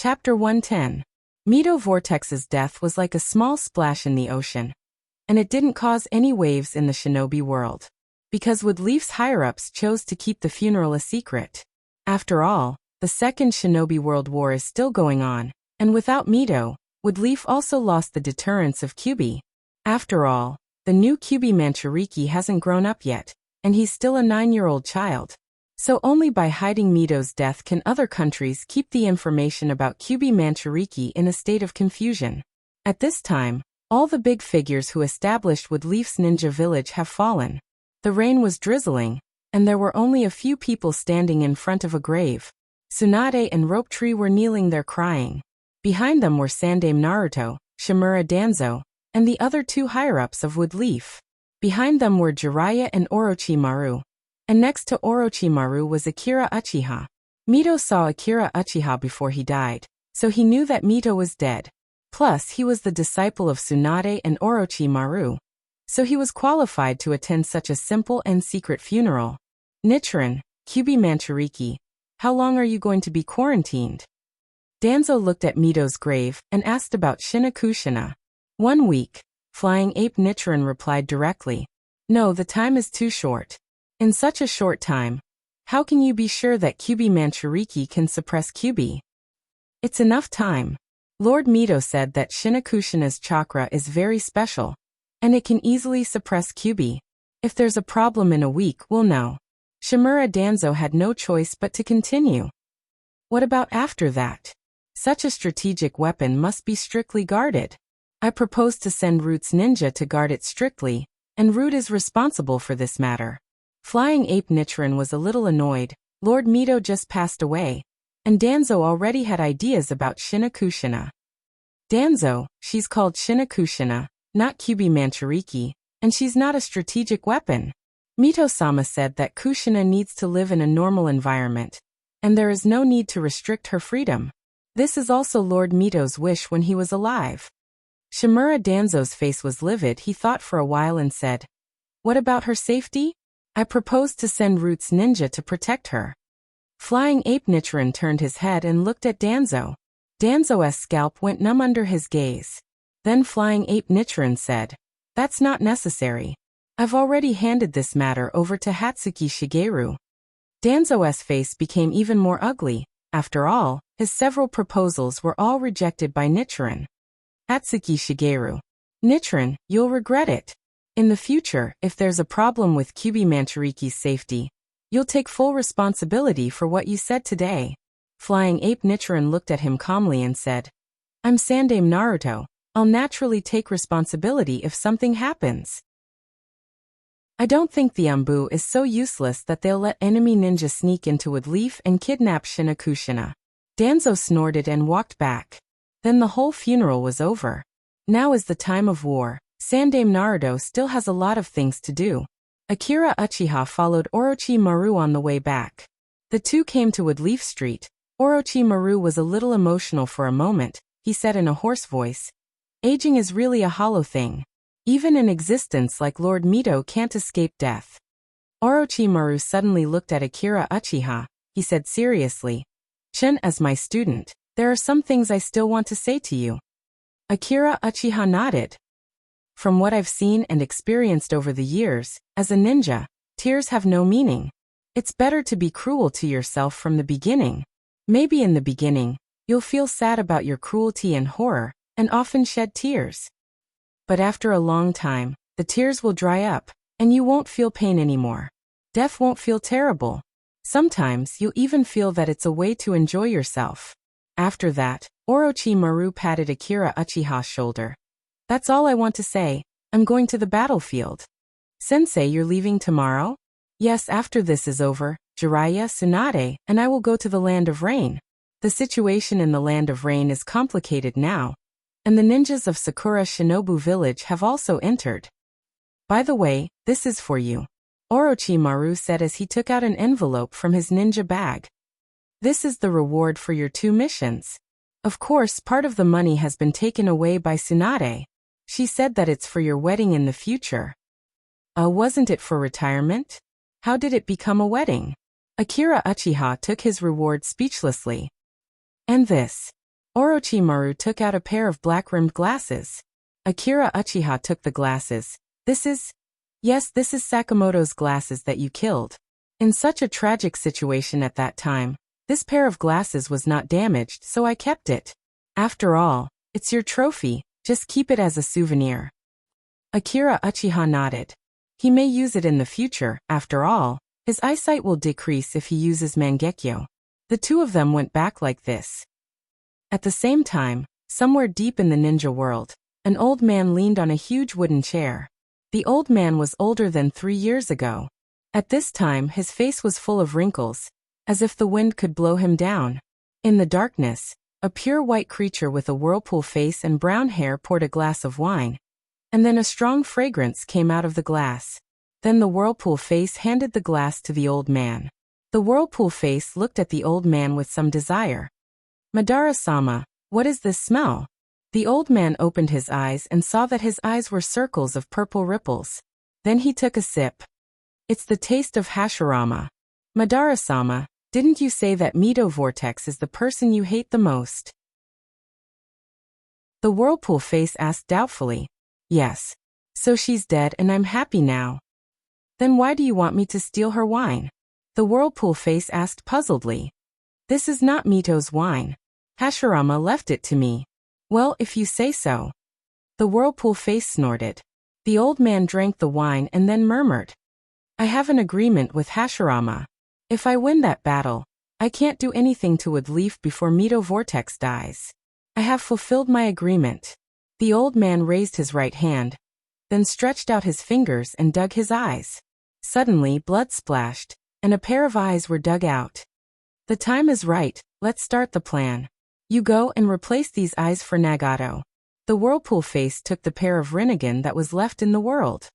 Chapter 110. Mito Vortex's death was like a small splash in the ocean, and it didn't cause any waves in the shinobi world, because Woodleaf's higher-ups chose to keep the funeral a secret. After all, the Second Shinobi World War is still going on, and without Mito, Woodleaf also lost the deterrence of Kyubi. After all, the new Kyubi Manchuriki hasn't grown up yet, and he's still a 9-year-old child. So only by hiding Mito's death can other countries keep the information about Kyubi Manchuriki in a state of confusion. At this time, all the big figures who established Woodleaf's ninja village have fallen. The rain was drizzling, and there were only a few people standing in front of a grave. Tsunade and Rope Tree were kneeling there crying. Behind them were Sandame Naruto, Shimura Danzo, and the other two higher-ups of Woodleaf. Behind them were Jiraiya and Orochimaru. And next to Orochimaru was Akira Uchiha. Mito saw Akira Uchiha before he died, so he knew that Mito was dead. Plus, he was the disciple of Tsunade and Orochimaru, so he was qualified to attend such a simple and secret funeral. Nichiren, Kyubi Manchuriki, how long are you going to be quarantined? Danzo looked at Mito's grave and asked about Shinakushina. 1 week. Flying Ape Nichiren replied directly. No, the time is too short. In such a short time, how can you be sure that Kyubi Manchuriki can suppress Kyubi? It's enough time. Lord Mito said that Shinakushina's chakra is very special, and it can easily suppress Kyubi. If there's a problem in a week, we'll know. Shimura Danzo had no choice but to continue. What about after that? Such a strategic weapon must be strictly guarded. I propose to send Root's ninja to guard it strictly, and Root is responsible for this matter. Flying Ape Nichiren was a little annoyed. Lord Mito just passed away, and Danzo already had ideas about Shinakushina. Danzo, she's called Shinakushina, not Kyubi Manchuriki, and she's not a strategic weapon. Mito-sama said that Kushina needs to live in a normal environment, and there is no need to restrict her freedom. This is also Lord Mito's wish when he was alive. Shimura Danzo's face was livid. He thought for a while and said, "What about her safety? I propose to send Root's ninja to protect her." Flying Ape Nichiren turned his head and looked at Danzo. Danzo's scalp went numb under his gaze. Then Flying Ape Nichiren said, "That's not necessary. I've already handed this matter over to Hatsuki Shigeru." Danzo's face became even more ugly. After all, his several proposals were all rejected by Nichiren. Hatsuki Shigeru. Nichiren, you'll regret it. In the future, if there's a problem with Kyubi Manchuriki's safety, you'll take full responsibility for what you said today. Flying Ape Nichiren looked at him calmly and said, "I'm Sandame Naruto. I'll naturally take responsibility if something happens. I don't think the Anbu is so useless that they'll let enemy ninja sneak into Woodleaf and kidnap Shinakushina." Danzo snorted and walked back. Then the whole funeral was over. Now is the time of war. Sandame Naruto still has a lot of things to do. Akira Uchiha followed Orochimaru on the way back. The two came to Woodleaf Street. Orochimaru was a little emotional for a moment. He said in a hoarse voice, "Aging is really a hollow thing. Even an existence like Lord Mito can't escape death." Orochimaru suddenly looked at Akira Uchiha. He said seriously, "Chun, as my student, there are some things I still want to say to you." Akira Uchiha nodded. "From what I've seen and experienced over the years, as a ninja, tears have no meaning. It's better to be cruel to yourself from the beginning. Maybe in the beginning, you'll feel sad about your cruelty and horror, and often shed tears. But after a long time, the tears will dry up, and you won't feel pain anymore. Death won't feel terrible. Sometimes you'll even feel that it's a way to enjoy yourself." After that, Orochimaru patted Akira Uchiha's shoulder. "That's all I want to say. I'm going to the battlefield." "Sensei, you're leaving tomorrow?" "Yes, after this is over, Jiraiya, Tsunade, and I will go to the Land of Rain. The situation in the Land of Rain is complicated now, and the ninjas of Sakura Shinobu Village have also entered. By the way, this is for you," Orochimaru said as he took out an envelope from his ninja bag. "This is the reward for your 2 missions. Of course, part of the money has been taken away by Tsunade. She said that it's for your wedding in the future." Wasn't it for retirement? How did it become a wedding? Akira Uchiha took his reward speechlessly. "And this. Orochimaru took out a pair of black-rimmed glasses. Akira Uchiha took the glasses. Yes, this is Sakamoto's glasses that you killed. In such a tragic situation at that time, this pair of glasses was not damaged, so I kept it. After all, it's your trophy, just keep it as a souvenir. Akira Uchiha nodded. He may use it in the future, after all. His eyesight will decrease if he uses Mangekyo. The two of them went back like this. At the same time, somewhere deep in the ninja world, an old man leaned on a huge wooden chair. The old man was older than 3 years ago. At this time his face was full of wrinkles, as if the wind could blow him down. In the darkness, a pure white creature with a whirlpool face and brown hair poured a glass of wine. And then a strong fragrance came out of the glass. Then the whirlpool face handed the glass to the old man. The whirlpool face looked at the old man with some desire. Madara-sama, what is this smell? The old man opened his eyes and saw that his eyes were circles of purple ripples. Then he took a sip. It's the taste of Hashirama. Madara-sama, didn't you say that Mito Vortex is the person you hate the most? The whirlpool face asked doubtfully. Yes. So she's dead and I'm happy now. Then why do you want me to steal her wine? The whirlpool face asked puzzledly. This is not Mito's wine. Hashirama left it to me. Well, if you say so. The whirlpool face snorted. The old man drank the wine and then murmured. I have an agreement with Hashirama. If I win that battle, I can't do anything to Woodleaf before Mito Vortex dies. I have fulfilled my agreement. The old man raised his right hand, then stretched out his fingers and dug his eyes. Suddenly blood splashed, and a pair of eyes were dug out. The time is right, let's start the plan. You go and replace these eyes for Nagato. The whirlpool face took the pair of Rinnegan that was left in the world.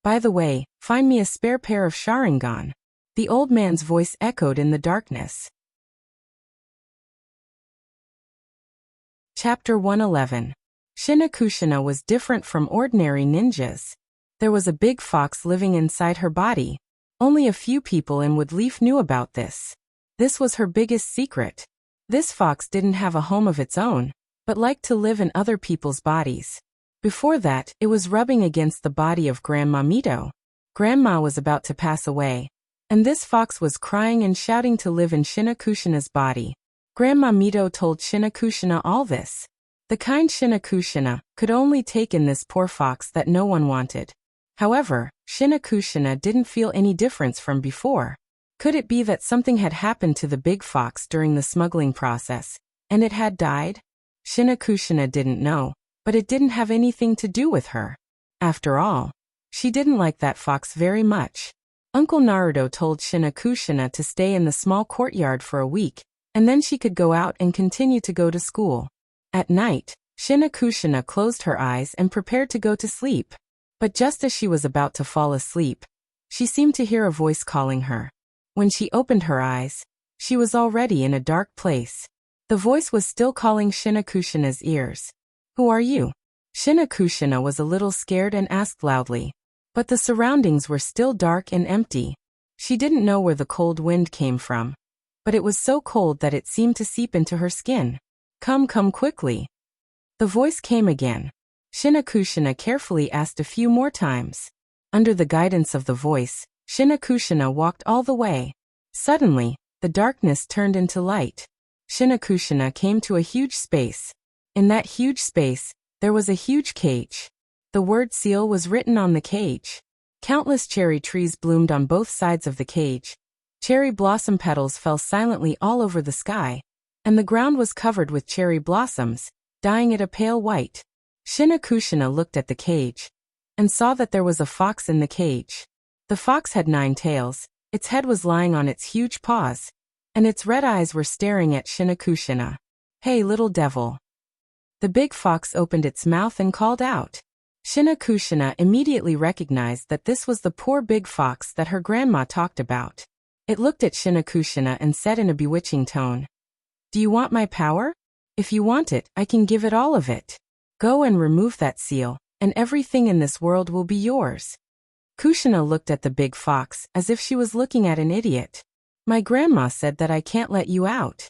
By the way, find me a spare pair of Sharingan. The old man's voice echoed in the darkness. Chapter 111. Shinakushina was different from ordinary ninjas. There was a big fox living inside her body. Only a few people in Woodleaf knew about this. This was her biggest secret. This fox didn't have a home of its own, but liked to live in other people's bodies. Before that, it was rubbing against the body of Grandma Mito. Grandma was about to pass away, and this fox was crying and shouting to live in Shinakushina's body. Grandma Mito told Shinakushina all this. The kind Shinakushina could only take in this poor fox that no one wanted. However, Shinakushina didn't feel any difference from before. Could it be that something had happened to the big fox during the smuggling process, and it had died? Shinakushina didn't know, but it didn't have anything to do with her. After all, she didn't like that fox very much. Uncle Naruto told Shinakushina to stay in the small courtyard for a week, and then she could go out and continue to go to school. At night, Shinakushina closed her eyes and prepared to go to sleep. But just as she was about to fall asleep, she seemed to hear a voice calling her. When she opened her eyes, she was already in a dark place. The voice was still calling Shinakushina's ears. Who are you? Shinakushina was a little scared and asked loudly. But the surroundings were still dark and empty. She didn't know where the cold wind came from. But it was so cold that it seemed to seep into her skin. Come quickly. The voice came again. Shinakushina carefully asked a few more times. Under the guidance of the voice, Shinakushina walked all the way. Suddenly, the darkness turned into light. Shinakushina came to a huge space. In that huge space, there was a huge cage. The word seal was written on the cage. Countless cherry trees bloomed on both sides of the cage. Cherry blossom petals fell silently all over the sky, and the ground was covered with cherry blossoms, dyeing it a pale white. Shinakushina looked at the cage and saw that there was a fox in the cage. The fox had 9 tails, its head was lying on its huge paws, and its red eyes were staring at Shinakushina. Hey, little devil. The big fox opened its mouth and called out. Shinakushina immediately recognized that this was the poor big fox that her grandma talked about. It looked at Shinakushina and said in a bewitching tone, Do you want my power? If you want it, I can give it all of it. Go and remove that seal, and everything in this world will be yours. Kushina looked at the big fox as if she was looking at an idiot. My grandma said that I can't let you out.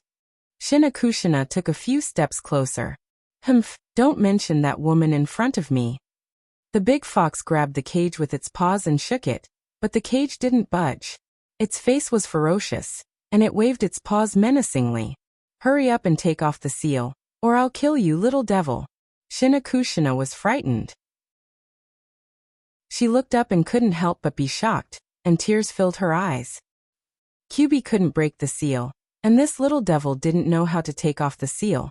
Shinakushina took a few steps closer. Humph, don't mention that woman in front of me. The big fox grabbed the cage with its paws and shook it, but the cage didn't budge. Its face was ferocious, and it waved its paws menacingly. Hurry up and take off the seal, or I'll kill you, little devil. Shinakushina was frightened. She looked up and couldn't help but be shocked, and tears filled her eyes. Kyubi couldn't break the seal, and this little devil didn't know how to take off the seal,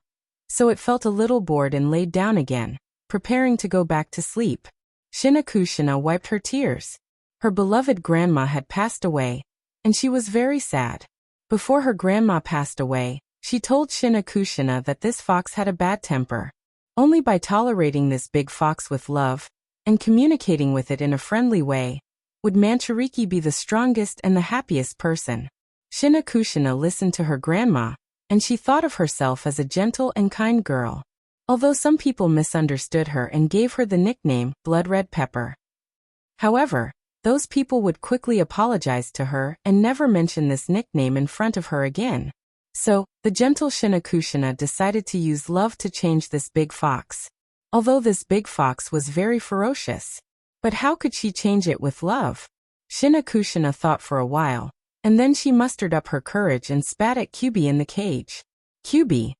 so it felt a little bored and laid down again, preparing to go back to sleep. Shinakushina wiped her tears. Her beloved grandma had passed away, and she was very sad. Before her grandma passed away, she told Shinakushina that this fox had a bad temper. Only by tolerating this big fox with love, and communicating with it in a friendly way, would Manchuriki be the strongest and the happiest person. Shinakushina listened to her grandma, and she thought of herself as a gentle and kind girl. Although some people misunderstood her and gave her the nickname Blood Red Pepper. However, those people would quickly apologize to her and never mention this nickname in front of her again. So, the gentle Shinakushina decided to use love to change this big fox. Although this big fox was very ferocious. But how could she change it with love? Shinakushina thought for a while, and then she mustered up her courage and spat at Kyubi in the cage. Kyubi.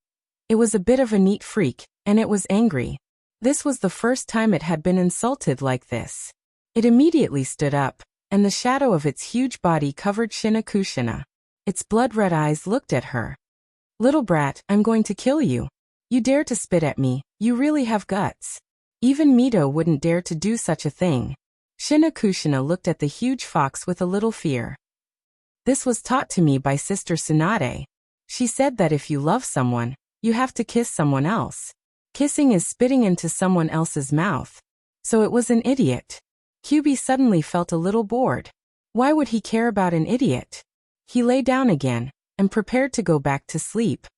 It was a bit of a neat freak, and it was angry. This was the first time it had been insulted like this. It immediately stood up, and the shadow of its huge body covered Shinakushina. Its blood-red eyes looked at her. Little brat, I'm going to kill you. You dare to spit at me, you really have guts. Even Mito wouldn't dare to do such a thing. Shinakushina looked at the huge fox with a little fear. This was taught to me by Sister Tsunade. She said that if you love someone, you have to kiss someone else. Kissing is spitting into someone else's mouth. So it was an idiot. Kyubi suddenly felt a little bored. Why would he care about an idiot? He lay down again, and prepared to go back to sleep.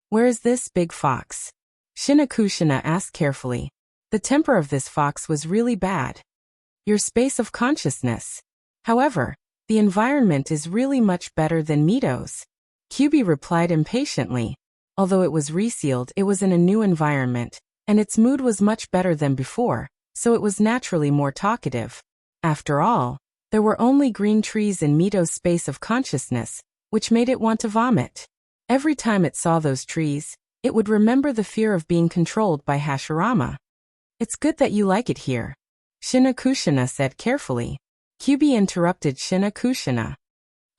Where is this big fox? Shinakushina asked carefully. The temper of this fox was really bad. Your space of consciousness. However, the environment is really much better than Mito's. Kyubi replied impatiently. Although it was resealed, it was in a new environment, and its mood was much better than before, so it was naturally more talkative. After all, there were only green trees in Mito's space of consciousness, which made it want to vomit. Every time it saw those trees, it would remember the fear of being controlled by Hashirama. It's good that you like it here, Shinakushina said carefully. Kyubi interrupted Shinakushina.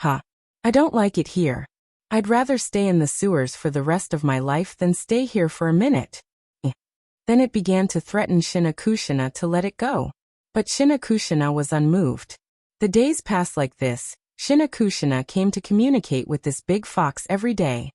Ha! I don't like it here. I'd rather stay in the sewers for the rest of my life than stay here for a minute. Then it began to threaten Shinakushina to let it go. But Shinakushina was unmoved. The days passed like this. Shinakushina came to communicate with this big fox every day.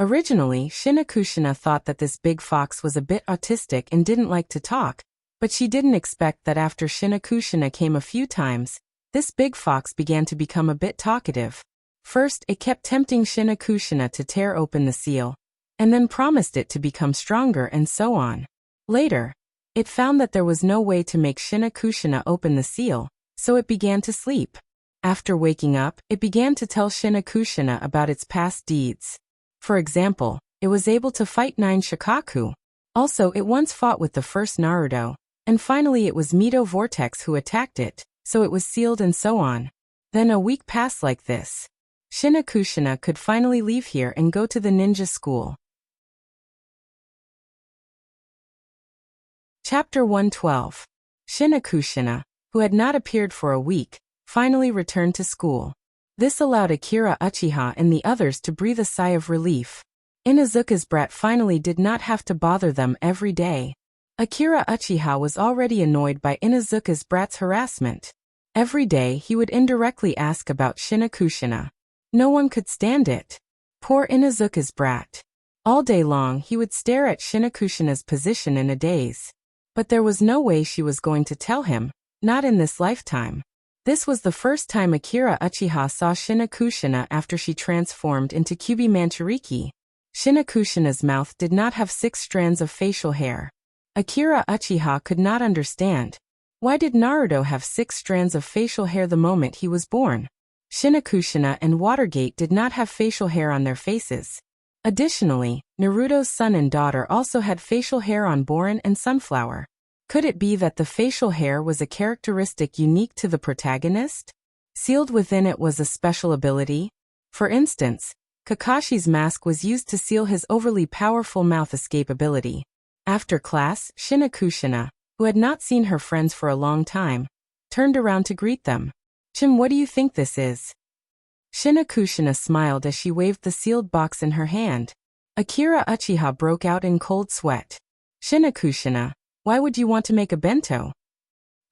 Originally, Shinakushina thought that this big fox was a bit autistic and didn't like to talk, but she didn't expect that after Shinakushina came a few times, this big fox began to become a bit talkative. First, it kept tempting Shinakushina to tear open the seal, and then promised it to become stronger and so on. Later, it found that there was no way to make Shinakushina open the seal, so it began to sleep. After waking up, it began to tell Shinakushina about its past deeds. For example, it was able to fight 9 Shikaku. Also, it once fought with the first Naruto, and finally it was Mito Vortex who attacked it, so it was sealed and so on. Then a week passed like this. Shinakushina could finally leave here and go to the ninja school. Chapter 112. Shinakushina, who had not appeared for a week, finally returned to school. This allowed Akira Uchiha and the others to breathe a sigh of relief. Inuzuka's brat finally did not have to bother them every day. Akira Uchiha was already annoyed by Inuzuka's brat's harassment. Every day he would indirectly ask about Shinakushina. No one could stand it. Poor Inuzuka's brat. All day long he would stare at Shinakushina's position in a daze. But there was no way she was going to tell him, not in this lifetime. This was the first time Akira Uchiha saw Shinakushina after she transformed into Kyubi Manchuriki. Shinakushina's mouth did not have 6 strands of facial hair. Akira Uchiha could not understand. Why did Naruto have 6 strands of facial hair the moment he was born? Shinakushina and Watergate did not have facial hair on their faces. Additionally, Naruto's son and daughter also had facial hair on Borin and Sunflower. Could it be that the facial hair was a characteristic unique to the protagonist? Sealed within it was a special ability? For instance, Kakashi's mask was used to seal his overly powerful mouth escape ability. After class, Shinakushina, who had not seen her friends for a long time, turned around to greet them. "Chim, what do you think this is?" Shinakushina smiled as she waved the sealed box in her hand. Akira Uchiha broke out in cold sweat. "Shinakushina, why would you want to make a bento?"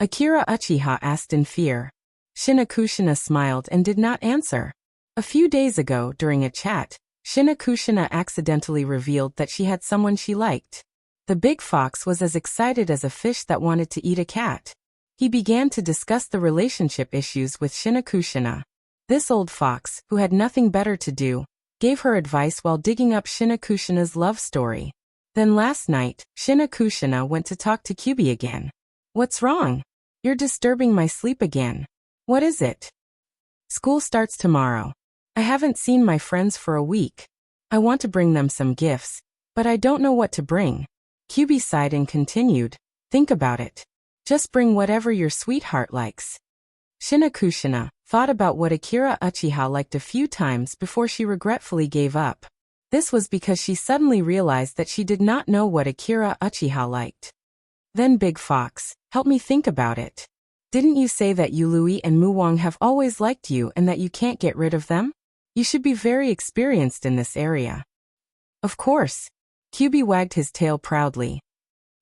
Akira Uchiha asked in fear. Shinakushina smiled and did not answer. A few days ago, during a chat, Shinakushina accidentally revealed that she had someone she liked. The big fox was as excited as a fish that wanted to eat a cat. He began to discuss the relationship issues with Shinakushina. This old fox, who had nothing better to do, gave her advice while digging up Shinakushina's love story. Then last night, Shinakushina went to talk to Kyubi again. "What's wrong? You're disturbing my sleep again. What is it?" "School starts tomorrow. I haven't seen my friends for a week. I want to bring them some gifts, but I don't know what to bring." Kyubi sighed and continued, "Think about it. Just bring whatever your sweetheart likes." Shinakushina thought about what Akira Uchiha liked a few times before she regretfully gave up. This was because she suddenly realized that she did not know what Akira Uchiha liked. "Then Big Fox, help me think about it. Didn't you say that Yului and Muwang have always liked you and that you can't get rid of them? You should be very experienced in this area." "Of course." Kyubi wagged his tail proudly.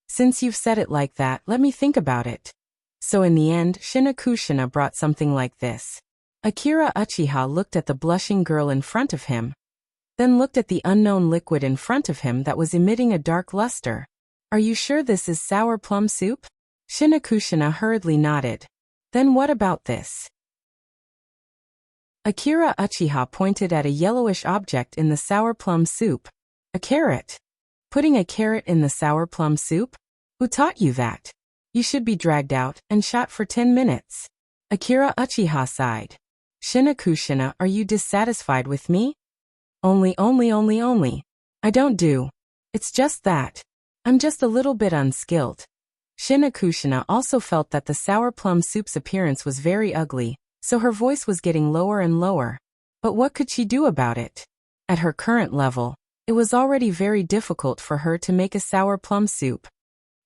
"Since you've said it like that, let me think about it." So in the end, Shinakushina brought something like this. Akira Uchiha looked at the blushing girl in front of him, then looked at the unknown liquid in front of him that was emitting a dark luster. "Are you sure this is sour plum soup?" Shinakushina hurriedly nodded. "Then what about this?" Akira Uchiha pointed at a yellowish object in the sour plum soup. "A carrot. Putting a carrot in the sour plum soup? Who taught you that? You should be dragged out and shot for 10 minutes. Akira Uchiha sighed. "Shinakushina, are you dissatisfied with me?" Only. I don't do. It's just that. I'm just a little bit unskilled." Shinakushina also felt that the sour plum soup's appearance was very ugly, so her voice was getting lower and lower. But what could she do about it? At her current level, it was already very difficult for her to make a sour plum soup.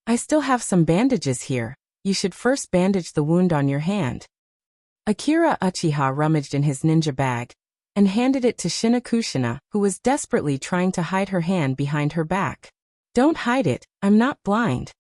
"I still have some bandages here. You should first bandage the wound on your hand." Akira Uchiha rummaged in his ninja bag and handed it to Shinakushina, who was desperately trying to hide her hand behind her back. "Don't hide it, I'm not blind."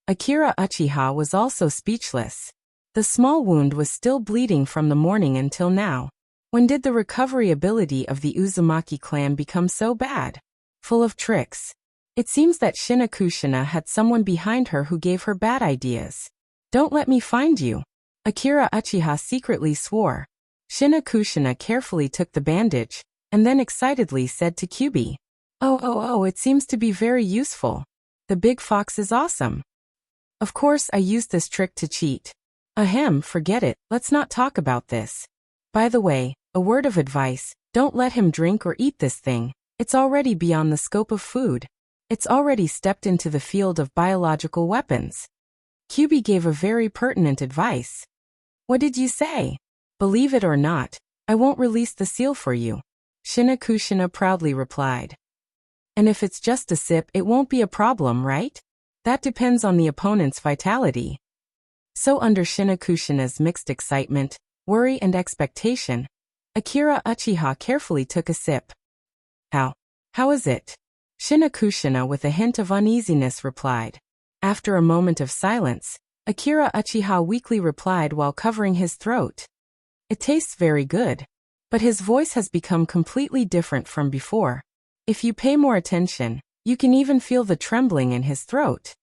Akira Uchiha was also speechless. The small wound was still bleeding from the morning until now. When did the recovery ability of the Uzumaki clan become so bad? Full of tricks. It seems that Shinakushina had someone behind her who gave her bad ideas. "Don't let me find you," Akira Uchiha secretly swore. Shinakushina carefully took the bandage, and then excitedly said to Kyubi, Oh, it seems to be very useful. The big fox is awesome. Of course I used this trick to cheat. Ahem, forget it, let's not talk about this. By the way, a word of advice, don't let him drink or eat this thing. It's already beyond the scope of food. It's already stepped into the field of biological weapons." Kyubi gave a very pertinent advice. "What did you say?" "Believe it or not, I won't release the seal for you," Shinakushina proudly replied. "And if it's just a sip, it won't be a problem, right? That depends on the opponent's vitality." So under Shinakushina's mixed excitement, worry and expectation, Akira Uchiha carefully took a sip. How is it?" Shinakushina with a hint of uneasiness replied. After a moment of silence, Akira Uchiha weakly replied while covering his throat. "It tastes very good." But his voice has become completely different from before. If you pay more attention, you can even feel the trembling in his throat.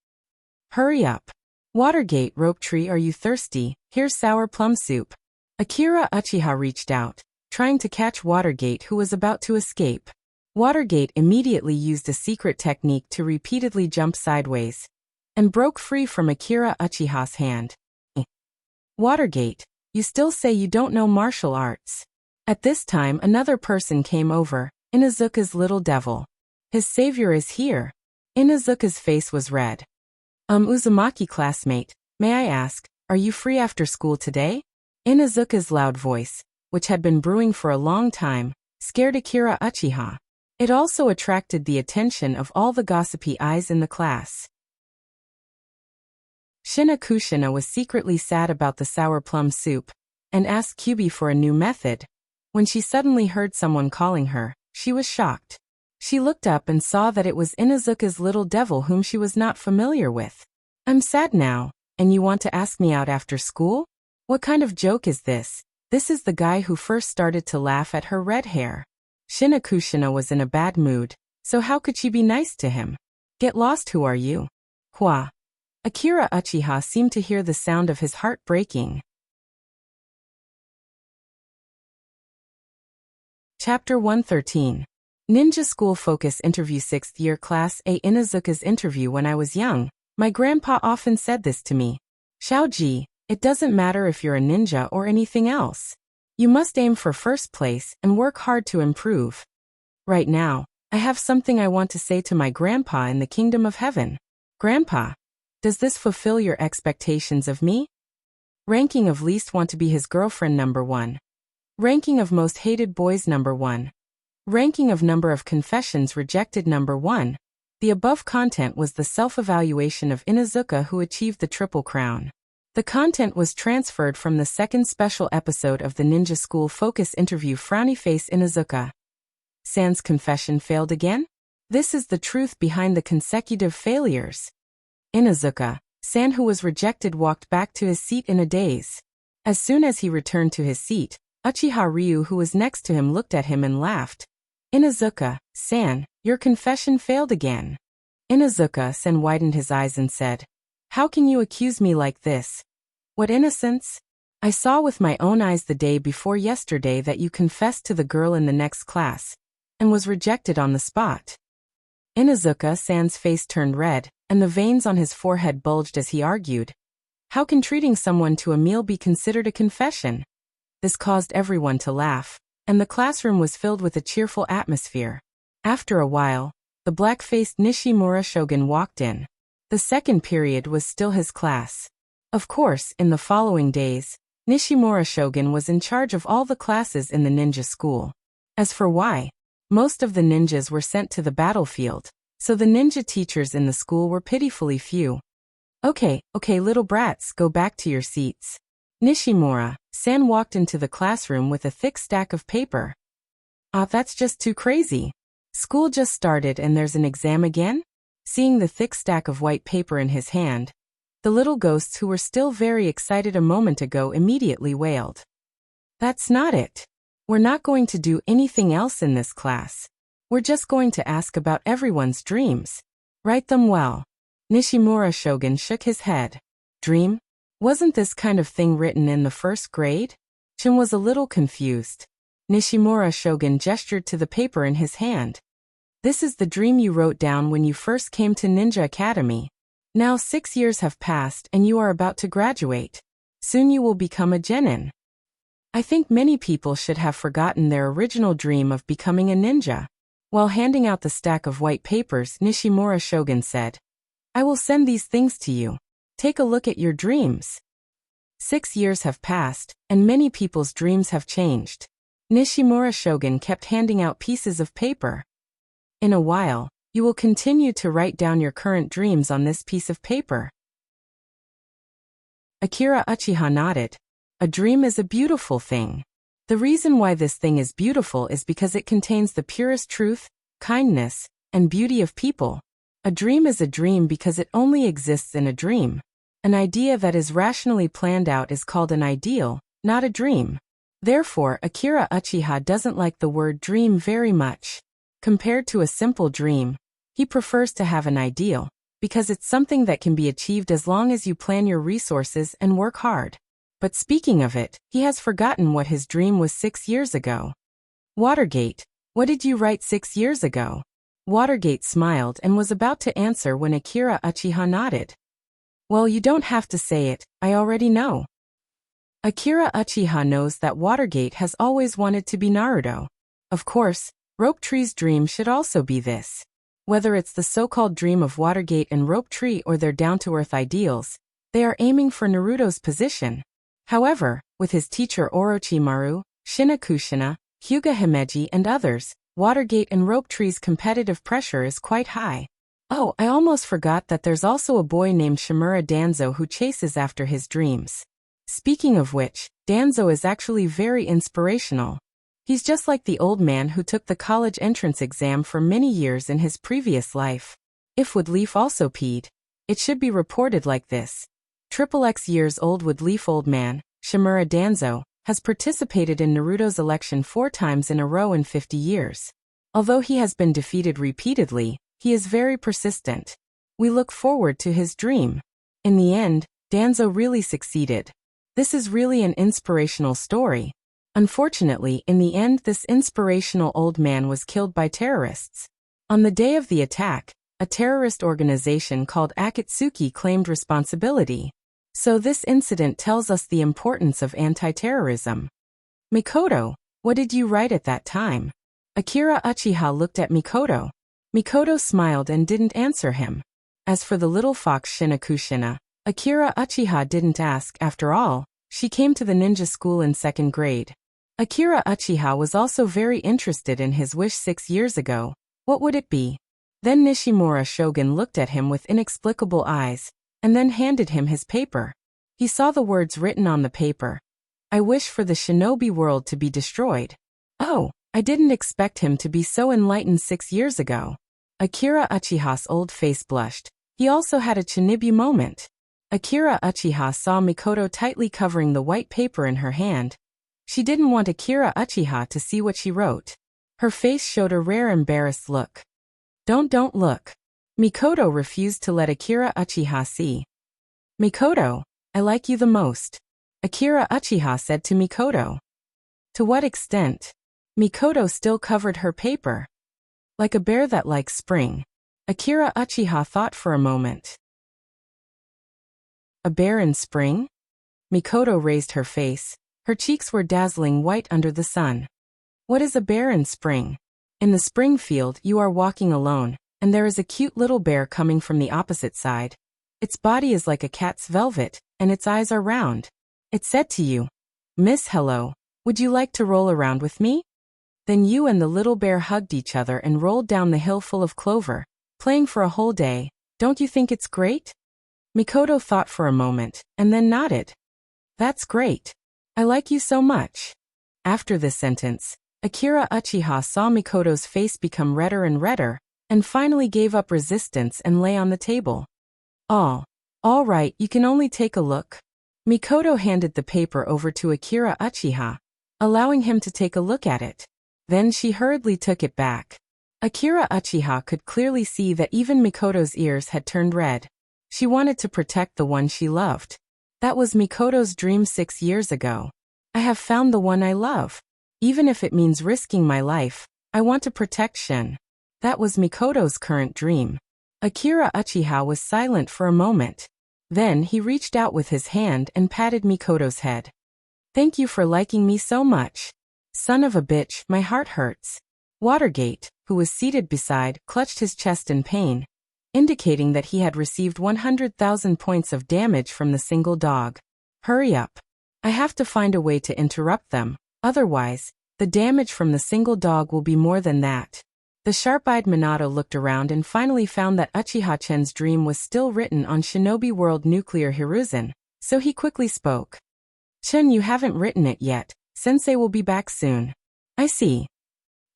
"Hurry up. Watergate, Rope Tree, are you thirsty? Here's sour plum soup." Akira Uchiha reached out, trying to catch Watergate, who was about to escape. Watergate immediately used a secret technique to repeatedly jump sideways and broke free from Akira Uchiha's hand. Watergate, You still say you don't know martial arts. At this time another person came over, Inuzuka's little devil. His savior is here. Inuzuka's face was red. Uzumaki classmate, may I ask, are you free after school today? Inuzuka's loud voice, which had been brewing for a long time, scared Akira Uchiha. It also attracted the attention of all the gossipy eyes in the class. Shina Kushina was secretly sad about the sour plum soup, and asked Kyubi for a new method. When she suddenly heard someone calling her, she was shocked. She looked up and saw that it was Inuzuka's little devil whom she was not familiar with. I'm sad now, and you want to ask me out after school? What kind of joke is this? This is the guy who first started to laugh at her red hair. Shina Kushina was in a bad mood, so how could she be nice to him? Get lost, who are you? Hua. Akira Uchiha seemed to hear the sound of his heart breaking. Chapter 113. Ninja School Focus Interview 6th Year Class A. Inuzuka's interview. When I was young, my grandpa often said this to me. Xiaoji, it doesn't matter if you're a ninja or anything else. You must aim for first place and work hard to improve. Right now, I have something I want to say to my grandpa in the kingdom of heaven. Grandpa, does this fulfill your expectations of me? Ranking of least want to be his girlfriend number 1. Ranking of most hated boys number 1. Ranking of number of confessions rejected number 1. The above content was the self-evaluation of Inuzuka, who achieved the Triple Crown. The content was transferred from the second special episode of the Ninja School Focus Interview. Frowny face Inuzuka. San's confession failed again? This is the truth behind the consecutive failures. Inuzuka, San, who was rejected, walked back to his seat in a daze. As soon as he returned to his seat, Uchiha Ryu, who was next to him, looked at him and laughed. Inuzuka, San, your confession failed again. Inuzuka San widened his eyes and said, how can you accuse me like this? What innocence? I saw with my own eyes the day before yesterday that you confessed to the girl in the next class, and was rejected on the spot. Inuzuka San's face turned red, and the veins on his forehead bulged as he argued. How can treating someone to a meal be considered a confession? This caused everyone to laugh, and the classroom was filled with a cheerful atmosphere. After a while, the black-faced Nishimura Shogun walked in. The second period was still his class. Of course, in the following days, Nishimura Shogun was in charge of all the classes in the ninja school. As for why, most of the ninjas were sent to the battlefield, so the ninja teachers in the school were pitifully few. Okay, little brats, go back to your seats. Nishimura San walked into the classroom with a thick stack of paper. That's just too crazy. School just started and there's an exam again? Seeing the thick stack of white paper in his hand, the little ghosts, who were still very excited a moment ago, immediately wailed. That's not it. We're not going to do anything else in this class. We're just going to ask about everyone's dreams. Write them well. Nishimura Shogun shook his head. Dream? Wasn't this kind of thing written in the first grade? Shin was a little confused. Nishimura Shogun gestured to the paper in his hand. This is the dream you wrote down when you first came to Ninja Academy. Now 6 years have passed and you are about to graduate. Soon you will become a genin. I think many people should have forgotten their original dream of becoming a ninja. While handing out the stack of white papers, Nishimura Shogun said, I will send these things to you. Take a look at your dreams. 6 years have passed, and many people's dreams have changed. Nishimura Shogun kept handing out pieces of paper. In a while, you will continue to write down your current dreams on this piece of paper. Akira Uchiha nodded. A dream is a beautiful thing. The reason why this thing is beautiful is because it contains the purest truth, kindness, and beauty of people. A dream is a dream because it only exists in a dream. An idea that is rationally planned out is called an ideal, not a dream. Therefore, Akira Uchiha doesn't like the word dream very much. Compared to a simple dream, he prefers to have an ideal, because it's something that can be achieved as long as you plan your resources and work hard. But speaking of it, he has forgotten what his dream was 6 years ago. Watergate, what did you write 6 years ago? Watergate smiled and was about to answer when Akira Uchiha nodded. Well, you don't have to say it, I already know. Akira Uchiha knows that Watergate has always wanted to be Naruto. Of course, Rope Tree's dream should also be this. Whether it's the so-called dream of Watergate and Rope Tree or their down-to-earth ideals, they are aiming for Naruto's position. However, with his teacher Orochimaru, Shinakushina, Hyuga Himeji and others, Watergate and Rope Tree's competitive pressure is quite high. Oh, I almost forgot that there's also a boy named Shimura Danzo who chases after his dreams. Speaking of which, Danzo is actually very inspirational. He's just like the old man who took the college entrance exam for many years in his previous life. If Woodleaf also peed, it should be reported like this. XXX years old Woodleaf old man, Shimura Danzo, has participated in Naruto's election 4 times in a row in 50 years. Although he has been defeated repeatedly, he is very persistent. We look forward to his dream. In the end, Danzo really succeeded. This is really an inspirational story. Unfortunately, in the end this inspirational old man was killed by terrorists. On the day of the attack, a terrorist organization called Akatsuki claimed responsibility. So this incident tells us the importance of anti-terrorism. Mikoto, what did you write at that time? Akira Uchiha looked at Mikoto. Mikoto smiled and didn't answer him. As for the little fox Shinakushina, Akira Uchiha didn't ask. After all, she came to the ninja school in 2nd grade. Akira Uchiha was also very interested in his wish 6 years ago. What would it be? Then Nishimura Shogun looked at him with inexplicable eyes, and then handed him his paper. He saw the words written on the paper. I wish for the shinobi world to be destroyed. Oh, I didn't expect him to be so enlightened 6 years ago. Akira Uchiha's old face blushed. He also had a Chinibu moment. Akira Uchiha saw Mikoto tightly covering the white paper in her hand. She didn't want Akira Uchiha to see what she wrote. Her face showed a rare embarrassed look. Don't look. Mikoto refused to let Akira Uchiha see. Mikoto, I like you the most. Akira Uchiha said to Mikoto. To what extent? Mikoto still covered her paper. Like a bear that likes spring. Akira Uchiha thought for a moment. A bear in spring? Mikoto raised her face. Her cheeks were dazzling white under the sun. What is a bear in spring? In the spring field you are walking alone, and there is a cute little bear coming from the opposite side. Its body is like a cat's velvet, and its eyes are round. It said to you, Miss Hello, would you like to roll around with me? Then you and the little bear hugged each other and rolled down the hill full of clover, playing for a whole day. Don't you think it's great? Mikoto thought for a moment, and then nodded. That's great. I like you so much. After this sentence, Akira Uchiha saw Mikoto's face become redder and redder, and finally gave up resistance and lay on the table. All right, you can only take a look. Mikoto handed the paper over to Akira Uchiha, allowing him to take a look at it. Then she hurriedly took it back. Akira Uchiha could clearly see that even Mikoto's ears had turned red. She wanted to protect the one she loved. That was Mikoto's dream 6 years ago. I have found the one I love. Even if it means risking my life, I want to protect Shin. That was Mikoto's current dream. Akira Uchiha was silent for a moment. Then he reached out with his hand and patted Mikoto's head. Thank you for liking me so much. Son of a bitch, my heart hurts. Watergate, who was seated beside, clutched his chest in pain, indicating that he had received 100,000 points of damage from the single dog. Hurry up. I have to find a way to interrupt them, otherwise, the damage from the single dog will be more than that. The sharp-eyed Minato looked around and finally found that Uchiha-chen's dream was still written on Shinobi World Nuclear Hiruzen, so he quickly spoke. Chen, you haven't written it yet. Sensei will be back soon. I see.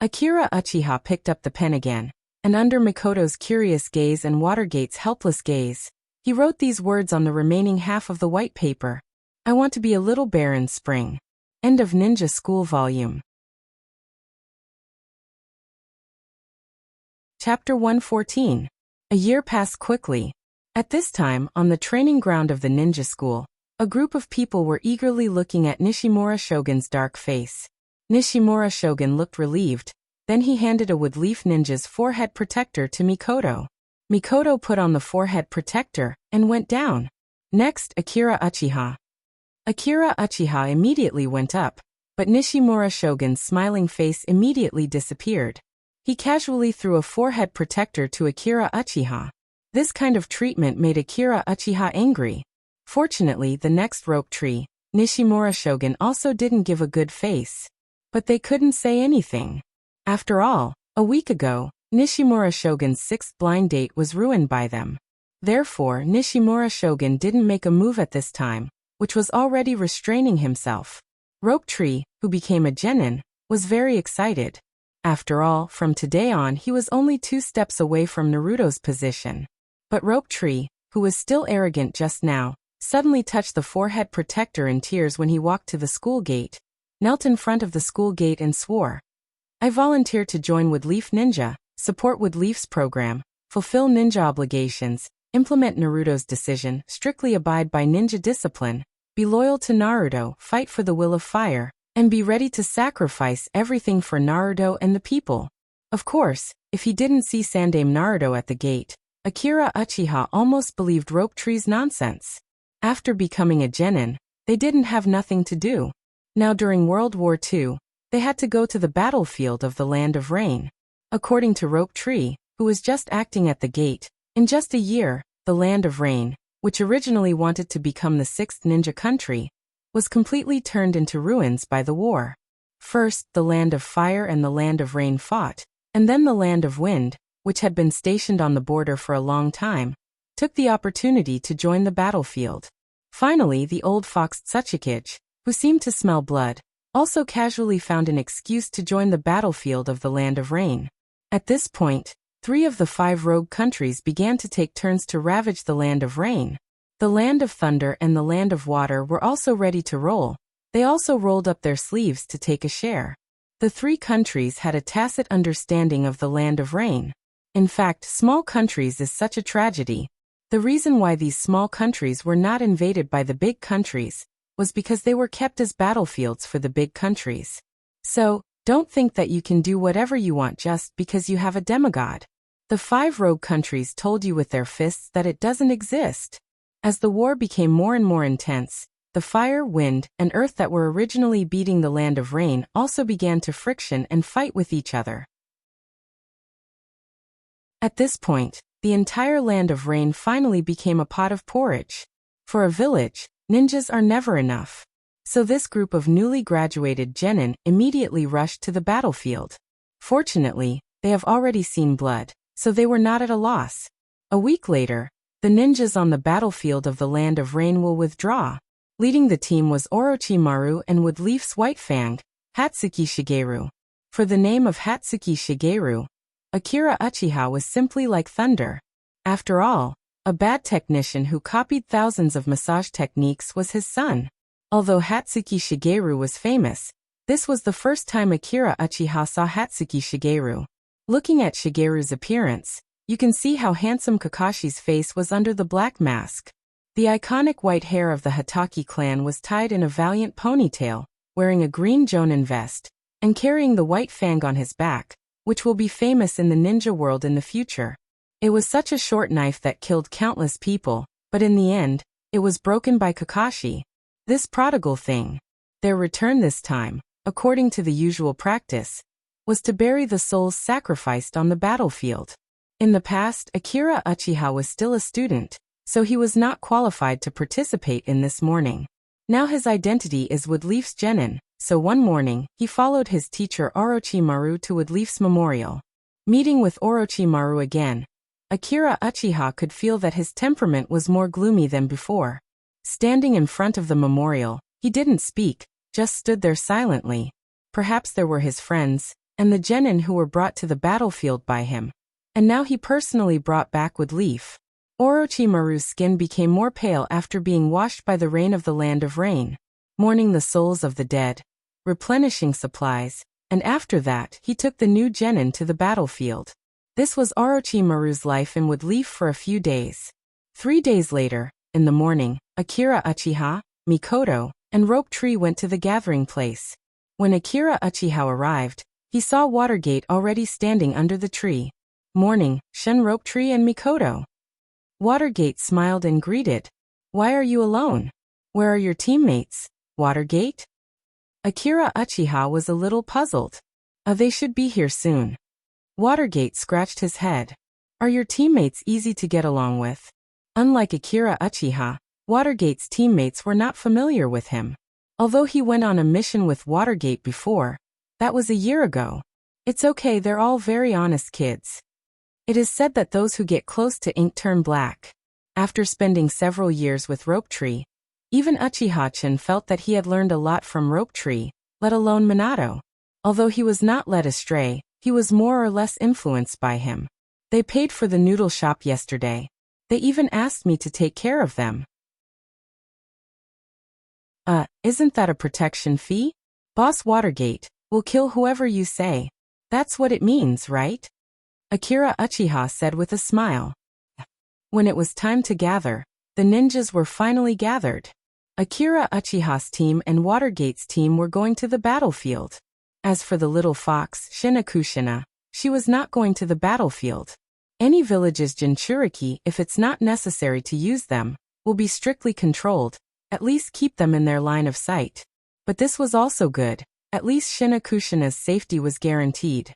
Akira Uchiha picked up the pen again, and under Mikoto's curious gaze and Watergate's helpless gaze, he wrote these words on the remaining half of the white paper. I want to be a little bear in spring. End of Ninja School Volume. Chapter 114. A year passed quickly. At this time, on the training ground of the ninja school, a group of people were eagerly looking at Nishimura Shogun's dark face. Nishimura Shogun looked relieved, then he handed a Woodleaf Ninja's forehead protector to Mikoto. Mikoto put on the forehead protector and went down. Next, Akira Uchiha. Akira Uchiha immediately went up, but Nishimura Shogun's smiling face immediately disappeared. He casually threw a forehead protector to Akira Uchiha. This kind of treatment made Akira Uchiha angry. Fortunately, the next rope tree, Nishimura Shogun also didn't give a good face. But they couldn't say anything. After all, a week ago, Nishimura Shogun's sixth blind date was ruined by them. Therefore, Nishimura Shogun didn't make a move at this time, which was already restraining himself. Rope Tree, who became a genin, was very excited. After all, from today on he was only 2 steps away from Naruto's position. But Rope Tree, who was still arrogant just now, suddenly touched the forehead protector in tears when he walked to the school gate, knelt in front of the school gate and swore, "I volunteer to join Woodleaf Ninja, support Woodleaf's program, fulfill ninja obligations, implement Naruto's decision, strictly abide by ninja discipline, be loyal to Naruto, fight for the will of fire, and be ready to sacrifice everything for Naruto and the people." Of course, if he didn't see Sandame Naruto at the gate, Akira Uchiha almost believed Rope Tree's nonsense. After becoming a genin, they didn't have nothing to do. Now during World War II, they had to go to the battlefield of the Land of Rain. According to Rope Tree, who was just acting at the gate, in just a year, the Land of Rain, which originally wanted to become the 6th ninja country, was completely turned into ruins by the war. First, the Land of Fire and the Land of Rain fought, and then the Land of Wind, which had been stationed on the border for a long time, took the opportunity to join the battlefield. Finally, the old fox Tsuchikage, who seemed to smell blood, also casually found an excuse to join the battlefield of the Land of Rain. At this point, 3 of the 5 rogue countries began to take turns to ravage the Land of Rain. The Land of Thunder and the Land of Water were also ready to roll. They also rolled up their sleeves to take a share. The 3 countries had a tacit understanding of the Land of Rain. In fact, small countries is such a tragedy. The reason why these small countries were not invaded by the big countries was because they were kept as battlefields for the big countries. So, don't think that you can do whatever you want just because you have a demigod. The 5 rogue countries told you with their fists that it doesn't exist. As the war became more and more intense, the fire, wind, and earth that were originally beating the Land of Rain also began to friction and fight with each other. At this point, the entire Land of Rain finally became a pot of porridge. For a village, ninjas are never enough. So this group of newly graduated genin immediately rushed to the battlefield. Fortunately, they have already seen blood, so they were not at a loss. A week later, the ninjas on the battlefield of the Land of Rain will withdraw. Leading the team was Orochimaru and Woodleaf's White Fang, Hatsuki Shigeru. For the name of Hatsuki Shigeru, Akira Uchiha was simply like thunder. After all, a bad technician who copied thousands of massage techniques was his son. Although Hatsuki Shigeru was famous, this was the first time Akira Uchiha saw Hatsuki Shigeru. Looking at Shigeru's appearance, you can see how handsome Kakashi's face was under the black mask. The iconic white hair of the Hatake clan was tied in a valiant ponytail, wearing a green jonin vest, and carrying the White Fang on his back, which will be famous in the ninja world in the future. It was such a short knife that killed countless people, but in the end, it was broken by Kakashi. This prodigal thing. Their return this time, according to the usual practice, was to bury the souls sacrificed on the battlefield. In the past, Akira Uchiha was still a student, so he was not qualified to participate in this mourning. Now his identity is Woodleaf's genin, so one morning, he followed his teacher Orochimaru to Woodleaf's memorial. Meeting with Orochimaru again, Akira Uchiha could feel that his temperament was more gloomy than before. Standing in front of the memorial, he didn't speak, just stood there silently. Perhaps there were his friends, and the genin who were brought to the battlefield by him. And now he personally brought back Woodleaf. Orochimaru's skin became more pale after being washed by the rain of the Land of Rain, mourning the souls of the dead, replenishing supplies, and after that he took the new genin to the battlefield. This was Orochimaru's life in Woodleaf for a few days. 3 days later, in the morning, Akira Uchiha, Mikoto, and Rope Tree went to the gathering place. When Akira Uchiha arrived, he saw Watergate already standing under the tree. "Morning, Shen, Rope Tree and Mikoto." Watergate smiled and greeted. "Why are you alone?" Where are your teammates, Watergate? Akira Uchiha was a little puzzled. They should be here soon. Watergate scratched his head. Are your teammates easy to get along with? Unlike Akira Uchiha, Watergate's teammates were not familiar with him. Although he went on a mission with Watergate before, that was a year ago. It's okay, they're all very honest kids. It is said that those who get close to ink turn black. After spending several years with Rope Tree, even Uchiha-chan felt that he had learned a lot from Rope Tree, let alone Minato. Although he was not led astray, he was more or less influenced by him. They paid for the noodle shop yesterday. They even asked me to take care of them. Isn't that a protection fee? Boss Watergate, will kill whoever you say. That's what it means, right? Akira Uchiha said with a smile. When it was time to gather, the ninjas were finally gathered. Akira Uchiha's team and Watergate's team were going to the battlefield. As for the little fox, Shinakushina, she was not going to the battlefield. Any village's Jinchuriki, if it's not necessary to use them, will be strictly controlled, at least keep them in their line of sight. But this was also good, at least Shinakushina's safety was guaranteed.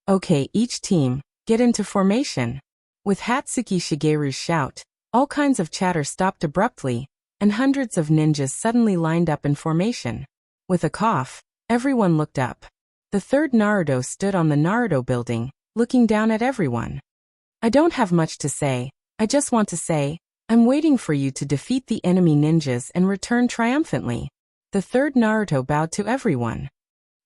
Okay, each team, get into formation. With Hatsuki Shigeru's shout, all kinds of chatter stopped abruptly, and hundreds of ninjas suddenly lined up in formation. With a cough, everyone looked up. The third Naruto stood on the Naruto building, looking down at everyone. I don't have much to say, I just want to say, I'm waiting for you to defeat the enemy ninjas and return triumphantly. The third Naruto bowed to everyone.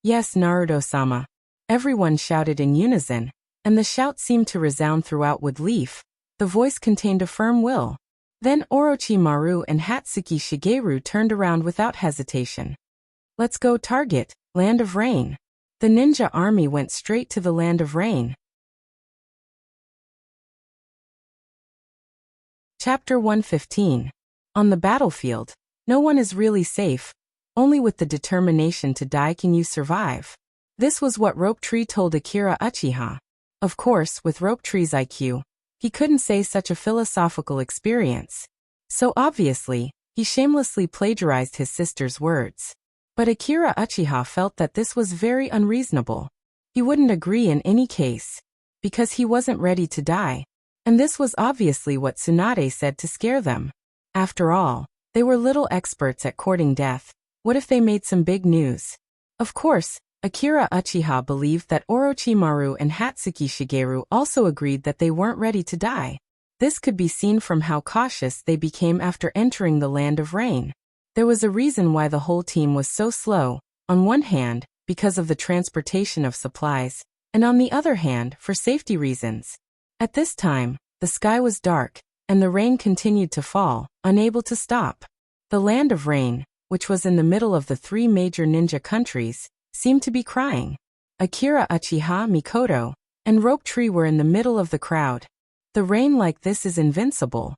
Yes, Naruto-sama. Everyone shouted in unison, and the shout seemed to resound throughout Woodleaf. The voice contained a firm will. Then Orochimaru and Hatsuki Shigeru turned around without hesitation. Let's go target, Land of Rain. The ninja army went straight to the Land of Rain. Chapter 115. On the battlefield, no one is really safe. Only with the determination to die can you survive. This was what Rope Tree told Akira Uchiha. Of course, with Rope Tree's IQ, he couldn't say such a philosophical experience. So obviously, he shamelessly plagiarized his sister's words. But Akira Uchiha felt that this was very unreasonable. He wouldn't agree in any case, because he wasn't ready to die. And this was obviously what Tsunade said to scare them. After all, they were little experts at courting death. What if they made some big news? Of course, Akira Uchiha believed that Orochimaru and Hatsuki Shigeru also agreed that they weren't ready to die. This could be seen from how cautious they became after entering the Land of Rain. There was a reason why the whole team was so slow, on one hand, because of the transportation of supplies, and on the other hand, for safety reasons. At this time, the sky was dark, and the rain continued to fall, unable to stop. The Land of Rain, which was in the middle of the three major ninja countries, seemed to be crying. Akira Uchiha, Mikoto, and Rope Tree were in the middle of the crowd. The rain like this is invincible.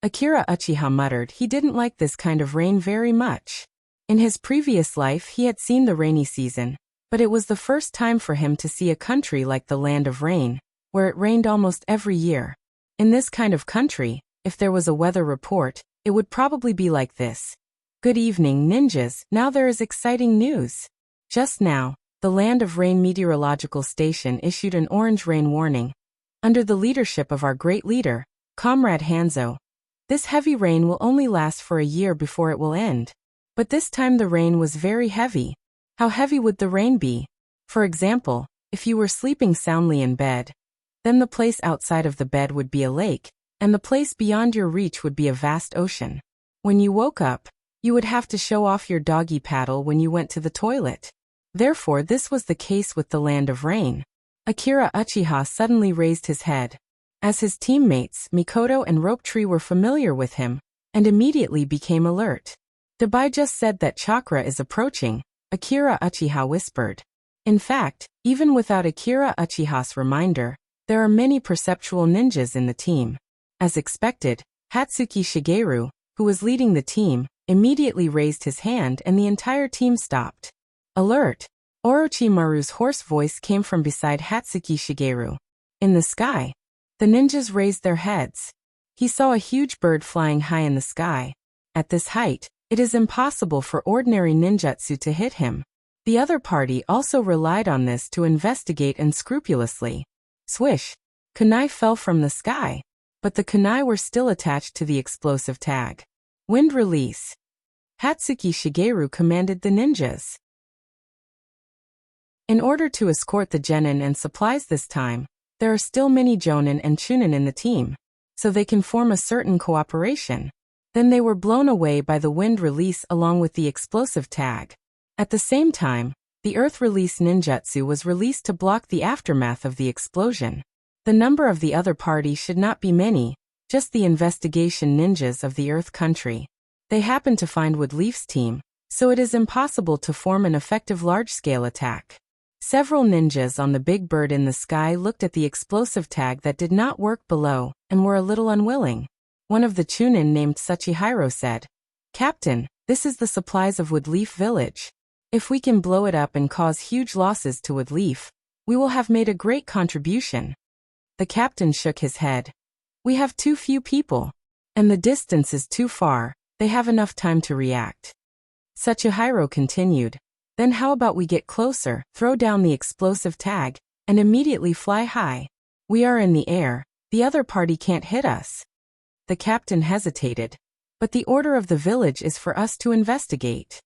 Akira Uchiha muttered he didn't like this kind of rain very much. In his previous life he had seen the rainy season, but it was the first time for him to see a country like the Land of Rain, where it rained almost every year. In this kind of country, if there was a weather report, it would probably be like this. Good evening, ninjas, now there is exciting news. Just now, the Land of Rain Meteorological Station issued an orange rain warning. Under the leadership of our great leader, Comrade Hanzo, this heavy rain will only last for a year before it will end. But this time the rain was very heavy. How heavy would the rain be? For example, if you were sleeping soundly in bed, then the place outside of the bed would be a lake, and the place beyond your reach would be a vast ocean. When you woke up, you would have to show off your doggy paddle when you went to the toilet. Therefore, this was the case with the Land of Rain. Akira Uchiha suddenly raised his head. As his teammates, Mikoto and Rope Tree were familiar with him, and immediately became alert. Dabai just said that chakra is approaching, Akira Uchiha whispered. In fact, even without Akira Uchiha's reminder, there are many perceptual ninjas in the team. As expected, Hatsuki Shigeru, who was leading the team, immediately raised his hand and the entire team stopped. Alert! Orochimaru's hoarse voice came from beside Hatsuki Shigeru. In the sky, the ninjas raised their heads. He saw a huge bird flying high in the sky. At this height, it is impossible for ordinary ninjutsu to hit him. The other party also relied on this to investigate unscrupulously. Swish! Kunai fell from the sky, but the kunai were still attached to the explosive tag. Wind release. Hatsuki Shigeru commanded the ninjas. In order to escort the genin and supplies this time, there are still many jonin and chunin in the team, so they can form a certain cooperation. Then they were blown away by the wind release along with the explosive tag. At the same time, the earth release ninjutsu was released to block the aftermath of the explosion. The number of the other party should not be many, just the investigation ninjas of the earth country. They happen to find Woodleaf's team, so it is impossible to form an effective large-scale attack. Several ninjas on the big bird in the sky looked at the explosive tag that did not work below, and were a little unwilling. One of the chunin named Suchihiro said, "Captain, this is the supplies of Woodleaf village. If we can blow it up and cause huge losses to Woodleaf, we will have made a great contribution." The captain shook his head. "We have too few people, and the distance is too far. They have enough time to react." Suchihiro continued, "Then how about we get closer, throw down the explosive tag, and immediately fly high? We are in the air, the other party can't hit us." The captain hesitated. "But the order of the village is for us to investigate."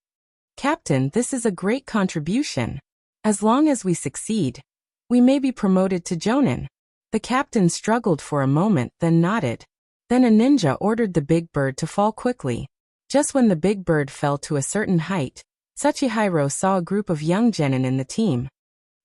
"Captain, this is a great contribution. As long as we succeed, we may be promoted to jonin." The captain struggled for a moment, then nodded. Then a ninja ordered the big bird to fall quickly. Just when the big bird fell to a certain height, Suchihiro saw a group of young genin in the team.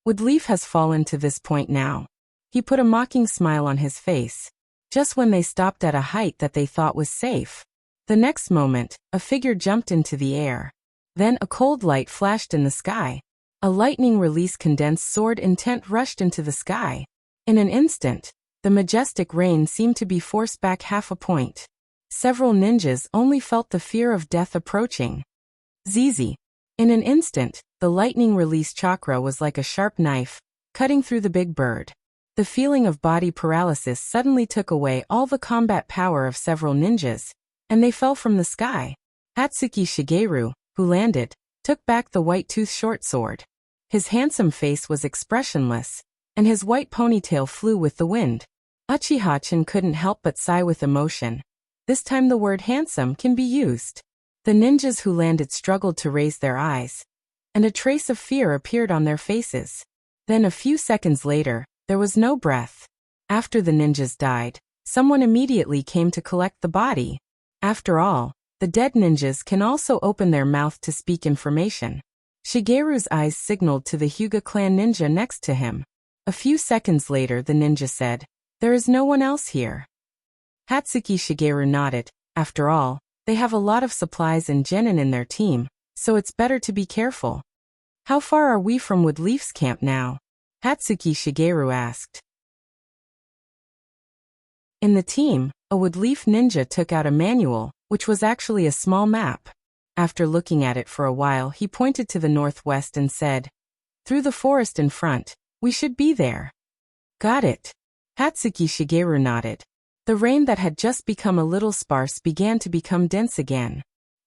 Woodleaf has fallen to this point now. He put a mocking smile on his face. Just when they stopped at a height that they thought was safe. The next moment, a figure jumped into the air. Then a cold light flashed in the sky. A lightning release condensed sword intent rushed into the sky. In an instant, the majestic rain seemed to be forced back half a point. Several ninjas only felt the fear of death approaching. Zizi. In an instant, the lightning release chakra was like a sharp knife, cutting through the big bird. The feeling of body paralysis suddenly took away all the combat power of several ninjas, and they fell from the sky. Hatsuki Shigeru, who landed, took back the white-toothed short sword. His handsome face was expressionless, and his white ponytail flew with the wind. Uchiha-chan couldn't help but sigh with emotion. This time the word handsome can be used. The ninjas who landed struggled to raise their eyes, and a trace of fear appeared on their faces. Then a few seconds later, there was no breath. After the ninjas died, someone immediately came to collect the body. After all, the dead ninjas can also open their mouth to speak information. Shigeru's eyes signaled to the Hyuga clan ninja next to him. A few seconds later the ninja said, "There is no one else here." Hatsuki Shigeru nodded. After all, they have a lot of supplies and genin in their team, so it's better to be careful. "How far are we from Woodleaf's camp now?" Hatsuki Shigeru asked. In the team, a Woodleaf ninja took out a manual, which was actually a small map. After looking at it for a while, he pointed to the northwest and said, "Through the forest in front, we should be there." "Got it." Hatsuki Shigeru nodded. The rain that had just become a little sparse began to become dense again.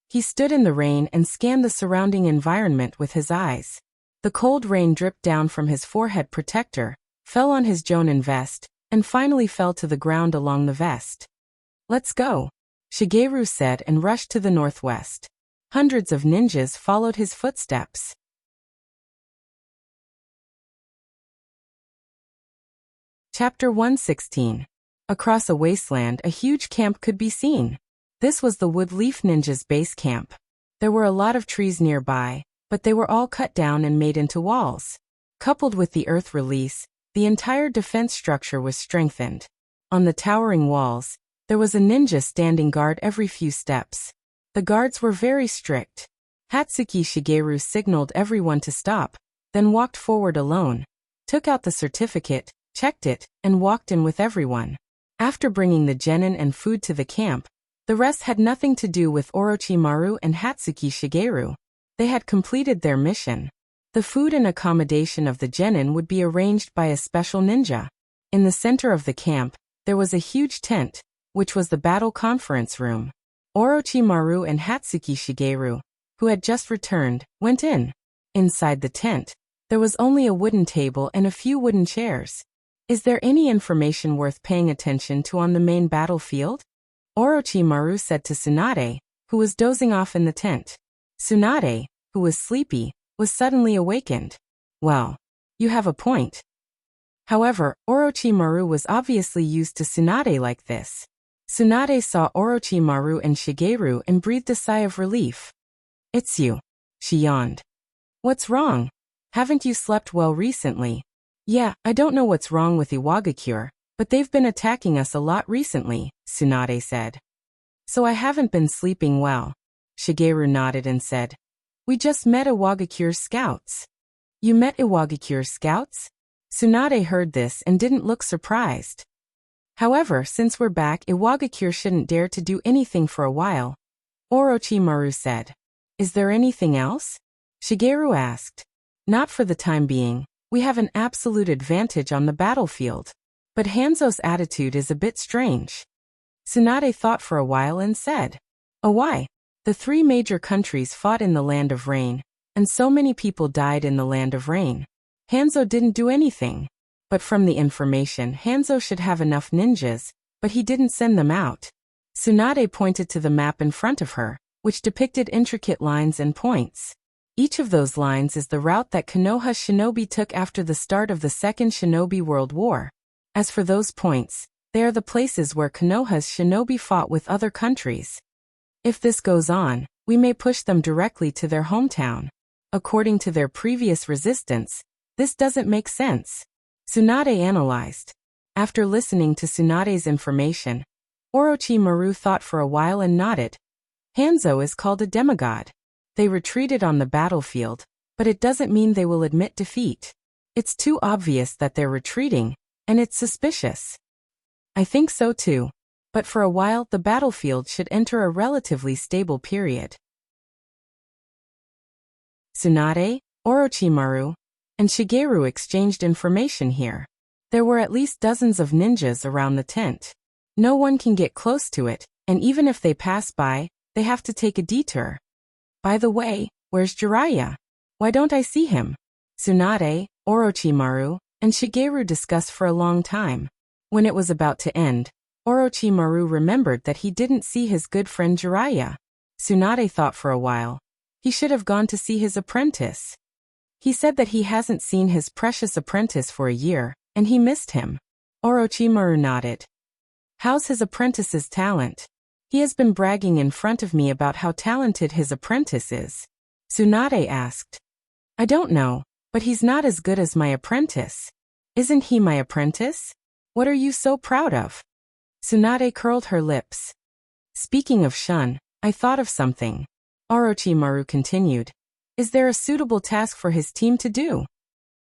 He stood in the rain and scanned the surrounding environment with his eyes. The cold rain dripped down from his forehead protector, fell on his jonin vest, and finally fell to the ground along the vest. "Let's go," Shigeru said and rushed to the northwest. Hundreds of ninjas followed his footsteps. Chapter 116. Across a wasteland, a huge camp could be seen. This was the Woodleaf Ninjas' base camp. There were a lot of trees nearby, but they were all cut down and made into walls. Coupled with the earth release, the entire defense structure was strengthened. On the towering walls, there was a ninja standing guard every few steps. The guards were very strict. Hatsuki Shigeru signaled everyone to stop, then walked forward alone, took out the certificate, checked it, and walked in with everyone. After bringing the genin and food to the camp, the rest had nothing to do with Orochimaru and Hatsuki Shigeru. They had completed their mission. The food and accommodation of the genin would be arranged by a special ninja. In the center of the camp, there was a huge tent, which was the battle conference room. Orochimaru and Hatsuki Shigeru, who had just returned, went in. Inside the tent, there was only a wooden table and a few wooden chairs. Is there any information worth paying attention to on the main battlefield? Orochimaru said to Tsunade, who was dozing off in the tent. Tsunade, who was sleepy, was suddenly awakened. Well, you have a point. However, Orochimaru was obviously used to Tsunade like this. Tsunade saw Orochimaru and Shigeru and breathed a sigh of relief. It's you. She yawned. What's wrong? Haven't you slept well recently? Yeah, I don't know what's wrong with Iwagakure, but they've been attacking us a lot recently, Tsunade said. So I haven't been sleeping well. Shigeru nodded and said, We just met Iwagakure's scouts. You met Iwagakure's scouts? Tsunade heard this and didn't look surprised. However, since we're back, Iwagakure shouldn't dare to do anything for a while. Orochimaru said. Is there anything else? Shigeru asked. Not for the time being. We have an absolute advantage on the battlefield. But Hanzo's attitude is a bit strange. Tsunade thought for a while and said. Oh, why? The three major countries fought in the Land of Rain, and so many people died in the Land of Rain. Hanzo didn't do anything. But from the information, Hanzo should have enough ninjas, but he didn't send them out. Tsunade pointed to the map in front of her, which depicted intricate lines and points. Each of those lines is the route that Konoha shinobi took after the start of the Second Shinobi World War. As for those points, they are the places where Konoha's shinobi fought with other countries. If this goes on, we may push them directly to their hometown. According to their previous resistance, this doesn't make sense. Tsunade analyzed. After listening to Tsunade's information, Orochimaru thought for a while and nodded. Hanzo is called a demigod. They retreated on the battlefield, but it doesn't mean they will admit defeat. It's too obvious that they're retreating, and it's suspicious. I think so too. But for a while, the battlefield should enter a relatively stable period. Tsunade, Orochimaru, and Shigeru exchanged information here. There were at least dozens of ninjas around the tent. No one can get close to it, and even if they pass by, they have to take a detour. By the way, where's Jiraiya? Why don't I see him? Tsunade, Orochimaru, and Shigeru discussed for a long time. When it was about to end, Orochimaru remembered that he didn't see his good friend Jiraiya. Tsunade thought for a while. He should have gone to see his apprentice. He said that he hasn't seen his precious apprentice for a year, and he missed him. Orochimaru nodded. How's his apprentice's talent? He has been bragging in front of me about how talented his apprentice is. Tsunade asked. I don't know, but he's not as good as my apprentice. Isn't he my apprentice? What are you so proud of? Tsunade curled her lips. Speaking of Shun, I thought of something. Orochimaru continued. Is there a suitable task for his team to do?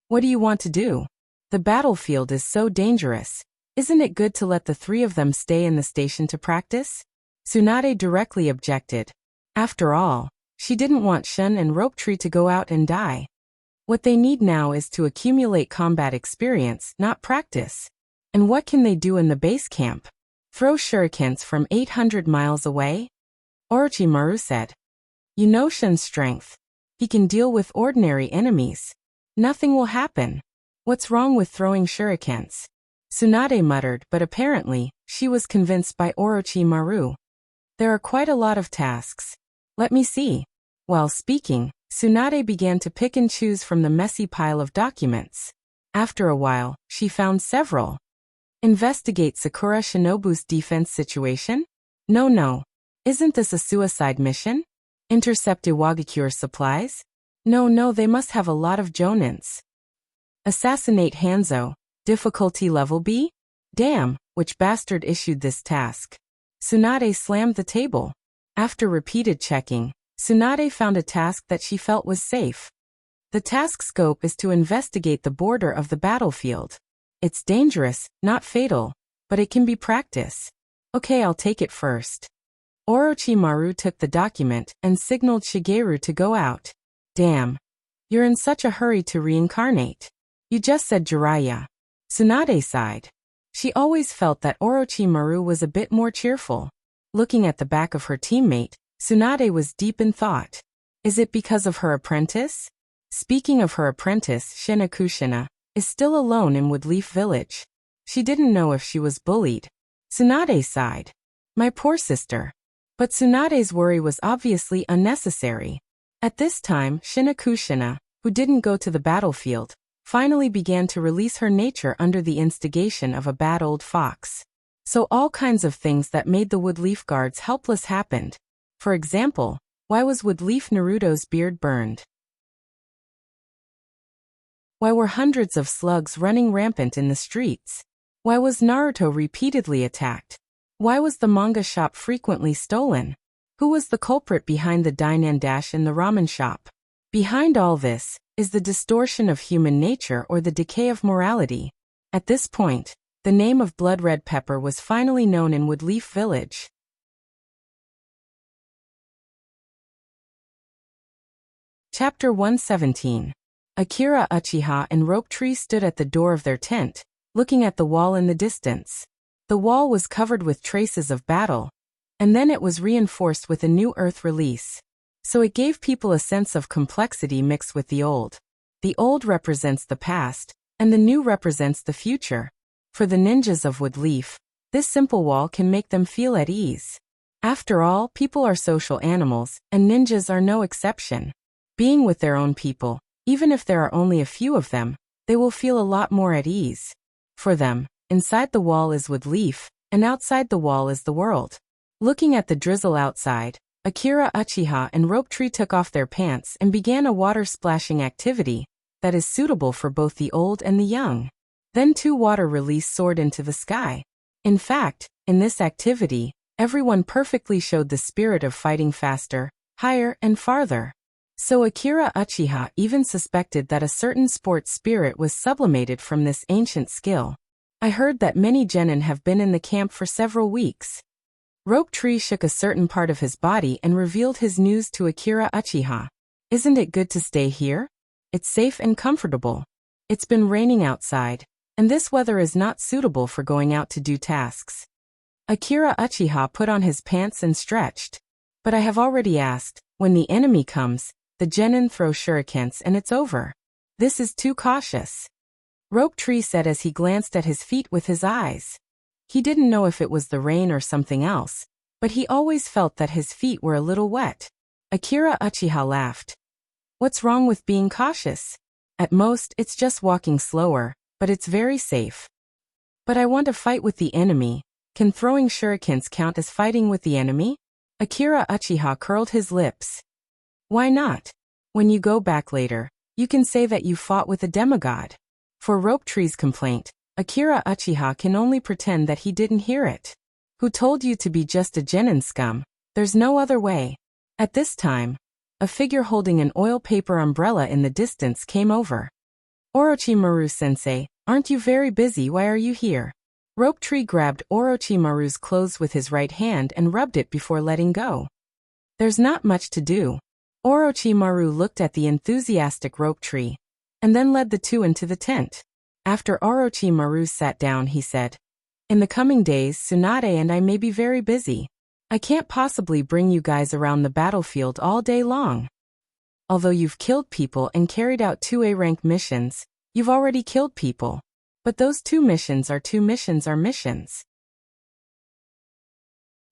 What do you want to do? The battlefield is so dangerous. Isn't it good to let the three of them stay in the station to practice? Tsunade directly objected. After all, she didn't want Shun and Rope Tree to go out and die. What they need now is to accumulate combat experience, not practice. And what can they do in the base camp? Throw shurikens from 800 miles away? Orochimaru said. You know Shun's strength. He can deal with ordinary enemies. Nothing will happen. What's wrong with throwing shurikens? Tsunade muttered, but apparently, she was convinced by Orochimaru. There are quite a lot of tasks. Let me see. While speaking, Tsunade began to pick and choose from the messy pile of documents. After a while, she found several. Investigate Sakura Shinobu's defense situation? No. Isn't this a suicide mission? Intercept Iwagakure's supplies? No, they must have a lot of jonins. Assassinate Hanzo. Difficulty level B? Damn, which bastard issued this task? Tsunade slammed the table. After repeated checking, Tsunade found a task that she felt was safe. The task scope is to investigate the border of the battlefield. It's dangerous, not fatal, but it can be practice. Okay, I'll take it first. Orochimaru took the document and signaled Shigeru to go out. Damn. You're in such a hurry to reincarnate. You just said Jiraiya. Tsunade sighed. She always felt that Orochimaru was a bit more cheerful. Looking at the back of her teammate, Tsunade was deep in thought. Is it because of her apprentice? Speaking of her apprentice, Shinakushina is still alone in Woodleaf Village. She didn't know if she was bullied. Tsunade sighed. My poor sister. But Tsunade's worry was obviously unnecessary. At this time, Shinakushina, who didn't go to the battlefield, finally began to release her nature under the instigation of a bad old fox. So all kinds of things that made the Woodleaf guards helpless happened. For example, why was Woodleaf Naruto's beard burned? Why were hundreds of slugs running rampant in the streets? Why was Naruto repeatedly attacked? Why was the manga shop frequently stolen? Who was the culprit behind the dine-and dash in the ramen shop? Behind all this is the distortion of human nature or the decay of morality. At this point, the name of Blood Red Pepper was finally known in Woodleaf Village. Chapter 117. Akira Uchiha and Rope Tree stood at the door of their tent, looking at the wall in the distance. The wall was covered with traces of battle, and then it was reinforced with a new earth release. So it gave people a sense of complexity mixed with the old. The old represents the past, and the new represents the future. For the ninjas of Woodleaf, this simple wall can make them feel at ease. After all, people are social animals, and ninjas are no exception. Being with their own people, even if there are only a few of them, they will feel a lot more at ease. For them, inside the wall is Woodleaf, and outside the wall is the world. Looking at the drizzle outside, Akira Uchiha and Rope Tree took off their pants and began a water splashing activity that is suitable for both the old and the young. Then two water release soared into the sky. In fact, in this activity, everyone perfectly showed the spirit of fighting faster, higher, and farther. So Akira Uchiha even suspected that a certain sports spirit was sublimated from this ancient skill. I heard that many genin have been in the camp for several weeks. Rope Tree shook a certain part of his body and revealed his news to Akira Uchiha. Isn't it good to stay here? It's safe and comfortable. It's been raining outside, and this weather is not suitable for going out to do tasks. Akira Uchiha put on his pants and stretched. But I have already asked, when the enemy comes, the genin throw shurikens and it's over. This is too cautious. Rope Tree said as he glanced at his feet with his eyes. He didn't know if it was the rain or something else, but he always felt that his feet were a little wet. Akira Uchiha laughed. What's wrong with being cautious? At most, it's just walking slower, but it's very safe. But I want to fight with the enemy. Can throwing shurikens count as fighting with the enemy? Akira Uchiha curled his lips. Why not? When you go back later, you can say that you fought with a demigod. For Rope Tree's complaint, Akira Uchiha can only pretend that he didn't hear it. Who told you to be just a genin scum? There's no other way. At this time, a figure holding an oil paper umbrella in the distance came over. Orochimaru-sensei, aren't you very busy? Why are you here? Rope Tree grabbed Orochimaru's clothes with his right hand and rubbed it before letting go. There's not much to do. Orochimaru looked at the enthusiastic Rope Tree, and then led the two into the tent. After Orochimaru sat down, he said, in the coming days, Tsunade and I may be very busy. I can't possibly bring you guys around the battlefield all day long. Although you've killed people and carried out 2A rank missions, you've already killed people. But those 2 missions are 2 missions are missions.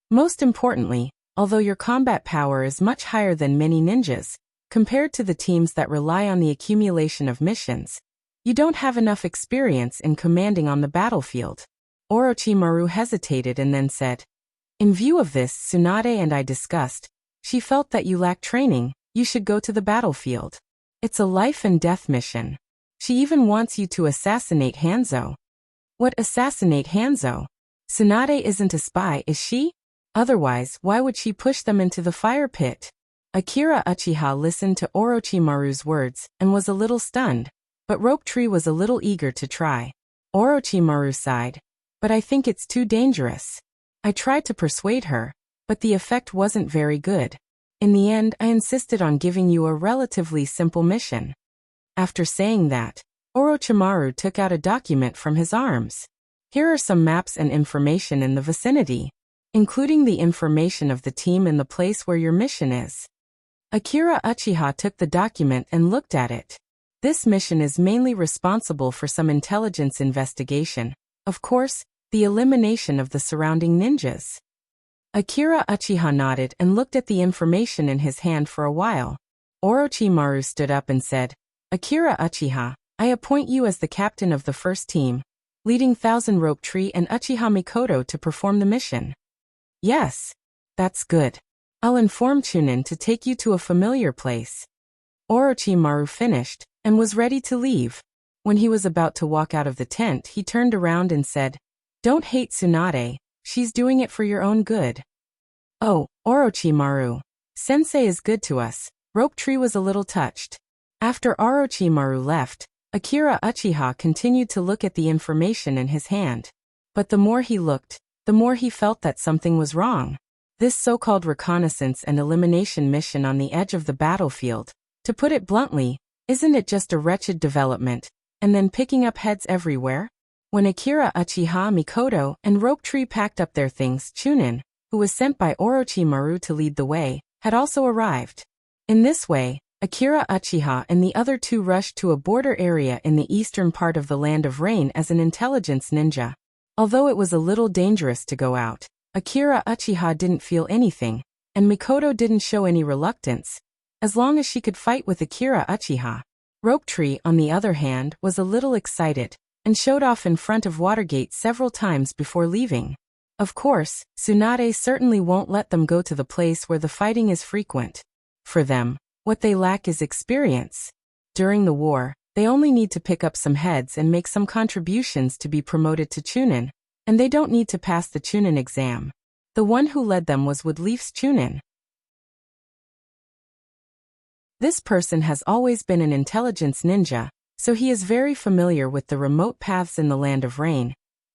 Most importantly, although your combat power is much higher than many ninjas, compared to the teams that rely on the accumulation of missions, you don't have enough experience in commanding on the battlefield. Orochimaru hesitated and then said, in view of this, Tsunade and I discussed. She felt that you lack training, you should go to the battlefield. It's a life and death mission. She even wants you to assassinate Hanzo. What, assassinate Hanzo? Tsunade isn't a spy, is she? Otherwise, why would she push them into the fire pit? Akira Uchiha listened to Orochimaru's words and was a little stunned, but Rope Tree was a little eager to try. Orochimaru sighed. But I think it's too dangerous. I tried to persuade her, but the effect wasn't very good. In the end, I insisted on giving you a relatively simple mission. After saying that, Orochimaru took out a document from his arms. Here are some maps and information in the vicinity. including the information of the team and the place where your mission is. Akira Uchiha took the document and looked at it. This mission is mainly responsible for some intelligence investigation, of course, the elimination of the surrounding ninjas. Akira Uchiha nodded and looked at the information in his hand for a while. Orochimaru stood up and said, Akira Uchiha, I appoint you as the captain of the first team, leading Thousand Rope Tree and Uchiha Mikoto to perform the mission. Yes. That's good. I'll inform Chunin to take you to a familiar place. Orochimaru finished, and was ready to leave. When he was about to walk out of the tent, he turned around and said, Don't hate Tsunade, she's doing it for your own good. Oh, Orochimaru. Sensei is good to us. Rope Tree was a little touched. After Orochimaru left, Akira Uchiha continued to look at the information in his hand. But the more he looked, the more he felt that something was wrong. This so-called reconnaissance and elimination mission on the edge of the battlefield, to put it bluntly, isn't it just a wretched development, and then picking up heads everywhere? When Akira Uchiha, Mikoto, and Rope Tree packed up their things, Chunin, who was sent by Orochimaru to lead the way, had also arrived. In this way, Akira Uchiha and the other two rushed to a border area in the eastern part of the Land of Rain as an intelligence ninja. Although it was a little dangerous to go out, Akira Uchiha didn't feel anything, and Mikoto didn't show any reluctance, as long as she could fight with Akira Uchiha. Rope Tree, on the other hand, was a little excited, and showed off in front of Watergate several times before leaving. Of course, Tsunade certainly won't let them go to the place where the fighting is frequent. For them, what they lack is experience. During the war, they only need to pick up some heads and make some contributions to be promoted to Chunin, and they don't need to pass the Chunin exam. The one who led them was Woodleaf's Chunin. This person has always been an intelligence ninja, so he is very familiar with the remote paths in the Land of Rain,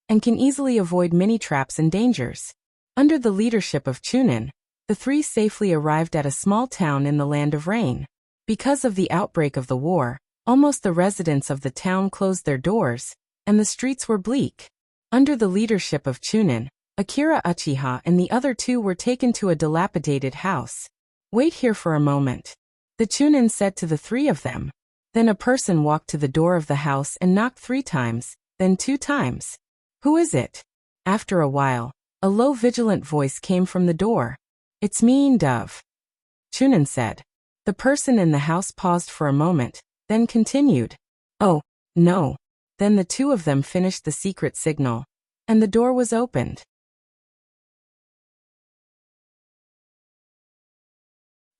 and can easily avoid many traps and dangers. Under the leadership of Chunin, the three safely arrived at a small town in the Land of Rain. Because of the outbreak of the war, almost the residents of the town closed their doors, and the streets were bleak. Under the leadership of Chunin, Akira Uchiha and the other two were taken to a dilapidated house. Wait here for a moment. The Chunin said to the three of them. Then a person walked to the door of the house and knocked 3 times, then 2 times. Who is it? After a while, a low vigilant voice came from the door. It's me, Dove. Chunin said. The person in the house paused for a moment, then continued. Oh, no. Then the two of them finished the secret signal, and the door was opened.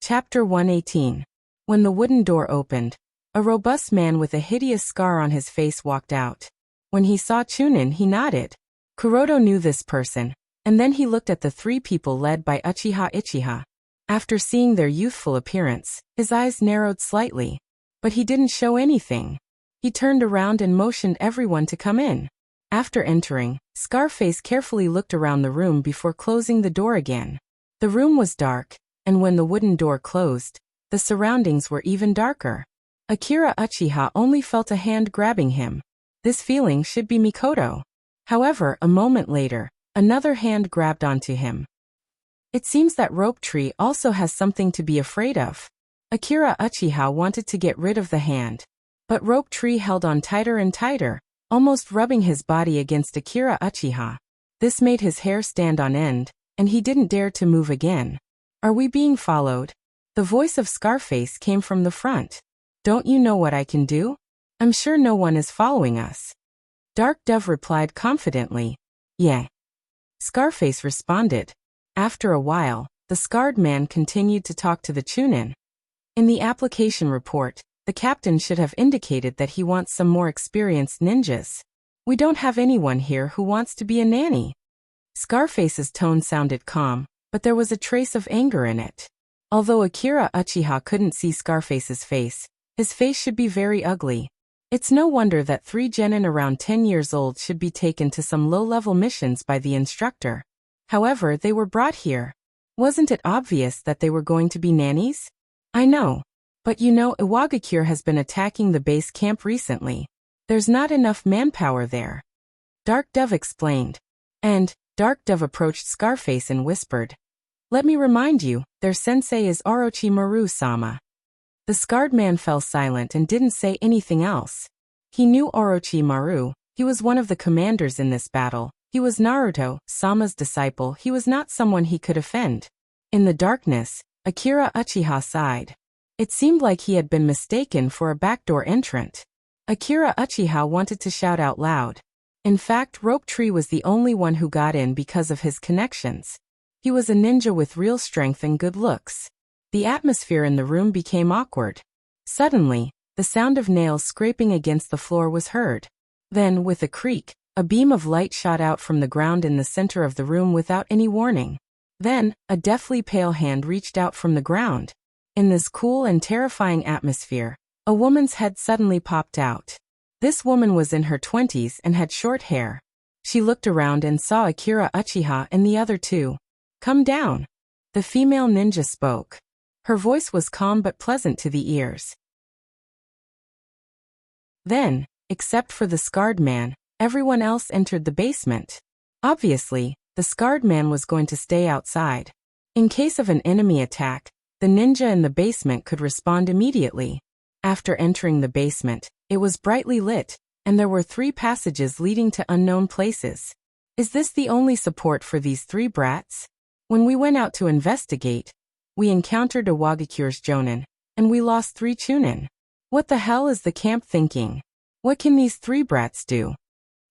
Chapter 118. When the wooden door opened, a robust man with a hideous scar on his face walked out. When he saw Chunin, he nodded. Kuroto knew this person, and then he looked at the 3 people led by Uchiha Ichiha. After seeing their youthful appearance, his eyes narrowed slightly, but he didn't show anything. He turned around and motioned everyone to come in. After entering, Scarface carefully looked around the room before closing the door again. The room was dark, and when the wooden door closed, the surroundings were even darker. Akira Uchiha only felt a hand grabbing him. This feeling should be Mikoto. However, a moment later, another hand grabbed onto him. It seems that Rope Tree also has something to be afraid of. Akira Uchiha wanted to get rid of the hand, but Rope Tree held on tighter and tighter, almost rubbing his body against Akira Uchiha. This made his hair stand on end, and he didn't dare to move again. Are we being followed? The voice of Scarface came from the front. Don't you know what I can do? I'm sure no one is following us. Dark Dove replied confidently. Yeah. Scarface responded. After a while, the scarred man continued to talk to the Chunin. In the application report, the captain should have indicated that he wants some more experienced ninjas. We don't have anyone here who wants to be a nanny. Scarface's tone sounded calm, but there was a trace of anger in it. Although Akira Uchiha couldn't see Scarface's face, his face should be very ugly. It's no wonder that 3 genin around 10 years old should be taken to some low-level missions by the instructor. However, they were brought here. Wasn't it obvious that they were going to be nannies? I know. But you know, Iwagakure has been attacking the base camp recently. There's not enough manpower there. Dark Dove explained. And, Dark Dove approached Scarface and whispered, "Let me remind you, their sensei is Orochimaru-sama." The scarred man fell silent and didn't say anything else. He knew Orochimaru. He was one of the commanders in this battle. He was Naruto-sama's disciple. He was not someone he could offend. In the darkness, Akira Uchiha sighed. It seemed like he had been mistaken for a backdoor entrant. Akira Uchiha wanted to shout out loud. In fact, Rope Tree was the only one who got in because of his connections. He was a ninja with real strength and good looks. The atmosphere in the room became awkward. Suddenly, the sound of nails scraping against the floor was heard. Then, with a creak, a beam of light shot out from the ground in the center of the room without any warning. Then, a deathly pale hand reached out from the ground. In this cool and terrifying atmosphere, a woman's head suddenly popped out. This woman was in her 20s and had short hair. She looked around and saw Akira Uchiha and the other two. "Come down." The female ninja spoke. Her voice was calm but pleasant to the ears. Then, except for the scarred man, everyone else entered the basement. Obviously, the scarred man was going to stay outside. In case of an enemy attack, the ninja in the basement could respond immediately. After entering the basement, it was brightly lit, and there were 3 passages leading to unknown places. Is this the only support for these 3 brats? When we went out to investigate, we encountered a Wagakure's Jonin, and we lost 3 Chunin. What the hell is the camp thinking? What can these 3 brats do?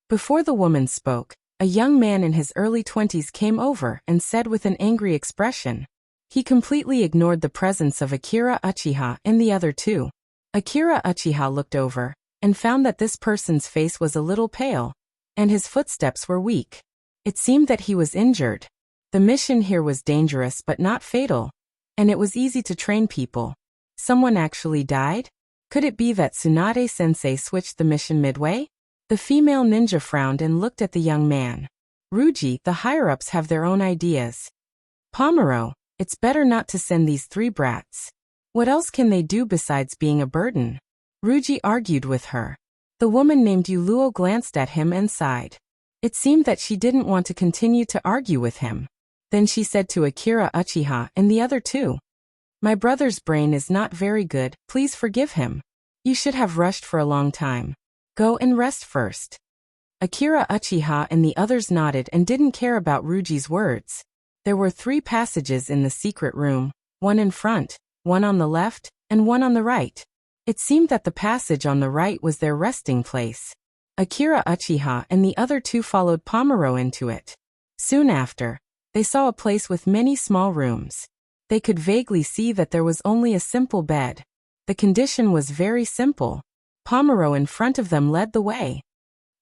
Before the woman spoke, a young man in his early 20s came over and said with an angry expression. He completely ignored the presence of Akira Uchiha and the other 2. Akira Uchiha looked over and found that this person's face was a little pale, and his footsteps were weak. It seemed that he was injured. The mission here was dangerous but not fatal, and it was easy to train people. Someone actually died? Could it be that Tsunade-sensei switched the mission midway? The female ninja frowned and looked at the young man. Ruji, the higher-ups have their own ideas. Pomero, it's better not to send these 3 brats. What else can they do besides being a burden? Ruji argued with her. The woman named Yuluo glanced at him and sighed. It seemed that she didn't want to continue to argue with him. Then she said to Akira Uchiha and the other 2. "My brother's brain is not very good, please forgive him. You should have rushed for a long time. Go and rest first." Akira Uchiha and the others nodded and didn't care about Ruji's words. There were 3 passages in the secret room, one in front, one on the left, and one on the right. It seemed that the passage on the right was their resting place. Akira Uchiha and the other 2 followed Pomero into it. Soon after, they saw a place with many small rooms. They could vaguely see that there was only a simple bed. The condition was very simple. Pomero in front of them led the way.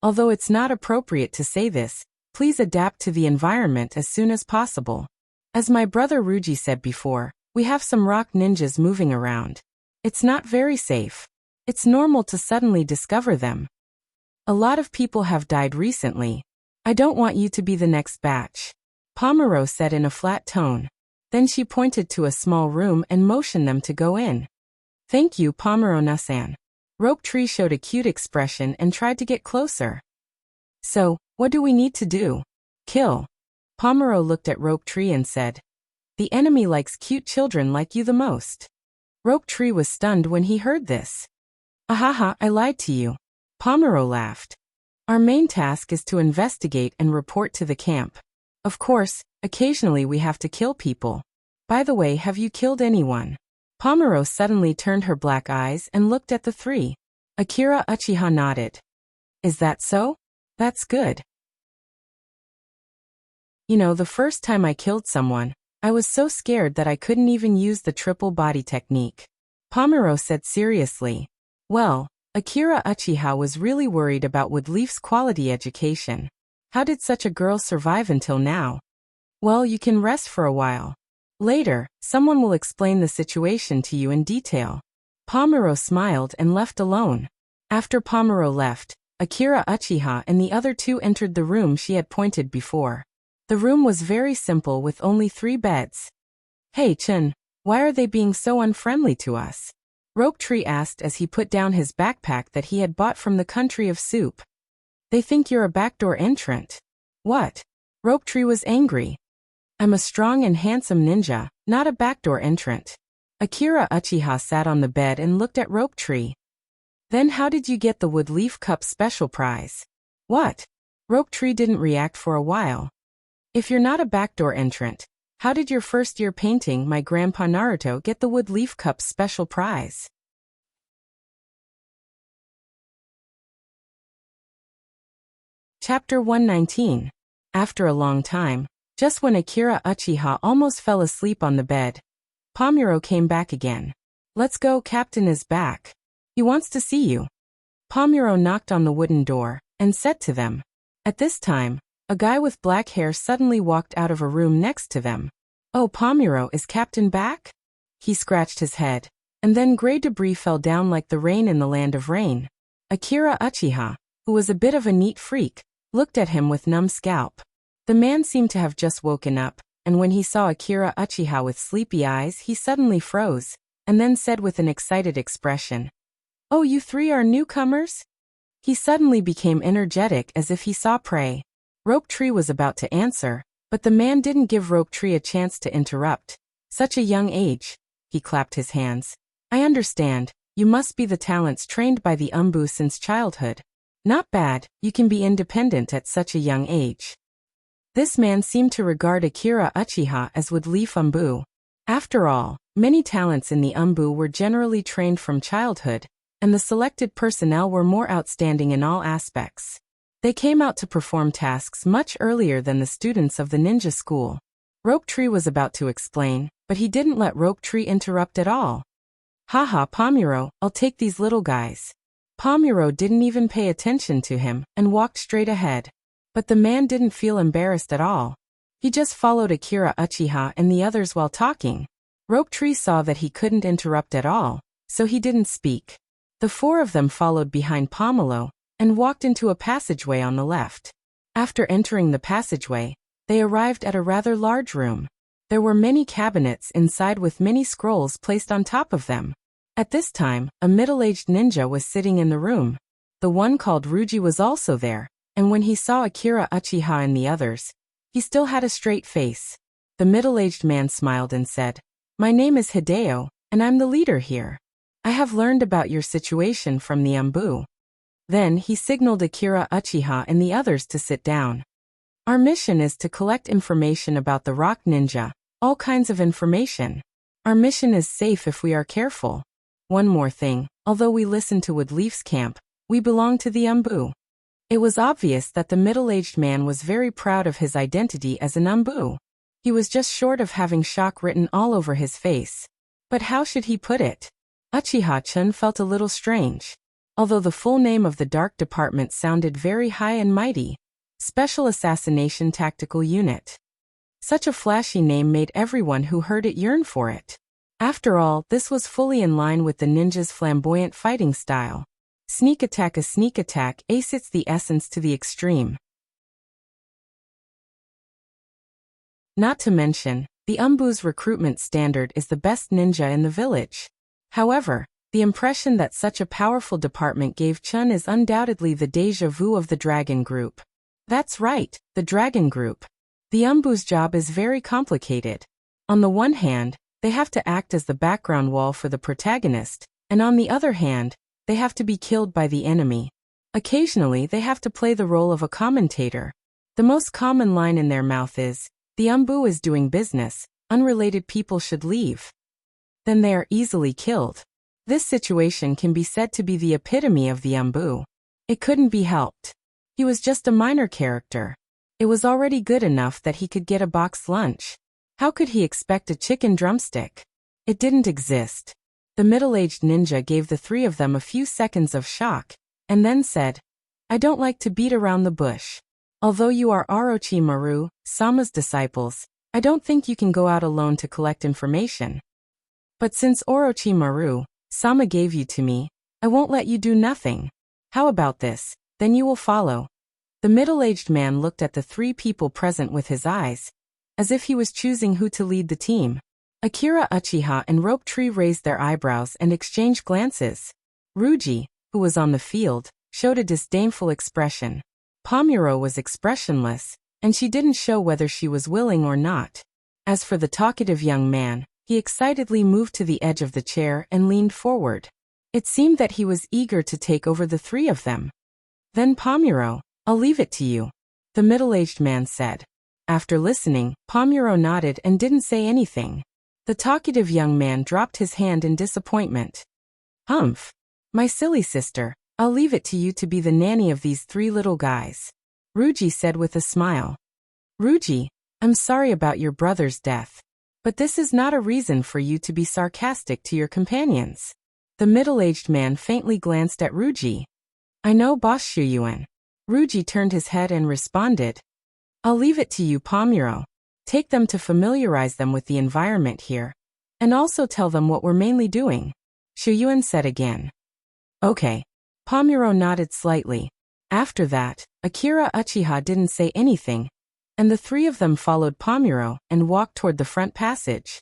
Although it's not appropriate to say this, please adapt to the environment as soon as possible. As my brother Ruji said before, we have some rock ninjas moving around. It's not very safe. It's normal to suddenly discover them. A lot of people have died recently. I don't want you to be the next batch. Pomero said in a flat tone. Then she pointed to a small room and motioned them to go in. Thank you, Pomero-san. Rope Tree showed a cute expression and tried to get closer. So, what do we need to do? Kill. Pomero looked at Rope Tree and said, "The enemy likes cute children like you the most." Rope Tree was stunned when he heard this. Ahaha, I lied to you. Pomero laughed. Our main task is to investigate and report to the camp. Of course, occasionally we have to kill people. By the way, have you killed anyone? Pomero suddenly turned her black eyes and looked at the 3. Akira Uchiha nodded. Is that so? That's good. You know, the first time I killed someone, I was so scared that I couldn't even use the triple body technique. Pomero said seriously. Well, Akira Uchiha was really worried about Woodleaf's quality education. How did such a girl survive until now? Well, you can rest for a while. Later, someone will explain the situation to you in detail. Pomero smiled and left alone. After Pomero left, Akira Uchiha and the other 2 entered the room she had pointed before. The room was very simple with only 3 beds. Hey Chun, why are they being so unfriendly to us? Rope Tree asked as he put down his backpack that he had bought from the country of soup. They think you're a backdoor entrant. What? Rope Tree was angry. I'm a strong and handsome ninja, not a backdoor entrant. Akira Uchiha sat on the bed and looked at Rope Tree. Then how did you get the Wood Leaf Cup special prize? What? Rope Tree didn't react for a while. If you're not a backdoor entrant, how did your first year painting My Grandpa Naruto get the Wood Leaf Cup special prize? Chapter 119. After a long time, just when Akira Uchiha almost fell asleep on the bed, Pomuro came back again. Let's go, Captain is back. He wants to see you. Pomuro knocked on the wooden door and said to them. At this time, a guy with black hair suddenly walked out of a room next to them. Oh, Pomuro, is Captain back? He scratched his head, and then gray debris fell down like the rain in the land of rain. Akira Uchiha, who was a bit of a neat freak, looked at him with numb scalp. The man seemed to have just woken up, and when he saw Akira Uchiha with sleepy eyes, he suddenly froze, and then said with an excited expression, "Oh, you three are newcomers?" He suddenly became energetic as if he saw prey. Rope Tree was about to answer, but the man didn't give Rope Tree a chance to interrupt. Such a young age. He clapped his hands. I understand, you must be the talents trained by the Umbu since childhood. Not bad, you can be independent at such a young age. This man seemed to regard Akira Uchiha as Wood Leaf Umbu. After all, many talents in the Umbu were generally trained from childhood, and the selected personnel were more outstanding in all aspects. They came out to perform tasks much earlier than the students of the ninja school. Rope Tree was about to explain, but he didn't let Rope Tree interrupt at all. Haha, Pomuro, I'll take these little guys. Pomuro didn't even pay attention to him and walked straight ahead. But the man didn't feel embarrassed at all. He just followed Akira Uchiha and the others while talking. Rope Tree saw that he couldn't interrupt at all, so he didn't speak. The four of them followed behind Pomelo and walked into a passageway on the left. After entering the passageway, they arrived at a rather large room. There were many cabinets inside with many scrolls placed on top of them. At this time, a middle-aged ninja was sitting in the room. The one called Ruji was also there, and when he saw Akira Uchiha and the others, he still had a straight face. The middle-aged man smiled and said, My name is Hideo, and I'm the leader here. I have learned about your situation from the Umbu. Then he signaled Akira Uchiha and the others to sit down. Our mission is to collect information about the Rock Ninja, all kinds of information. Our mission is safe if we are careful. One more thing, although we listen to Wood Leaf's camp, we belong to the Umbu. It was obvious that the middle-aged man was very proud of his identity as an Umbu. He was just short of having shock written all over his face. But how should he put it? Uchiha-chun felt a little strange. Although the full name of the Dark Department sounded very high and mighty, Special Assassination Tactical Unit. Such a flashy name made everyone who heard it yearn for it. After all, this was fully in line with the ninja's flamboyant fighting style. Sneak attack, a sneak attack, ace, it's the essence to the extreme. Not to mention, the Umbu's recruitment standard is the best ninja in the village. However, the impression that such a powerful department gave Chun is undoubtedly the déjà vu of the Dragon Group. That's right, the Dragon Group. The Umbu's job is very complicated. On the one hand, they have to act as the background wall for the protagonist, and on the other hand, they have to be killed by the enemy. Occasionally, they have to play the role of a commentator. The most common line in their mouth is, "The Umbu is doing business, unrelated people should leave." Then they are easily killed. This situation can be said to be the epitome of the Umbu. It couldn't be helped. He was just a minor character. It was already good enough that he could get a boxed lunch. How could he expect a chicken drumstick? It didn't exist. The middle-aged ninja gave the three of them a few seconds of shock, and then said, I don't like to beat around the bush. Although you are Orochimaru, Sama's disciples, I don't think you can go out alone to collect information. But since Orochimaru, Sama gave you to me, I won't let you do nothing. How about this? Then you will follow. The middle-aged man looked at the three people present with his eyes, as if he was choosing who to lead the team. Akira Uchiha and Rope Tree raised their eyebrows and exchanged glances. Ruji, who was on the field, showed a disdainful expression. Pomuro was expressionless, and she didn't show whether she was willing or not. As for the talkative young man, he excitedly moved to the edge of the chair and leaned forward. It seemed that he was eager to take over the three of them. Then Pomuro, I'll leave it to you, the middle-aged man said. After listening, Pomuro nodded and didn't say anything. The talkative young man dropped his hand in disappointment. Humph. My silly sister, I'll leave it to you to be the nanny of these three little guys, Ruji said with a smile. Ruji, I'm sorry about your brother's death. But this is not a reason for you to be sarcastic to your companions. The middle-aged man faintly glanced at Ruji. I know, Boss Shuyuan. Ruji turned his head and responded. I'll leave it to you, Pomuro. Take them to familiarize them with the environment here, and also tell them what we're mainly doing, Shuyuan said again. Okay. Pomuro nodded slightly. After that, Akira Uchiha didn't say anything, and the three of them followed Pomuro and walked toward the front passage.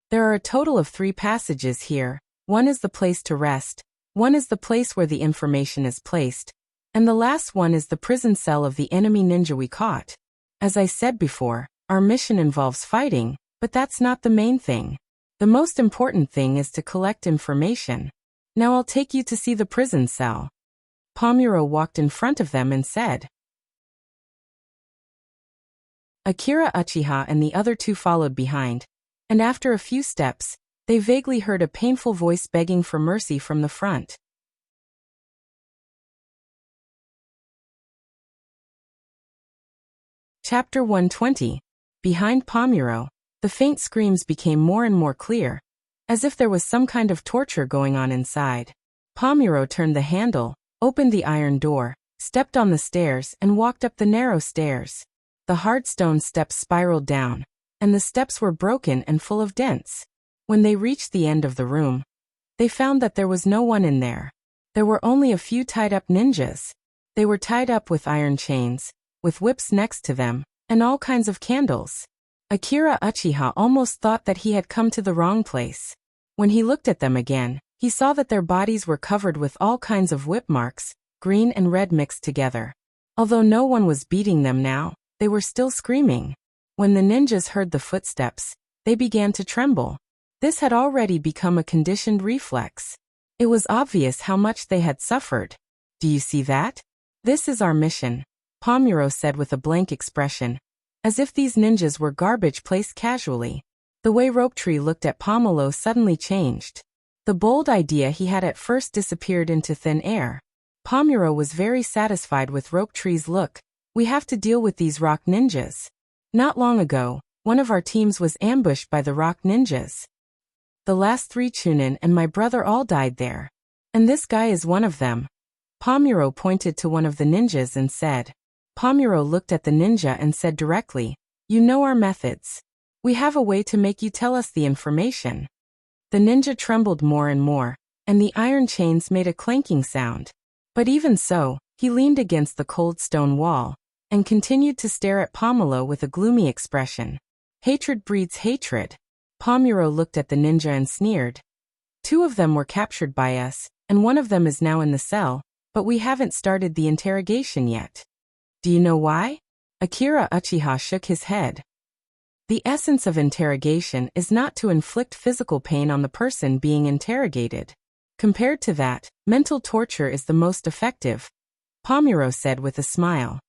There are a total of 3 passages here. One is the place to rest, one is the place where the information is placed, and the last one is the prison cell of the enemy ninja we caught. As I said before, our mission involves fighting, but that's not the main thing. The most important thing is to collect information. Now I'll take you to see the prison cell. Pomuro walked in front of them and said. Akira Uchiha and the other 2 followed behind, and after a few steps, they vaguely heard a painful voice begging for mercy from the front. Chapter 120. Behind Pomuro, the faint screams became more and more clear, as if there was some kind of torture going on inside. Pomuro turned the handle, opened the iron door, stepped on the stairs and walked up the narrow stairs. The hard stone steps spiraled down, and the steps were broken and full of dents. When they reached the end of the room, they found that there was no one in there. There were only a few tied-up ninjas. They were tied up with iron chains, with whips next to them, and all kinds of candles. Akira Uchiha almost thought that he had come to the wrong place. When he looked at them again, he saw that their bodies were covered with all kinds of whip marks, green and red mixed together. Although no one was beating them now, they were still screaming. When the ninjas heard the footsteps, they began to tremble. This had already become a conditioned reflex. It was obvious how much they had suffered. Do you see that? This is our mission, Pomuro said with a blank expression, as if these ninjas were garbage placed casually. The way Ropetree looked at Pomolo suddenly changed. The bold idea he had at first disappeared into thin air. Pomuro was very satisfied with Ropetree's look. We have to deal with these rock ninjas. Not long ago, one of our teams was ambushed by the rock ninjas. The last 3 Chunin and my brother all died there. And this guy is one of them. Pomuro pointed to one of the ninjas and said. Pomuro looked at the ninja and said directly, You know our methods. We have a way to make you tell us the information. The ninja trembled more and more, and the iron chains made a clanking sound. But even so, he leaned against the cold stone wall, and continued to stare at Pomolo with a gloomy expression. Hatred breeds hatred. Pomuro looked at the ninja and sneered. 2 of them were captured by us, and one of them is now in the cell, but we haven't started the interrogation yet. Do you know why? Akira Uchiha shook his head. The essence of interrogation is not to inflict physical pain on the person being interrogated. Compared to that, mental torture is the most effective, Pomuro said with a smile.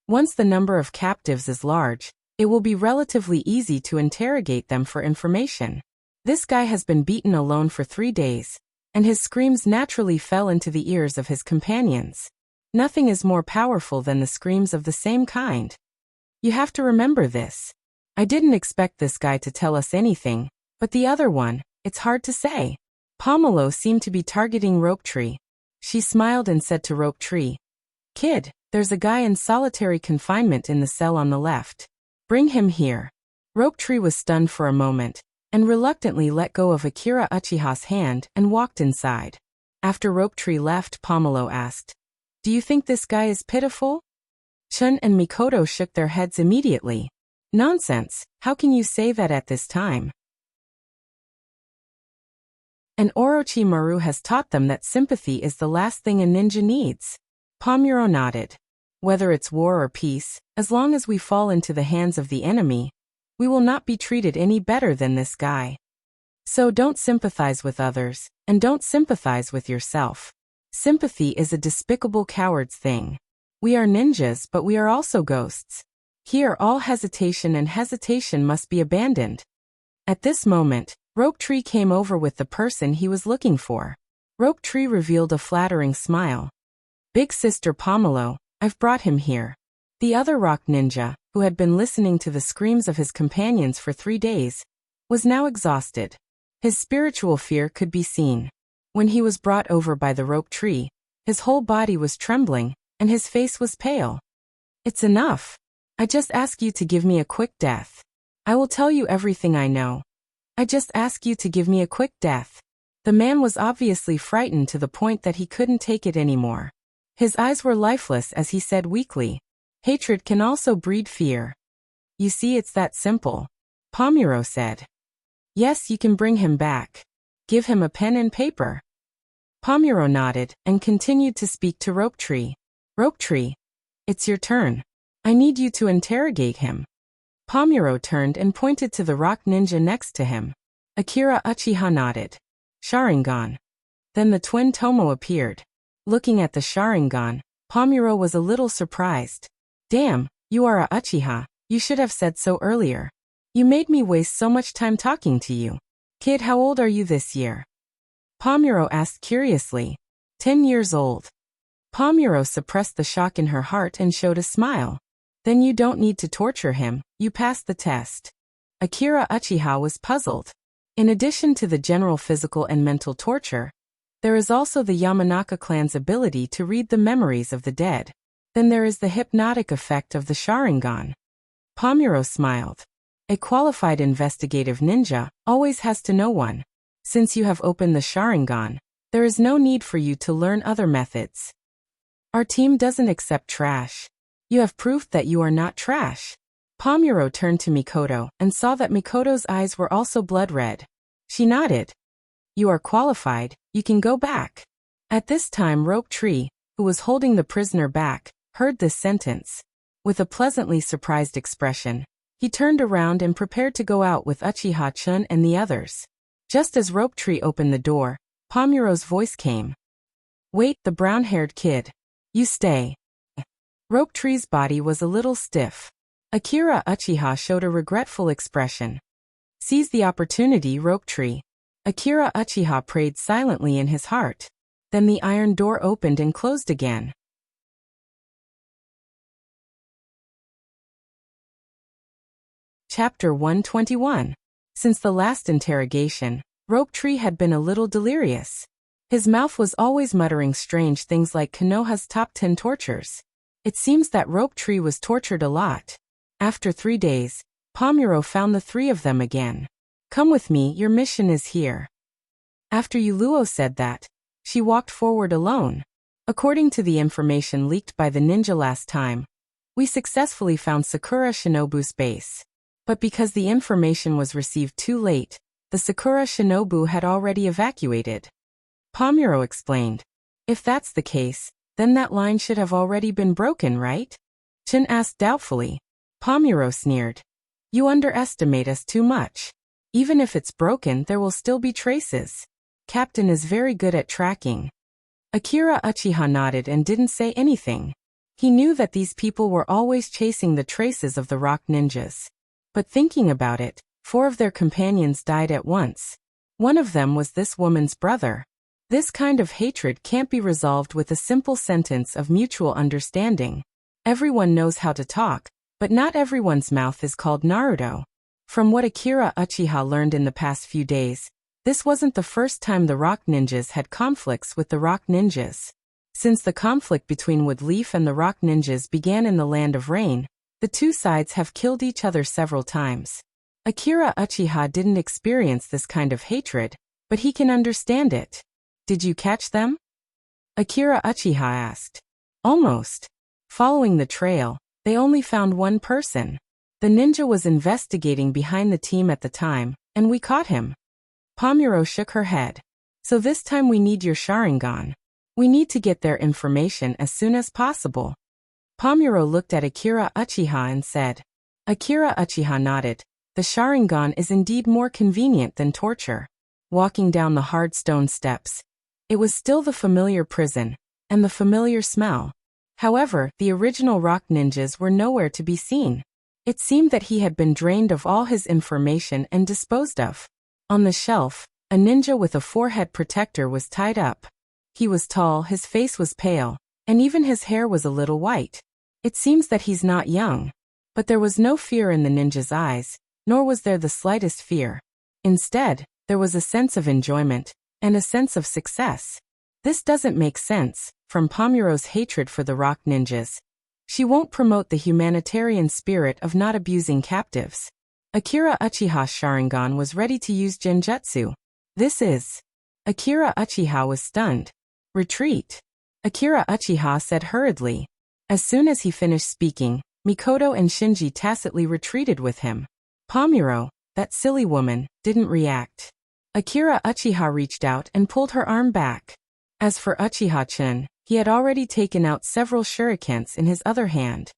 Once the number of captives is large, it will be relatively easy to interrogate them for information. This guy has been beaten alone for 3 days, and his screams naturally fell into the ears of his companions. Nothing is more powerful than the screams of the same kind. You have to remember this. I didn't expect this guy to tell us anything, but the other one, it's hard to say. Pomolo seemed to be targeting Ropetree. She smiled and said to Ropetree, Kid, there's a guy in solitary confinement in the cell on the left. Bring him here. Ropetree was stunned for a moment, and reluctantly let go of Akira Uchiha's hand and walked inside. After Ropetree left, Pomolo asked, Do you think this guy is pitiful? Chun and Mikoto shook their heads immediately. Nonsense, how can you say that at this time? And Orochimaru has taught them that sympathy is the last thing a ninja needs. Pomuro nodded. Whether it's war or peace, as long as we fall into the hands of the enemy, we will not be treated any better than this guy. So don't sympathize with others, and don't sympathize with yourself. Sympathy is a despicable coward's thing. We are ninjas, but we are also ghosts. Here all hesitation and hesitation must be abandoned. At this moment, Rope Tree came over with the person he was looking for. Rope Tree revealed a flattering smile. Big Sister Pomelo, I've brought him here. The other rock ninja, who had been listening to the screams of his companions for 3 days, was now exhausted. His spiritual fear could be seen. When he was brought over by the Rope Tree, his whole body was trembling, and his face was pale. It's enough. I just ask you to give me a quick death. I will tell you everything I know. I just ask you to give me a quick death. The man was obviously frightened to the point that he couldn't take it anymore. His eyes were lifeless as he said weakly, hatred can also breed fear. You see, it's that simple. Pomero said. Yes, you can bring him back. Give him a pen and paper. Pomero nodded and continued to speak to Rope Tree. Rope Tree, it's your turn. I need you to interrogate him. Pomero turned and pointed to the rock ninja next to him. Akira Uchiha nodded. Sharingan. Then the twin Tomo appeared. Looking at the Sharingan, Pomero was a little surprised. Damn, you are a Uchiha, you should have said so earlier. You made me waste so much time talking to you. Kid, how old are you this year? Pomero asked curiously. 10 years old. Pomero suppressed the shock in her heart and showed a smile. Then you don't need to torture him, you passed the test. Akira Uchiha was puzzled. In addition to the general physical and mental torture, there is also the Yamanaka clan's ability to read the memories of the dead. Then there is the hypnotic effect of the Sharingan. Pomero smiled. A qualified investigative ninja always has to know one. Since you have opened the Sharingan, there is no need for you to learn other methods. Our team doesn't accept trash. You have proof that you are not trash. Pomero turned to Mikoto and saw that Mikoto's eyes were also blood red. She nodded. You are qualified, you can go back. At this time Rope Tree, who was holding the prisoner back, heard this sentence. With a pleasantly surprised expression, he turned around and prepared to go out with Uchiha-chun and the others. Just as Rope Tree opened the door, Pomero's voice came. Wait, the brown-haired kid. You stay. Rope Tree's body was a little stiff. Akira Uchiha showed a regretful expression. Seize the opportunity, Rope Tree. Akira Uchiha prayed silently in his heart. Then the iron door opened and closed again. Chapter 121. Since the last interrogation, Rope Tree had been a little delirious. His mouth was always muttering strange things like Konoha's top 10 tortures. It seems that Rope Tree was tortured a lot. After 3 days, Pomero found the 3 of them again. Come with me, your mission is here. After Yuluo said that, she walked forward alone. According to the information leaked by the ninja last time, we successfully found Sakura Shinobu's base. But because the information was received too late, the Sakura Shinobu had already evacuated. Pomero explained. If that's the case, then that line should have already been broken, right? Chin asked doubtfully. Pomero sneered. You underestimate us too much. Even if it's broken, there will still be traces. Captain is very good at tracking. Akira Uchiha nodded and didn't say anything. He knew that these people were always chasing the traces of the rock ninjas. But thinking about it, 4 of their companions died at once. One of them was this woman's brother. This kind of hatred can't be resolved with a simple sentence of mutual understanding. Everyone knows how to talk, but not everyone's mouth is called Naruto. From what Akira Uchiha learned in the past few days, this wasn't the first time the rock ninjas had conflicts with the rock ninjas. Since the conflict between Woodleaf and the rock ninjas began in the Land of Rain, the 2 sides have killed each other several times. Akira Uchiha didn't experience this kind of hatred, but he can understand it. Did you catch them? Akira Uchiha asked. Almost. Following the trail, they only found one person. The ninja was investigating behind the team at the time, and we caught him. Pomero shook her head. So this time we need your Sharingan. We need to get their information as soon as possible. Pomuro looked at Akira Uchiha and said. Akira Uchiha nodded. The Sharingan is indeed more convenient than torture. Walking down the hard stone steps. It was still the familiar prison, and the familiar smell. However, the original rock ninjas were nowhere to be seen. It seemed that he had been drained of all his information and disposed of. On the shelf, a ninja with a forehead protector was tied up. He was tall, his face was pale, and even his hair was a little white. It seems that he's not young. But there was no fear in the ninja's eyes, nor was there the slightest fear. Instead, there was a sense of enjoyment, and a sense of success. This doesn't make sense, from Pomuro's hatred for the rock ninjas. She won't promote the humanitarian spirit of not abusing captives. Akira Uchiha's Sharingan was ready to use Genjutsu. This is. Akira Uchiha was stunned. Retreat. Akira Uchiha said hurriedly. As soon as he finished speaking, Mikoto and Shinji tacitly retreated with him. Pomuro, that silly woman, didn't react. Akira Uchiha reached out and pulled her arm back. As for Uchiha-chan, he had already taken out several shurikens in his other hand.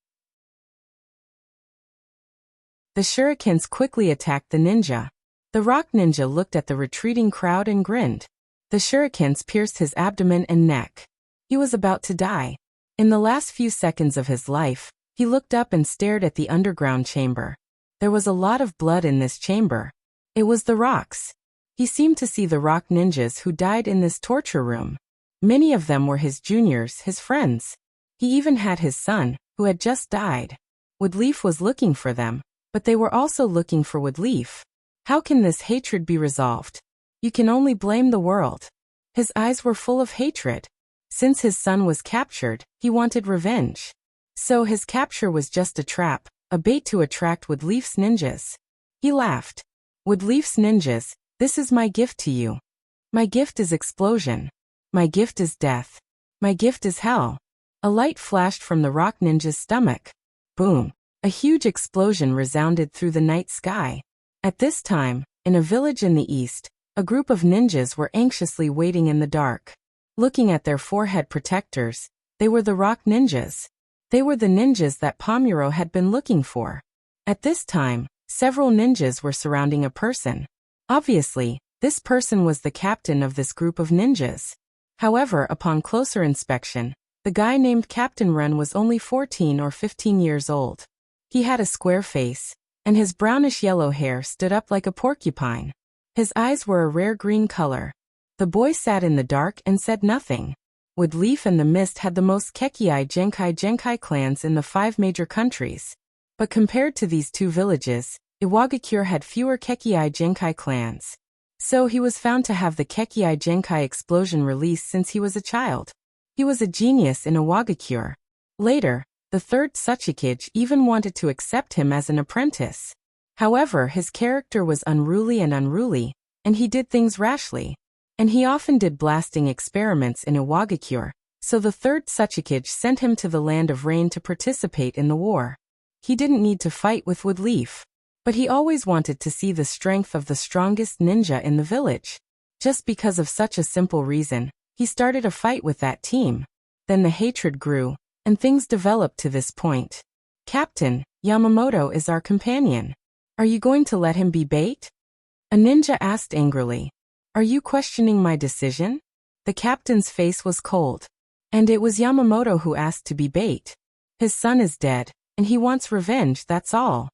The shurikens quickly attacked the ninja. The rock ninja looked at the retreating crowd and grinned. The shurikens pierced his abdomen and neck. He was about to die. In the last few seconds of his life, he looked up and stared at the underground chamber. There was a lot of blood in this chamber. It was the rocks. He seemed to see the rock ninjas who died in this torture room. Many of them were his juniors, his friends. He even had his son, who had just died. Woodleaf was looking for them, but they were also looking for Woodleaf. How can this hatred be resolved? You can only blame the world. His eyes were full of hatred. Since his son was captured, he wanted revenge. So his capture was just a trap, a bait to attract Woodleaf's ninjas. He laughed. Woodleaf's ninjas, this is my gift to you. My gift is explosion. My gift is death. My gift is hell. A light flashed from the rock ninja's stomach. Boom. A huge explosion resounded through the night sky. At this time, in a village in the east, a group of ninjas were anxiously waiting in the dark. Looking at their forehead protectors, they were the rock ninjas. They were the ninjas that Pomuro had been looking for. At this time, several ninjas were surrounding a person. Obviously, this person was the captain of this group of ninjas. However, upon closer inspection, the guy named Captain Ren was only 14 or 15 years old. He had a square face, and his brownish-yellow hair stood up like a porcupine. His eyes were a rare green color. The boy sat in the dark and said nothing. Woodleaf and the Mist had the most Kekkei Genkai clans in the 5 major countries. But compared to these 2 villages, Iwagakure had fewer Kekkei Genkai clans. So he was found to have the Kekkei Genkai explosion released since he was a child. He was a genius in Iwagakure. Later, the 3rd Tsuchikage even wanted to accept him as an apprentice. However, his character was unruly, and he did things rashly. And he often did blasting experiments in Iwagakure, so the 3rd Tsuchikage sent him to the Land of Rain to participate in the war. He didn't need to fight with Woodleaf. But he always wanted to see the strength of the strongest ninja in the village. Just because of such a simple reason, he started a fight with that team. Then the hatred grew, and things developed to this point. Captain, Yamamoto is our companion. Are you going to let him be bait? A ninja asked angrily. Are you questioning my decision? The captain's face was cold. And it was Yamamoto who asked to be bait. His son is dead, and he wants revenge, that's all.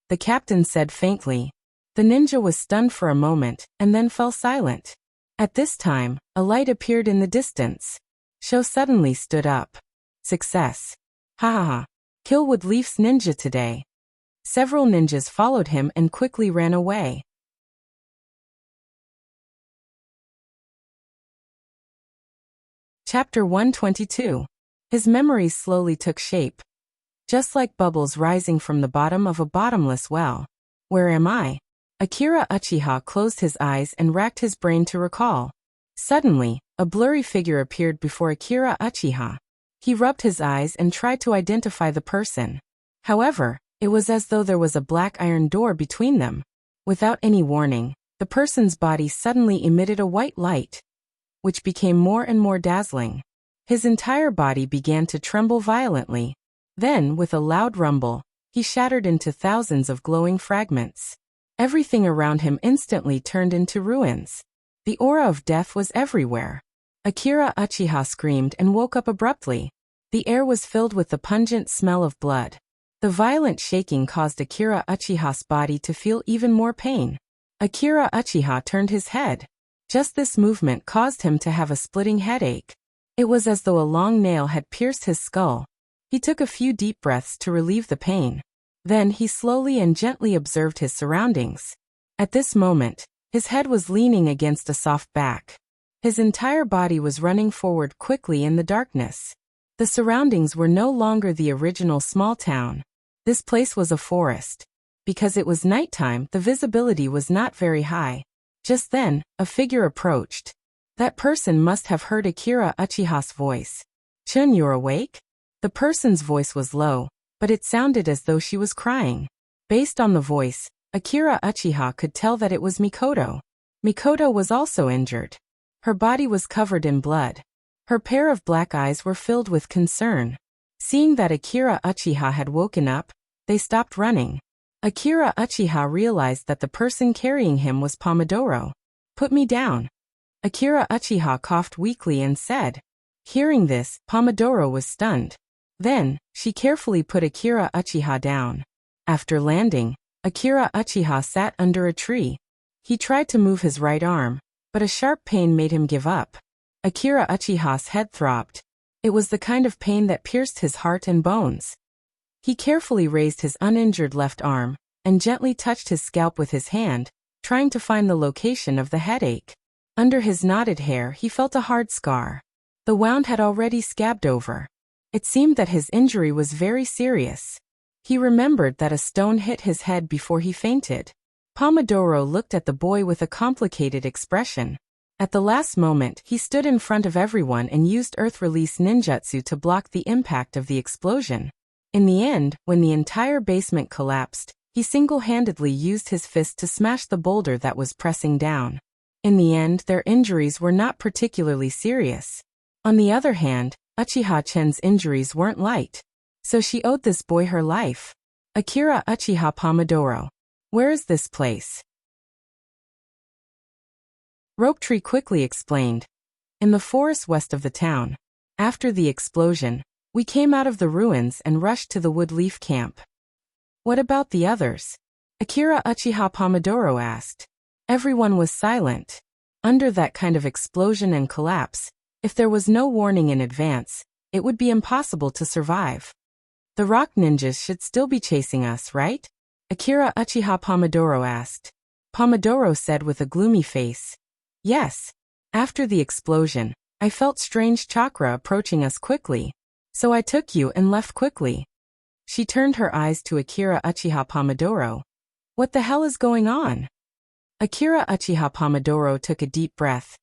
The captain said faintly. The ninja was stunned for a moment, and then fell silent. At this time, a light appeared in the distance. Sho suddenly stood up. Success. Ha ha ha. Kill Woodleaf's ninja today. Several ninjas followed him and quickly ran away. Chapter 122. His memories slowly took shape. Just like bubbles rising from the bottom of a bottomless well. Where am I? Akira Uchiha closed his eyes and racked his brain to recall. Suddenly, a blurry figure appeared before Akira Uchiha. He rubbed his eyes and tried to identify the person. However, it was as though there was a black iron door between them. Without any warning, the person's body suddenly emitted a white light, which became more and more dazzling. His entire body began to tremble violently. Then, with a loud rumble, he shattered into thousands of glowing fragments. Everything around him instantly turned into ruins. The aura of death was everywhere. Akira Uchiha screamed and woke up abruptly. The air was filled with the pungent smell of blood. The violent shaking caused Akira Uchiha's body to feel even more pain. Akira Uchiha turned his head. Just this movement caused him to have a splitting headache. It was as though a long nail had pierced his skull. He took a few deep breaths to relieve the pain. Then he slowly and gently observed his surroundings. At this moment, his head was leaning against a soft back. His entire body was running forward quickly in the darkness. The surroundings were no longer the original small town. This place was a forest. Because it was nighttime, the visibility was not very high. Just then, a figure approached. That person must have heard Akira Uchiha's voice. "Chun, you're awake?" The person's voice was low, but it sounded as though she was crying. Based on the voice, Akira Uchiha could tell that it was Mikoto. Mikoto was also injured. Her body was covered in blood. Her pair of black eyes were filled with concern. Seeing that Akira Uchiha had woken up, they stopped running. Akira Uchiha realized that the person carrying him was Pomodoro. "Put me down." Akira Uchiha coughed weakly and said. Hearing this, Pomodoro was stunned. Then, she carefully put Akira Uchiha down. After landing, Akira Uchiha sat under a tree. He tried to move his right arm, but a sharp pain made him give up. Akira Uchiha's head throbbed. It was the kind of pain that pierced his heart and bones. He carefully raised his uninjured left arm, and gently touched his scalp with his hand, trying to find the location of the headache. Under his knotted hair he felt a hard scar. The wound had already scabbed over. It seemed that his injury was very serious. He remembered that a stone hit his head before he fainted. Pomodoro looked at the boy with a complicated expression. At the last moment, he stood in front of everyone and used Earth Release ninjutsu to block the impact of the explosion. In the end, when the entire basement collapsed, he single-handedly used his fist to smash the boulder that was pressing down. In the end, their injuries were not particularly serious. On the other hand, Uchiha Chen's injuries weren't light. So she owed this boy her life. Akira Uchiha Pomodoro. Where is this place? Rope Tree quickly explained. In the forest west of the town. After the explosion, we came out of the ruins and rushed to the Woodleaf camp. What about the others? Akira Uchiha Pomodoro asked. Everyone was silent. Under that kind of explosion and collapse, if there was no warning in advance, it would be impossible to survive. The rock ninjas should still be chasing us, right? Akira Uchiha Pomodoro asked. Pomodoro said with a gloomy face. Yes. After the explosion, I felt strange chakra approaching us quickly. So I took you and left quickly. She turned her eyes to Akira Uchiha Pomodoro. What the hell is going on? Akira Uchiha Pomodoro took a deep breath.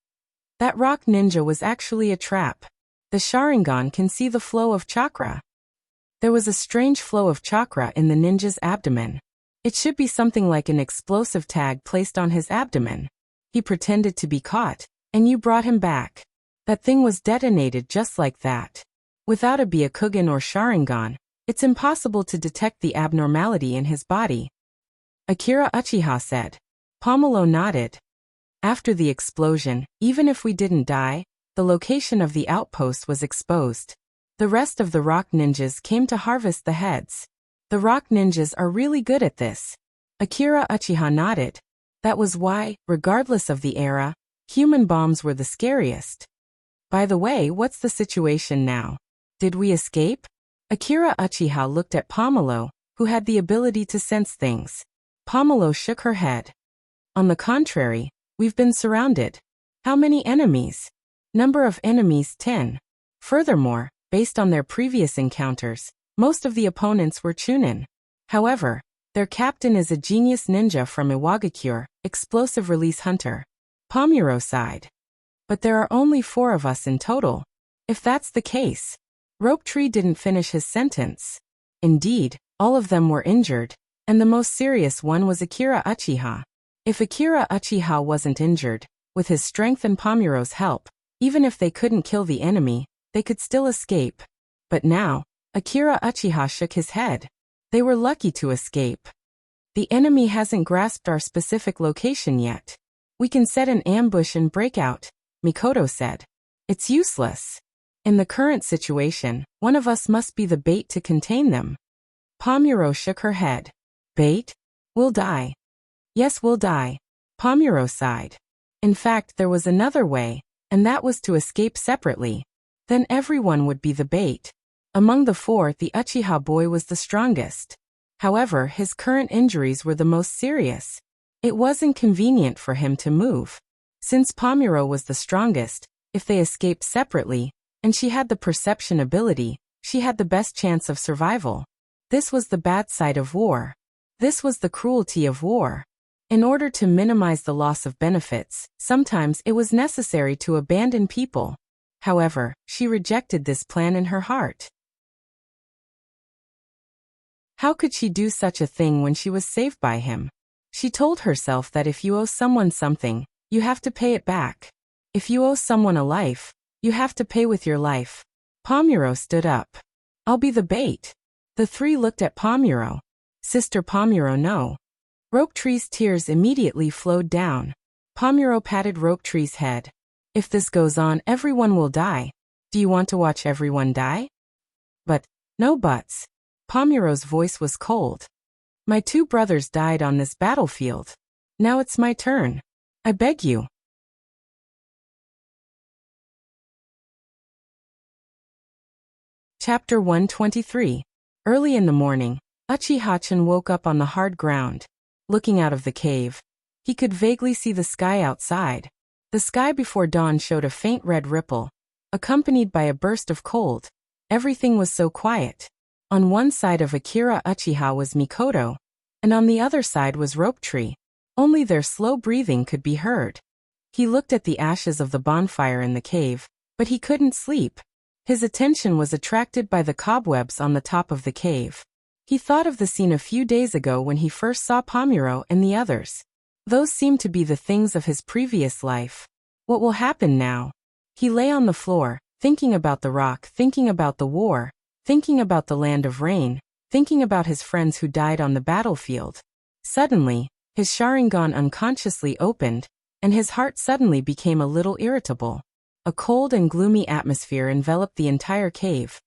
That rock ninja was actually a trap. The Sharingan can see the flow of chakra. There was a strange flow of chakra in the ninja's abdomen. It should be something like an explosive tag placed on his abdomen. He pretended to be caught, and you brought him back. That thing was detonated just like that. Without a Byakugan or Sharingan, it's impossible to detect the abnormality in his body. Akira Uchiha said. Pomelo nodded. After the explosion, even if we didn't die, the location of the outpost was exposed. The rest of the rock ninjas came to harvest the heads. The rock ninjas are really good at this. Akira Uchiha nodded. That was why, regardless of the era, human bombs were the scariest. By the way, what's the situation now? Did we escape? Akira Uchiha looked at Pomelo, who had the ability to sense things. Pomelo shook her head. On the contrary, we've been surrounded. How many enemies? Number of enemies 10. Furthermore, based on their previous encounters, most of the opponents were Chunin. However, their captain is a genius ninja from Iwagakure, explosive release hunter. Pomuro sighed. But there are only 4 of us in total. If that's the case. Rope Tree didn't finish his sentence. Indeed, all of them were injured, and the most serious one was Akira Uchiha. If Akira Uchiha wasn't injured, with his strength and Pomuro's help, even if they couldn't kill the enemy, they could still escape. But now, Akira Uchiha shook his head. They were lucky to escape. The enemy hasn't grasped our specific location yet. We can set an ambush and break out, Mikoto said. It's useless. In the current situation, one of us must be the bait to contain them. Pomuro shook her head. Bait? We'll die. Yes, we'll die. Pomuro sighed. In fact, there was another way, and that was to escape separately. Then everyone would be the bait. Among the four, the Uchiha boy was the strongest. However, his current injuries were the most serious. It was inconvenient for him to move. Since Pomuro was the strongest, if they escaped separately, and she had the perception ability, she had the best chance of survival. This was the bad side of war. This was the cruelty of war. In order to minimize the loss of benefits, sometimes it was necessary to abandon people. However, she rejected this plan in her heart. How could she do such a thing when she was saved by him? She told herself that if you owe someone something, you have to pay it back. If you owe someone a life, you have to pay with your life. Pomuro stood up. I'll be the bait. The three looked at Pomuro. Sister Pomuro, no. Rope-tree's tears immediately flowed down. Pomuro patted Rope-tree's head. If this goes on, everyone will die. Do you want to watch everyone die? But, no buts. Pomuro's voice was cold. My two brothers died on this battlefield. Now it's my turn. I beg you. Chapter 123. Early in the morning, Uchiha-chan woke up on the hard ground. Looking out of the cave, he could vaguely see the sky outside. The sky before dawn showed a faint red ripple, accompanied by a burst of cold. Everything was so quiet. On one side of Akira Uchiha was Mikoto, and on the other side was Rope-tree. Only their slow breathing could be heard. He looked at the ashes of the bonfire in the cave, but he couldn't sleep. His attention was attracted by the cobwebs on the top of the cave. He thought of the scene a few days ago when he first saw Pomuro and the others. Those seemed to be the things of his previous life. What will happen now? He lay on the floor, thinking about the rock, thinking about the war, thinking about the land of rain, thinking about his friends who died on the battlefield. Suddenly, his Sharingan unconsciously opened, and his heart suddenly became a little irritable. A cold and gloomy atmosphere enveloped the entire cave.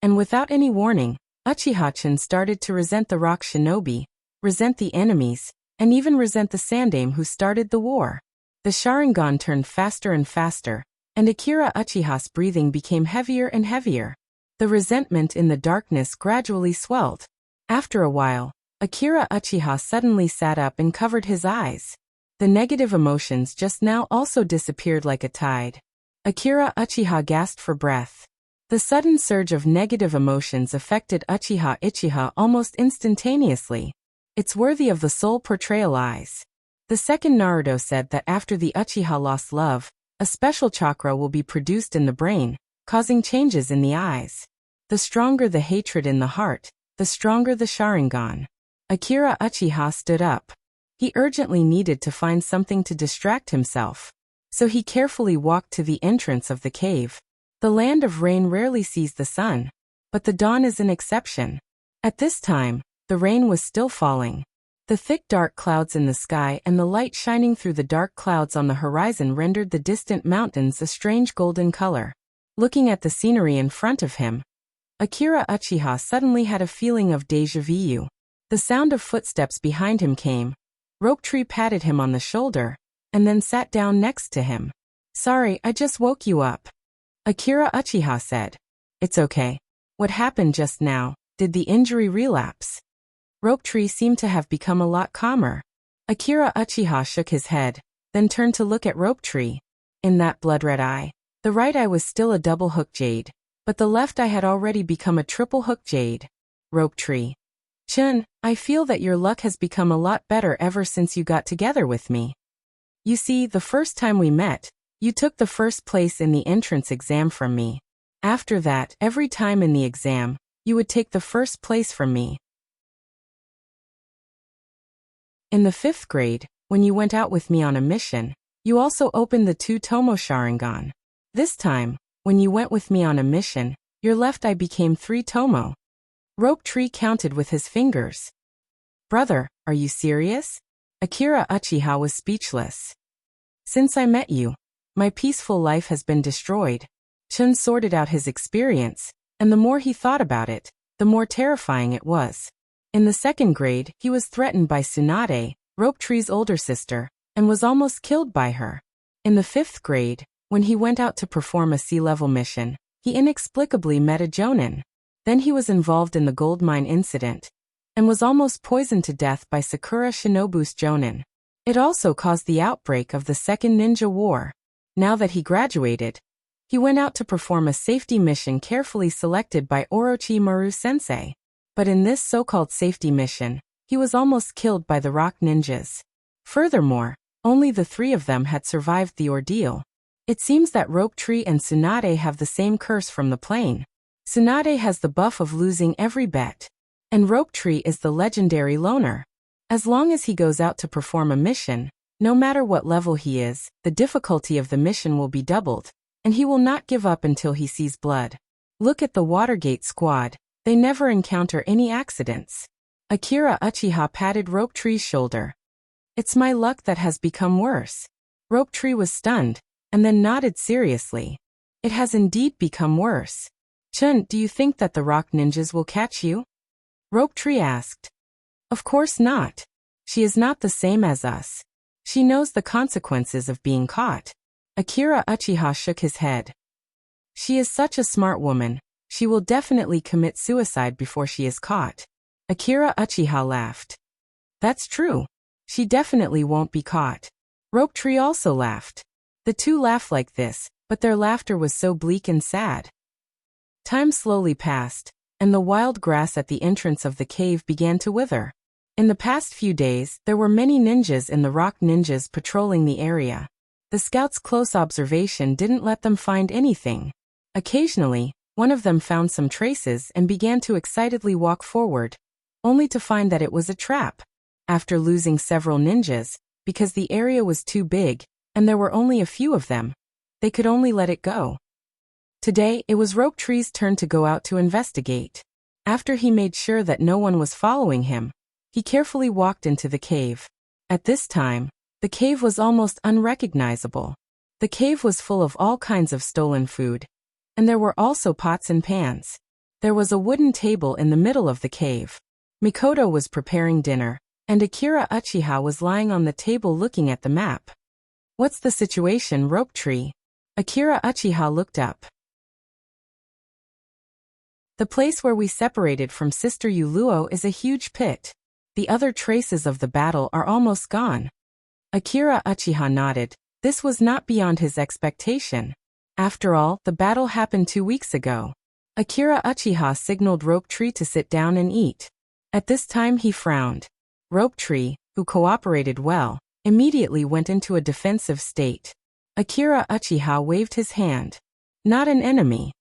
And without any warning, Uchiha-chan started to resent the rock shinobi, resent the enemies, and even resent the Sandaime who started the war. The Sharingan turned faster and faster, and Akira Uchiha's breathing became heavier and heavier. The resentment in the darkness gradually swelled. After a while, Akira Uchiha suddenly sat up and covered his eyes. The negative emotions just now also disappeared like a tide. Akira Uchiha gasped for breath. The sudden surge of negative emotions affected Uchiha almost instantaneously. It's worthy of the soul portrayal eyes. The second Naruto said that after the Uchiha lost love, a special chakra will be produced in the brain, causing changes in the eyes. The stronger the hatred in the heart, the stronger the Sharingan. Akira Uchiha stood up. He urgently needed to find something to distract himself. So he carefully walked to the entrance of the cave. The land of rain rarely sees the sun, but the dawn is an exception. At this time, the rain was still falling. The thick dark clouds in the sky and the light shining through the dark clouds on the horizon rendered the distant mountains a strange golden color. Looking at the scenery in front of him, Akira Uchiha suddenly had a feeling of déjà vu. The sound of footsteps behind him came. Rope-tree patted him on the shoulder, and then sat down next to him. Sorry, I just woke you up. Akira Uchiha said. It's okay. What happened just now? Did the injury relapse? Rope-tree seemed to have become a lot calmer. Akira Uchiha shook his head, then turned to look at Rope-tree. In that blood-red eye, the right eye was still a double-hook jade, but the left eye had already become a triple-hook jade. Rope-tree. Chun, I feel that your luck has become a lot better ever since you got together with me. You see, the first time we met, you took the first place in the entrance exam from me. After that, every time in the exam, you would take the first place from me. In the 5th grade, when you went out with me on a mission, you also opened the 2 Tomo Sharingan. This time, when you went with me on a mission, your left eye became 3 Tomo, Rope Tree counted with his fingers. Brother, are you serious? Akira Uchiha was speechless. Since I met you, my peaceful life has been destroyed. Chun sorted out his experience, and the more he thought about it, the more terrifying it was. In the 2nd grade, he was threatened by Tsunade, Rope Tree's older sister, and was almost killed by her. In the 5th grade, when he went out to perform a sea-level mission, he inexplicably met a Jonin. Then he was involved in the gold mine incident, and was almost poisoned to death by Sakura Shinobu's Jonin. It also caused the outbreak of the Second Ninja War. Now that he graduated, he went out to perform a safety mission carefully selected by Orochimaru sensei. But in this so-called safety mission, he was almost killed by the rock ninjas. Furthermore, only the 3 of them had survived the ordeal. It seems that Rope Tree and Tsunade have the same curse from the plane. Tsunade has the buff of losing every bet, and Rope Tree is the legendary loner. As long as he goes out to perform a mission, no matter what level he is, the difficulty of the mission will be doubled, and he will not give up until he sees blood. Look at the Watergate squad, they never encounter any accidents. Akira Uchiha patted Rope Tree's shoulder. It's my luck that has become worse. Rope Tree was stunned, and then nodded seriously. It has indeed become worse. Chun, do you think that the rock ninjas will catch you? Rope Tree asked. Of course not. She is not the same as us. She knows the consequences of being caught. Akira Uchiha shook his head. She is such a smart woman. She will definitely commit suicide before she is caught. Akira Uchiha laughed. That's true. She definitely won't be caught. Rope Tree also laughed. The two laughed like this, but their laughter was so bleak and sad. Time slowly passed, and the wild grass at the entrance of the cave began to wither. In the past few days, there were many ninjas in the rock ninjas patrolling the area. The scouts' close observation didn't let them find anything. Occasionally, one of them found some traces and began to excitedly walk forward, only to find that it was a trap. After losing several ninjas, because the area was too big, and there were only a few of them, they could only let it go. Today, it was Rope Tree's turn to go out to investigate. After he made sure that no one was following him, he carefully walked into the cave. At this time, the cave was almost unrecognizable. The cave was full of all kinds of stolen food, and there were also pots and pans. There was a wooden table in the middle of the cave. Mikoto was preparing dinner, and Akira Uchiha was lying on the table looking at the map. What's the situation, Rope Tree? Akira Uchiha looked up. The place where we separated from Sister Yuluo is a huge pit. The other traces of the battle are almost gone. Akira Uchiha nodded. This was not beyond his expectation. After all, the battle happened 2 weeks ago. Akira Uchiha signaled Rope Tree to sit down and eat. At this time he frowned. Rope Tree, who cooperated well, immediately went into a defensive state. Akira Uchiha waved his hand. Not an enemy.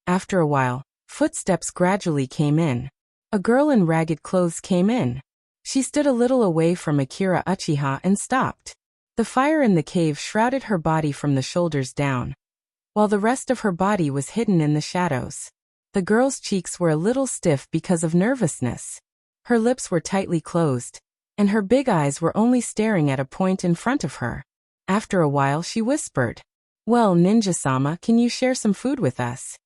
After a while, footsteps gradually came in. A girl in ragged clothes came in. She stood a little away from Akira Uchiha and stopped. The fire in the cave shrouded her body from the shoulders down, while the rest of her body was hidden in the shadows. The girl's cheeks were a little stiff because of nervousness. Her lips were tightly closed, and her big eyes were only staring at a point in front of her. After a while she whispered, "Well, Ninja-sama, can you share some food with us?"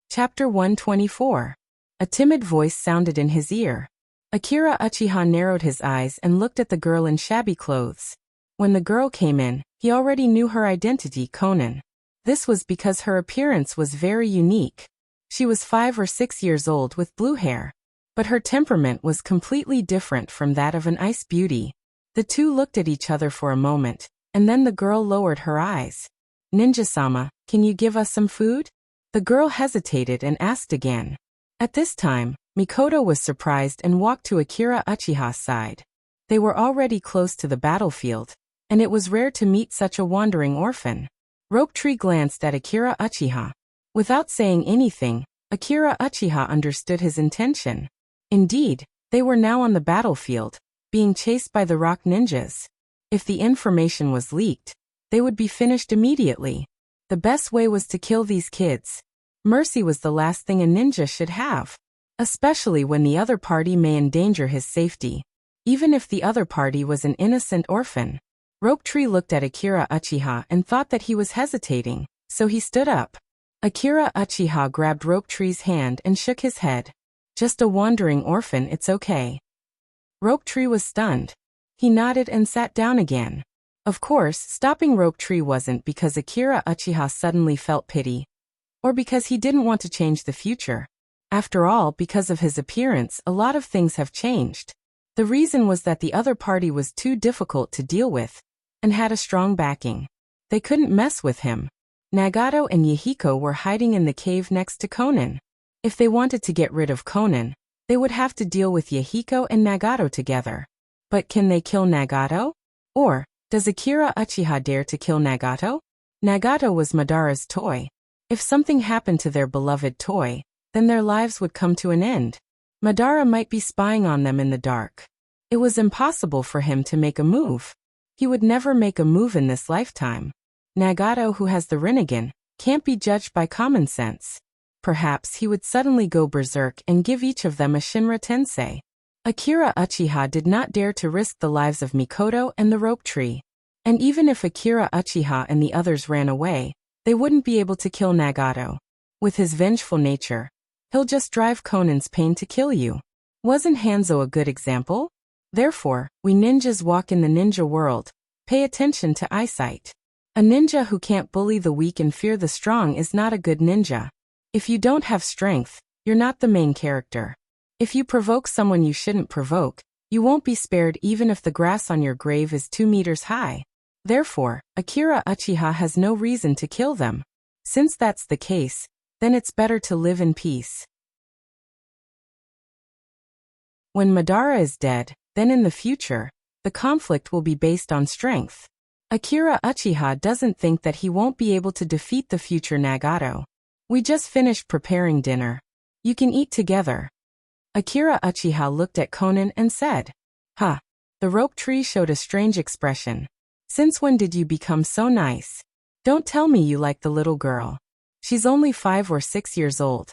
Chapter 124. A timid voice sounded in his ear. Akira Uchiha narrowed his eyes and looked at the girl in shabby clothes. When the girl came in, he already knew her identity, Conan. This was because her appearance was very unique. She was 5 or 6 years old with blue hair, but her temperament was completely different from that of an ice beauty. The two looked at each other for a moment, and then the girl lowered her eyes. "Ninja-sama, can you give us some food?" The girl hesitated and asked again. At this time, Mikoto was surprised and walked to Akira Uchiha's side. They were already close to the battlefield, and it was rare to meet such a wandering orphan. Rope Tree glanced at Akira Uchiha. Without saying anything, Akira Uchiha understood his intention. Indeed, they were now on the battlefield, being chased by the rock ninjas. If the information was leaked, they would be finished immediately. The best way was to kill these kids. Mercy was the last thing a ninja should have, especially when the other party may endanger his safety, even if the other party was an innocent orphan. Rope Tree looked at Akira Uchiha and thought that he was hesitating, so he stood up. Akira Uchiha grabbed Rope Tree's hand and shook his head. Just a wandering orphan, it's okay. Rope Tree was stunned. He nodded and sat down again. Of course, stopping Rope Tree wasn't because Akira Uchiha suddenly felt pity, or because he didn't want to change the future. After all, because of his appearance, a lot of things have changed. The reason was that the other party was too difficult to deal with, and had a strong backing. They couldn't mess with him. Nagato and Yahiko were hiding in the cave next to Konan. If they wanted to get rid of Konan, they would have to deal with Yahiko and Nagato together. But can they kill Nagato? Or, does Akira Uchiha dare to kill Nagato? Nagato was Madara's toy. If something happened to their beloved toy, then their lives would come to an end. Madara might be spying on them in the dark. It was impossible for him to make a move. He would never make a move in this lifetime. Nagato, who has the Rinnegan, can't be judged by common sense. Perhaps he would suddenly go berserk and give each of them a Shinra Tensei. Akira Uchiha did not dare to risk the lives of Mikoto and the Rope Tree. And even if Akira Uchiha and the others ran away, they wouldn't be able to kill Nagato. With his vengeful nature, he'll just drive Konan's pain to kill you. Wasn't Hanzo a good example? Therefore, we ninjas walk in the ninja world. Pay attention to eyesight. A ninja who can't bully the weak and fear the strong is not a good ninja. If you don't have strength, you're not the main character. If you provoke someone you shouldn't provoke, you won't be spared even if the grass on your grave is 2 meters high. Therefore, Akira Uchiha has no reason to kill them. Since that's the case, then it's better to live in peace. When Madara is dead, then in the future, the conflict will be based on strength. Akira Uchiha doesn't think that he won't be able to defeat the future Nagato. We just finished preparing dinner. You can eat together. Akira Uchiha looked at Konan and said, "Huh." The Rope Tree showed a strange expression. "Since when did you become so nice? Don't tell me you like the little girl. She's only 5 or 6 years old.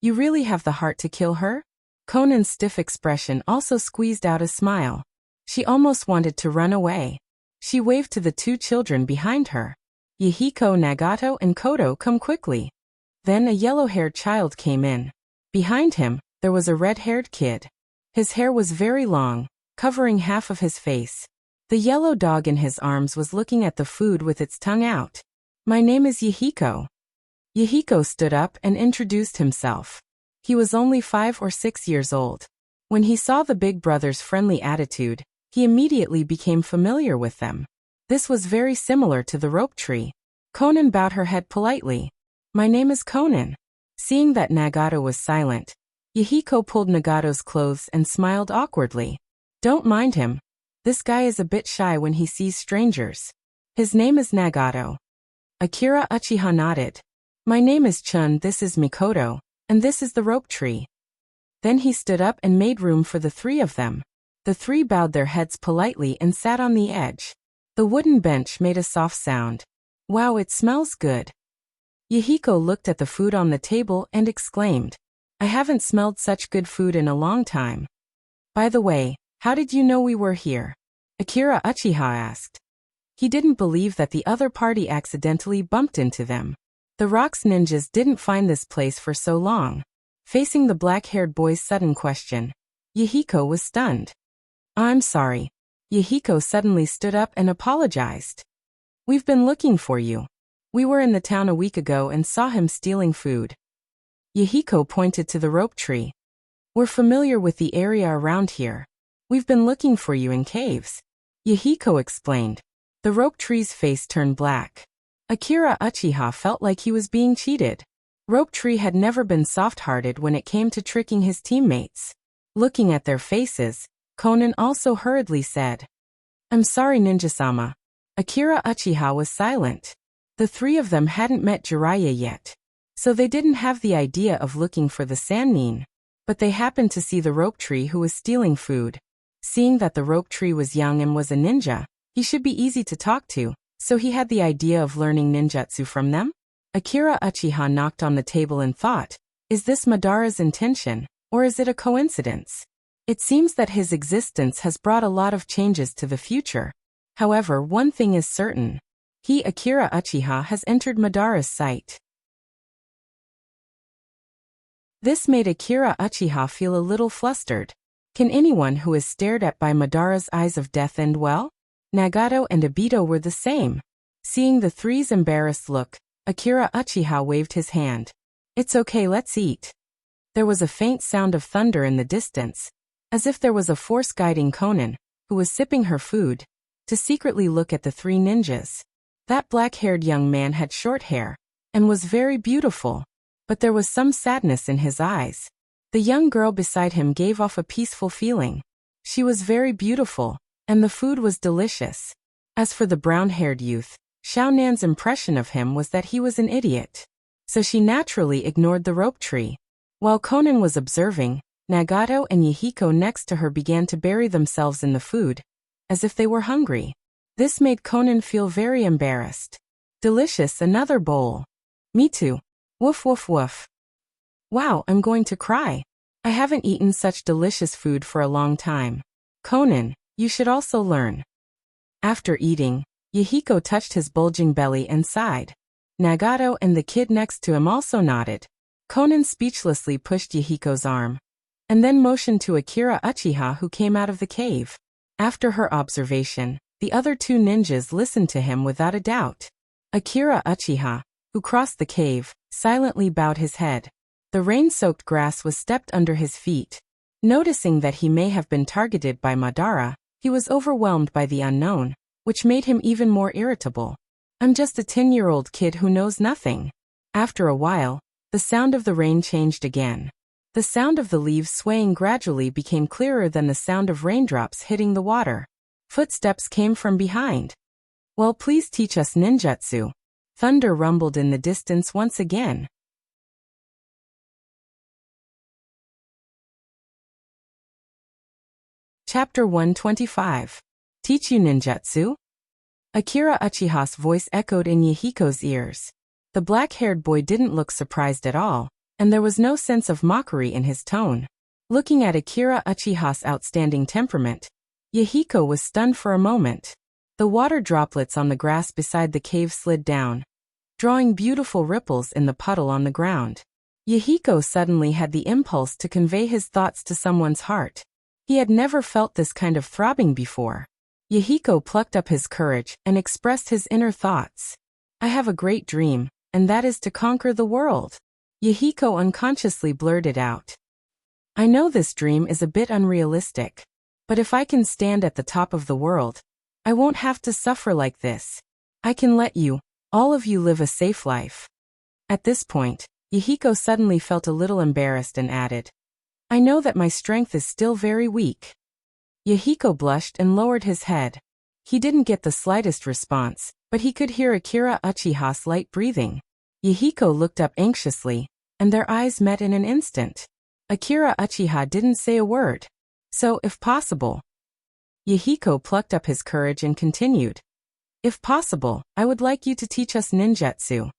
You really have the heart to kill her?" Konan's stiff expression also squeezed out a smile. She almost wanted to run away. She waved to the 2 children behind her. "Yahiko, Nagato, and Koto, come quickly." Then a yellow-haired child came in. Behind him, there was a red-haired kid. His hair was very long, covering half of his face. The yellow dog in his arms was looking at the food with its tongue out. "My name is Yahiko." Yahiko stood up and introduced himself. He was only 5 or 6 years old. When he saw the big brother's friendly attitude, he immediately became familiar with them. This was very similar to the Rope Tree. Konan bowed her head politely. "My name is Konan." Seeing that Nagato was silent, Yahiko pulled Nagato's clothes and smiled awkwardly. "Don't mind him. This guy is a bit shy when he sees strangers. His name is Nagato." Akira Uchiha nodded. "My name is Chun, this is Mikoto, and this is the Rope Tree." Then he stood up and made room for the 3 of them. The 3 bowed their heads politely and sat on the edge. The wooden bench made a soft sound. "Wow, it smells good." Yahiko looked at the food on the table and exclaimed, "I haven't smelled such good food in a long time." "By the way, how did you know we were here?" Akira Uchiha asked. He didn't believe that the other party accidentally bumped into them. The Rocks ninjas didn't find this place for so long. Facing the black-haired boy's sudden question, Yahiko was stunned. "I'm sorry." Yahiko suddenly stood up and apologized. "We've been looking for you. We were in the town a week ago and saw him stealing food." Yahiko pointed to the Rope Tree. "We're familiar with the area around here. We've been looking for you in caves." Yahiko explained. The Rope Tree's face turned black. Akira Uchiha felt like he was being cheated. Rope Tree had never been soft-hearted when it came to tricking his teammates. Looking at their faces, Konan also hurriedly said, "I'm sorry, Ninja-sama." Akira Uchiha was silent. The 3 of them hadn't met Jiraiya yet, so they didn't have the idea of looking for the Sannin. But they happened to see the Rope Tree who was stealing food. Seeing that the Rope Tree was young and was a ninja, he should be easy to talk to, So he had the idea of learning ninjutsu from them? Akira Uchiha knocked on the table and thought, is this Madara's intention, or is it a coincidence? It seems that his existence has brought a lot of changes to the future. However, one thing is certain. He, Akira Uchiha, has entered Madara's sight. This made Akira Uchiha feel a little flustered. Can anyone who is stared at by Madara's eyes of death end well? Nagato and Obito were the same. Seeing the three's embarrassed look, Akira Uchiha waved his hand. It's okay, let's eat. There was a faint sound of thunder in the distance, as if there was a force guiding Konan, who was sipping her food, to secretly look at the three ninjas. That black-haired young man had short hair, and was very beautiful, but there was some sadness in his eyes. The young girl beside him gave off a peaceful feeling. She was very beautiful, and the food was delicious. As for the brown-haired youth, Xiaonan's impression of him was that he was an idiot. So she naturally ignored the rope tree. While Konan was observing, Nagato and Yahiko next to her began to bury themselves in the food, as if they were hungry. This made Konan feel very embarrassed. Delicious, another bowl. Me too. Woof woof woof. Wow, I'm going to cry. I haven't eaten such delicious food for a long time. Konan, you should also learn. After eating, Yahiko touched his bulging belly and sighed. Nagato and the kid next to him also nodded. Konan speechlessly pushed Yahiko's arm, and then motioned to Akira Uchiha, who came out of the cave. After her observation, the other two ninjas listened to him without a doubt. Akira Uchiha, who crossed the cave, silently bowed his head. The rain-soaked grass was stepped under his feet. Noticing that he may have been targeted by Madara, he was overwhelmed by the unknown, which made him even more irritable. I'm just a 10-year-old kid who knows nothing. After a while, the sound of the rain changed again. The sound of the leaves swaying gradually became clearer than the sound of raindrops hitting the water. Footsteps came from behind. Well, please teach us ninjutsu. Thunder rumbled in the distance once again. Chapter 125. Teach you ninjutsu? Akira Uchiha's voice echoed in Yahiko's ears. The black-haired boy didn't look surprised at all, and there was no sense of mockery in his tone. Looking at Akira Uchiha's outstanding temperament, Yahiko was stunned for a moment. The water droplets on the grass beside the cave slid down, drawing beautiful ripples in the puddle on the ground. Yahiko suddenly had the impulse to convey his thoughts to someone's heart. He had never felt this kind of throbbing before. Yahiko plucked up his courage and expressed his inner thoughts. I have a great dream, and that is to conquer the world. Yahiko unconsciously blurted out. I know this dream is a bit unrealistic, but if I can stand at the top of the world, I won't have to suffer like this. I can let you, all of you, live a safe life. At this point, Yahiko suddenly felt a little embarrassed and added, I know that my strength is still very weak. Yahiko blushed and lowered his head. He didn't get the slightest response, but he could hear Akira Uchiha's light breathing. Yahiko looked up anxiously, and their eyes met in an instant. Akira Uchiha didn't say a word. So, if possible. Yahiko plucked up his courage and continued. If possible, I would like you to teach us ninjutsu.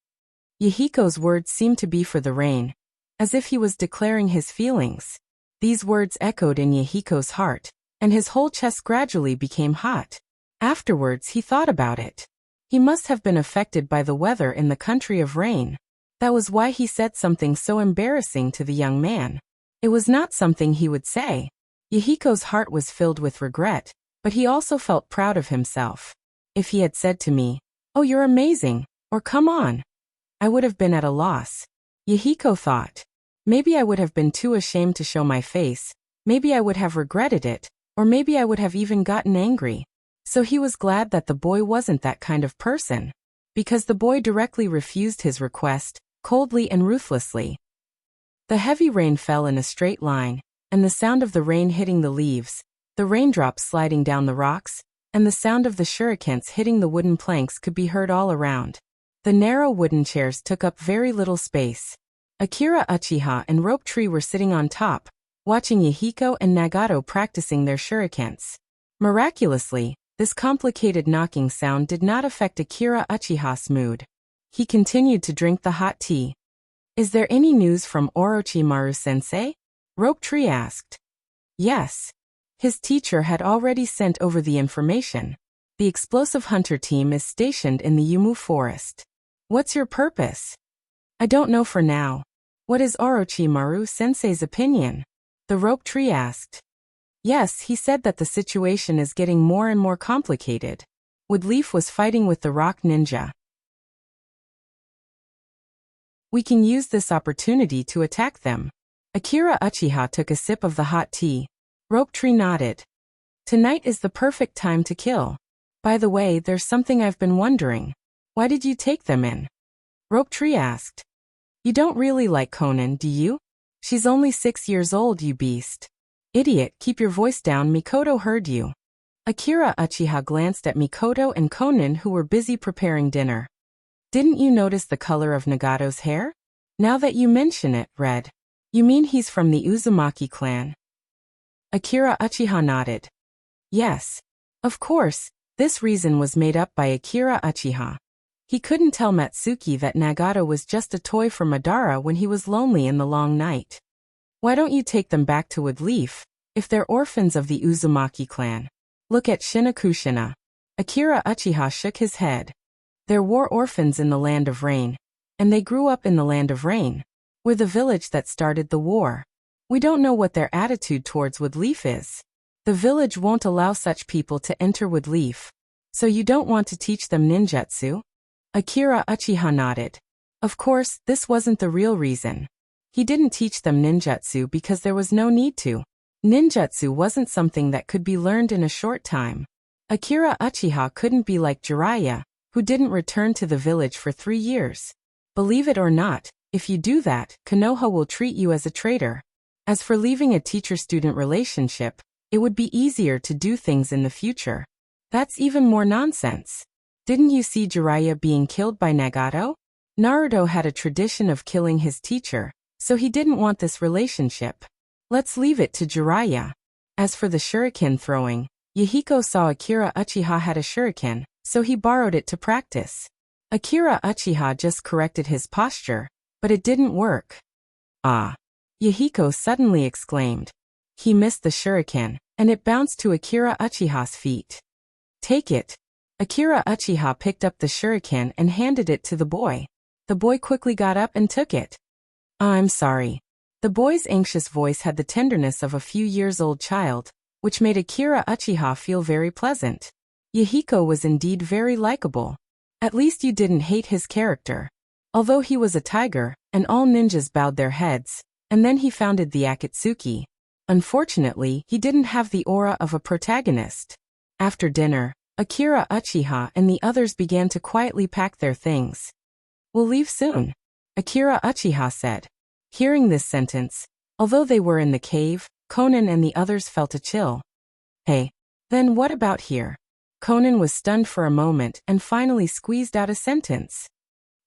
Yahiko's words seemed to be for the rain, as if he was declaring his feelings. These words echoed in Yahiko's heart, and his whole chest gradually became hot. Afterwards he thought about it. He must have been affected by the weather in the country of rain. That was why he said something so embarrassing to the young man. It was not something he would say. Yahiko's heart was filled with regret, but he also felt proud of himself. If he had said to me, "Oh, you're amazing," or "Come on," I would have been at a loss. Yahiko thought. Maybe I would have been too ashamed to show my face, maybe I would have regretted it, or maybe I would have even gotten angry. So he was glad that the boy wasn't that kind of person, because the boy directly refused his request, coldly and ruthlessly. The heavy rain fell in a straight line, and the sound of the rain hitting the leaves, the raindrops sliding down the rocks, and the sound of the shurikens hitting the wooden planks could be heard all around. The narrow wooden chairs took up very little space. Akira Uchiha and Rope Tree were sitting on top, watching Yahiko and Nagato practicing their shurikens. Miraculously, This complicated knocking sound did not affect Akira Uchiha's mood. He continued to drink the hot tea. Is there any news from Orochimaru-sensei? Rope Tree asked. Yes. His teacher had already sent over the information. The explosive hunter team is stationed in the Yumu forest. What's your purpose? I don't know for now. What is Orochimaru-sensei's opinion? The Rope Tree asked. Yes, he said that the situation is getting more and more complicated. Woodleaf was fighting with the rock ninja. We can use this opportunity to attack them. Akira Uchiha took a sip of the hot tea. Rope Tree nodded. Tonight is the perfect time to kill. By the way, there's something I've been wondering. Why did you take them in? Rope Tree asked. You don't really like Konan, do you? She's only 6 years old, you beast. Idiot, keep your voice down, Mikoto heard you. Akira Uchiha glanced at Mikoto and Konan, who were busy preparing dinner. Didn't you notice the color of Nagato's hair? Now that you mention it, Red. You mean he's from the Uzumaki clan? Akira Uchiha nodded. Yes. Of course, this reason was made up by Akira Uchiha. He couldn't tell Matsuki that Nagato was just a toy for Madara when he was lonely in the long night. Why don't you take them back to Woodleaf, if they're orphans of the Uzumaki clan? Look at Shinakushina. Akira Uchiha shook his head. They're war orphans in the Land of Rain. And they grew up in the Land of Rain. We're the village that started the war. We don't know what their attitude towards Woodleaf is. The village won't allow such people to enter Woodleaf. So you don't want to teach them ninjutsu? Akira Uchiha nodded. Of course, this wasn't the real reason. He didn't teach them ninjutsu because there was no need to. Ninjutsu wasn't something that could be learned in a short time. Akira Uchiha couldn't be like Jiraiya, who didn't return to the village for 3 years. Believe it or not, if you do that, Konoha will treat you as a traitor. As for leaving a teacher-student relationship, it would be easier to do things in the future. That's even more nonsense. Didn't you see Jiraiya being killed by Nagato? Naruto had a tradition of killing his teacher, so he didn't want this relationship. Let's leave it to Jiraiya. As for the shuriken throwing, Yahiko saw Akira Uchiha had a shuriken, so he borrowed it to practice. Akira Uchiha just corrected his posture, but it didn't work. Ah! Yahiko suddenly exclaimed. He missed the shuriken, and it bounced to Akira Uchiha's feet. Take it. Akira Uchiha picked up the shuriken and handed it to the boy. The boy quickly got up and took it. I'm sorry. The boy's anxious voice had the tenderness of a few-years-old child, which made Akira Uchiha feel very pleasant. Yahiko was indeed very likable. At least you didn't hate his character. Although he was a tiger, and all ninjas bowed their heads, and then he founded the Akatsuki. Unfortunately, he didn't have the aura of a protagonist. After dinner, Akira Uchiha and the others began to quietly pack their things. We'll leave soon, Akira Uchiha said. Hearing this sentence, although they were in the cave, Konan and the others felt a chill. Hey, then what about here? Konan was stunned for a moment and finally squeezed out a sentence.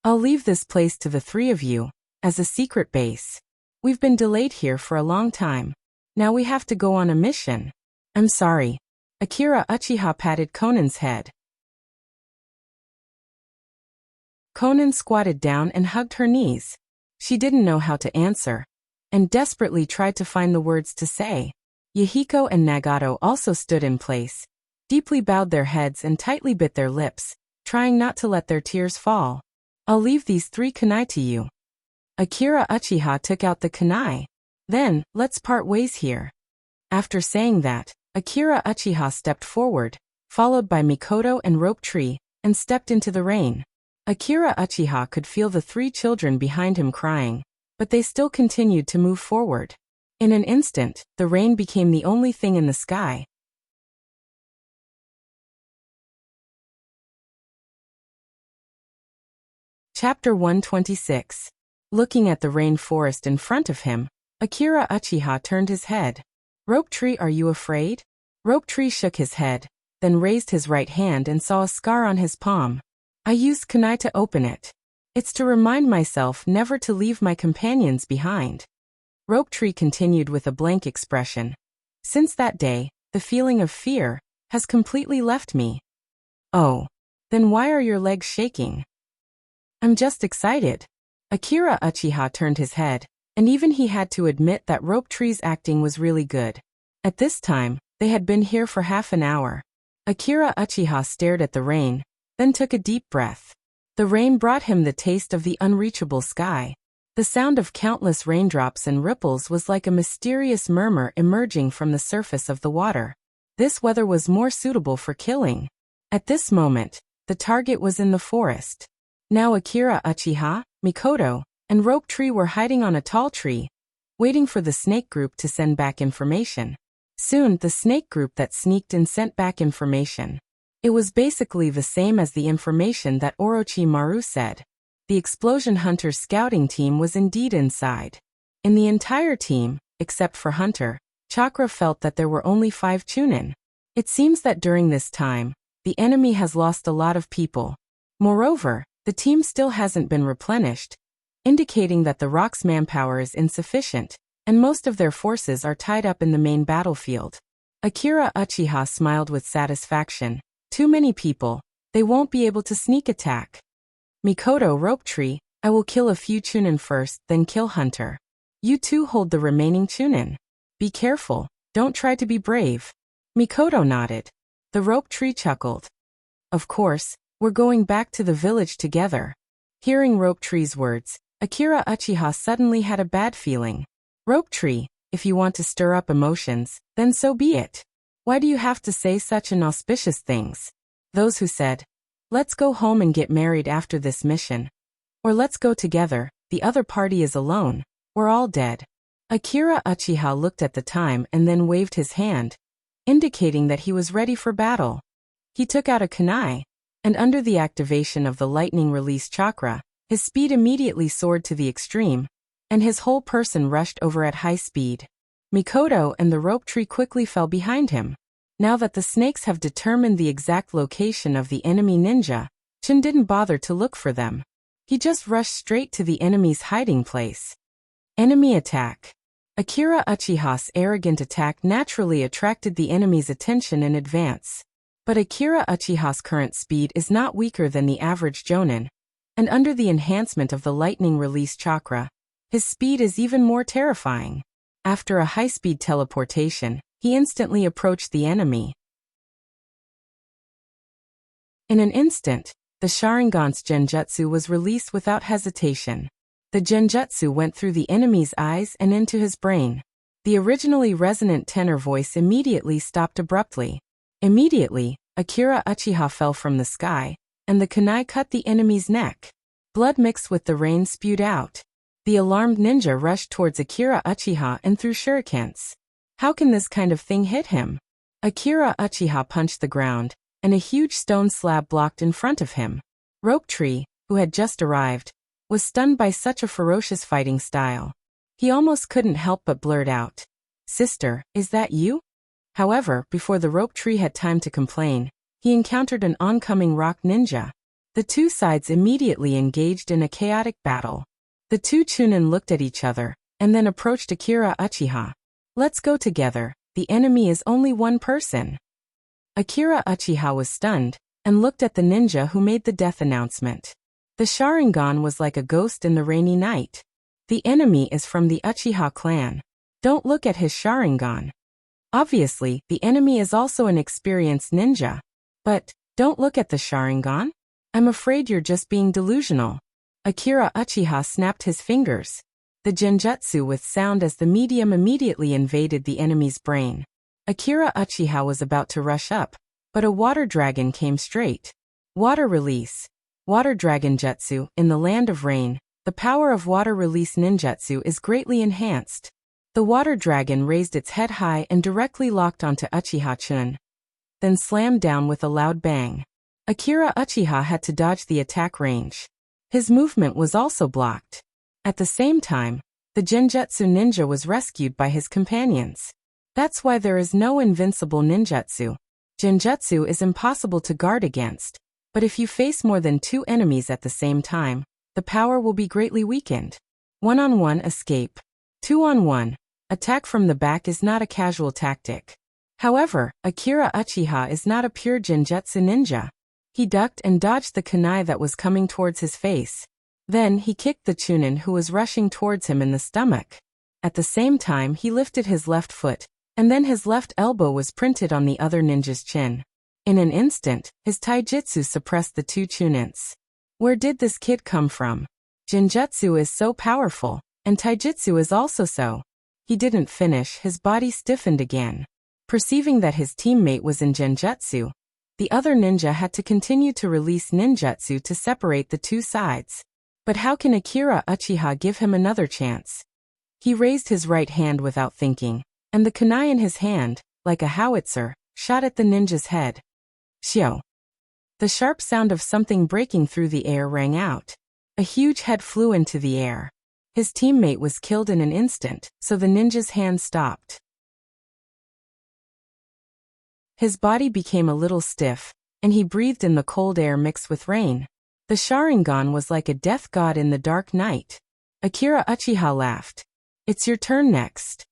I'll leave this place to the 3 of you, as a secret base. We've been delayed here for a long time. Now we have to go on a mission. I'm sorry. Akira Uchiha patted Konan's head. Konan squatted down and hugged her knees. She didn't know how to answer, and desperately tried to find the words to say. Yahiko and Nagato also stood in place, deeply bowed their heads and tightly bit their lips, trying not to let their tears fall. I'll leave these 3 kunai to you. Akira Uchiha took out the kunai. Then, let's part ways here. After saying that, Akira Uchiha stepped forward, followed by Mikoto and Rope Tree, and stepped into the rain. Akira Uchiha could feel the 3 children behind him crying, but they still continued to move forward. In an instant, the rain became the only thing in the sky. Chapter 126. Looking at the rainforest in front of him, Akira Uchiha turned his head. Rope Tree, are you afraid? Rope Tree shook his head, then raised his right hand and saw a scar on his palm. I used kunai to open it. It's to remind myself never to leave my companions behind. Rope Tree continued with a blank expression. Since that day, the feeling of fear, has completely left me. Oh. Then why are your legs shaking? I'm just excited. Akira Uchiha turned his head, and even he had to admit that Rope Tree's acting was really good. At this time, they had been here for half an hour. Akira Uchiha stared at the rain, then took a deep breath. The rain brought him the taste of the unreachable sky. The sound of countless raindrops and ripples was like a mysterious murmur emerging from the surface of the water. This weather was more suitable for killing. At this moment, the target was in the forest. Now Akira Uchiha, Mikoto, and Rope Tree were hiding on a tall tree, waiting for the snake group to send back information. Soon, the snake group that sneaked in sent back information. It was basically the same as the information that Orochimaru said. The Explosion Hunter scouting team was indeed inside. In the entire team, except for Hunter, Chakra felt that there were only 5 Chunin. It seems that during this time, the enemy has lost a lot of people. Moreover, the team still hasn't been replenished, indicating that the Rock's manpower is insufficient, and most of their forces are tied up in the main battlefield. Akira Uchiha smiled with satisfaction. Too many people. They won't be able to sneak attack. Mikoto, Rope Tree, I will kill a few Chunin first, then kill Hunter. You two hold the remaining Chunin. Be careful, don't try to be brave. Mikoto nodded. The Rope Tree chuckled. Of course, we're going back to the village together. Hearing Rope Tree's words, Akira Uchiha suddenly had a bad feeling. Rope Tree, if you want to stir up emotions, then so be it. Why do you have to say such inauspicious things? Those who said, let's go home and get married after this mission, or let's go together, the other party is alone, we're all dead. Akira Uchiha looked at the time and then waved his hand, indicating that he was ready for battle. He took out a kunai, and under the activation of the lightning release chakra, his speed immediately soared to the extreme, and his whole person rushed over at high speed. Mikoto and the Rope Tree quickly fell behind him. Now that the snakes have determined the exact location of the enemy ninja, Chun didn't bother to look for them. He just rushed straight to the enemy's hiding place. Enemy attack. Akira Uchiha's arrogant attack naturally attracted the enemy's attention in advance. But Akira Uchiha's current speed is not weaker than the average Jonin, and under the enhancement of the lightning release chakra, his speed is even more terrifying. After a high-speed teleportation, he instantly approached the enemy. In an instant, the Sharingan's Genjutsu was released without hesitation. The Genjutsu went through the enemy's eyes and into his brain. The originally resonant tenor voice immediately stopped abruptly. Immediately, Akira Uchiha fell from the sky, and the kunai cut the enemy's neck. Blood mixed with the rain spewed out. The alarmed ninja rushed towards Akira Uchiha and threw shurikens. How can this kind of thing hit him? Akira Uchiha punched the ground, and a huge stone slab blocked in front of him. Rope Tree, who had just arrived, was stunned by such a ferocious fighting style. He almost couldn't help but blurt out, "Sister, is that you?" However, before the Rope Tree had time to complain, he encountered an oncoming rock ninja. The two sides immediately engaged in a chaotic battle. The two Chunin looked at each other, and then approached Akira Uchiha. "Let's go together, the enemy is only one person." Akira Uchiha was stunned, and looked at the ninja who made the death announcement. The Sharingan was like a ghost in the rainy night. The enemy is from the Uchiha clan. Don't look at his Sharingan. Obviously, the enemy is also an experienced ninja. But, don't look at the Sharingan? I'm afraid you're just being delusional. Akira Uchiha snapped his fingers. The Genjutsu with sound as the medium immediately invaded the enemy's brain. Akira Uchiha was about to rush up, but a water dragon came straight. Water release. Water Dragon Jutsu. In the land of rain, the power of water release ninjutsu is greatly enhanced. The water dragon raised its head high and directly locked onto Uchiha-chun, then slammed down with a loud bang. Akira Uchiha had to dodge the attack range. His movement was also blocked. At the same time, the Genjutsu ninja was rescued by his companions. That's why there is no invincible ninjutsu. Genjutsu is impossible to guard against. But if you face more than 2 enemies at the same time, the power will be greatly weakened. 1-on-1 escape. 2-on-1. Attack from the back is not a casual tactic. However, Akira Uchiha is not a pure Genjutsu ninja. He ducked and dodged the kunai that was coming towards his face. Then he kicked the Chunin who was rushing towards him in the stomach. At the same time he lifted his left foot, and then his left elbow was printed on the other ninja's chin. In an instant, his taijutsu suppressed the two Chunins. Where did this kid come from? Genjutsu is so powerful, and taijutsu is also so. He didn't finish, his body stiffened again. Perceiving that his teammate was in Genjutsu, the other ninja had to continue to release ninjutsu to separate the two sides. But how can Akira Uchiha give him another chance? He raised his right hand without thinking, and the kunai in his hand, like a howitzer, shot at the ninja's head. Shio! The sharp sound of something breaking through the air rang out. A huge head flew into the air. His teammate was killed in an instant, so the ninja's hand stopped. His body became a little stiff, and he breathed in the cold air mixed with rain. The Sharingan was like a death god in the dark night. Akira Uchiha laughed. It's your turn next.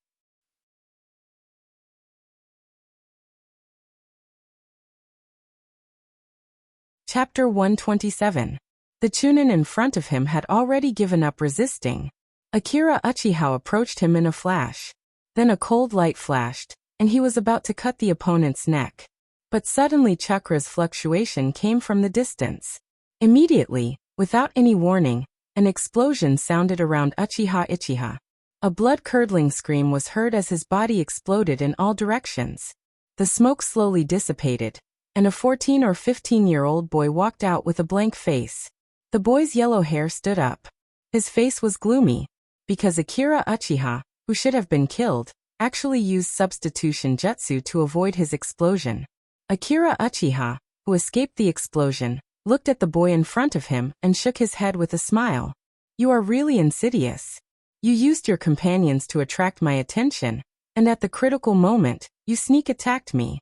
Chapter 127. The Chunin in front of him had already given up resisting. Akira Uchiha approached him in a flash. Then a cold light flashed, and he was about to cut the opponent's neck. But suddenly chakra's fluctuation came from the distance. Immediately, without any warning, an explosion sounded around Uchiha. A blood-curdling scream was heard as his body exploded in all directions. The smoke slowly dissipated, and a 14 or 15-year-old boy walked out with a blank face. The boy's yellow hair stood up. His face was gloomy, because Akira Uchiha, who should have been killed, actually used substitution jutsu to avoid his explosion. Akira Uchiha, who escaped the explosion, looked at the boy in front of him and shook his head with a smile. You are really insidious. You used your companions to attract my attention, and at the critical moment, you sneak attacked me.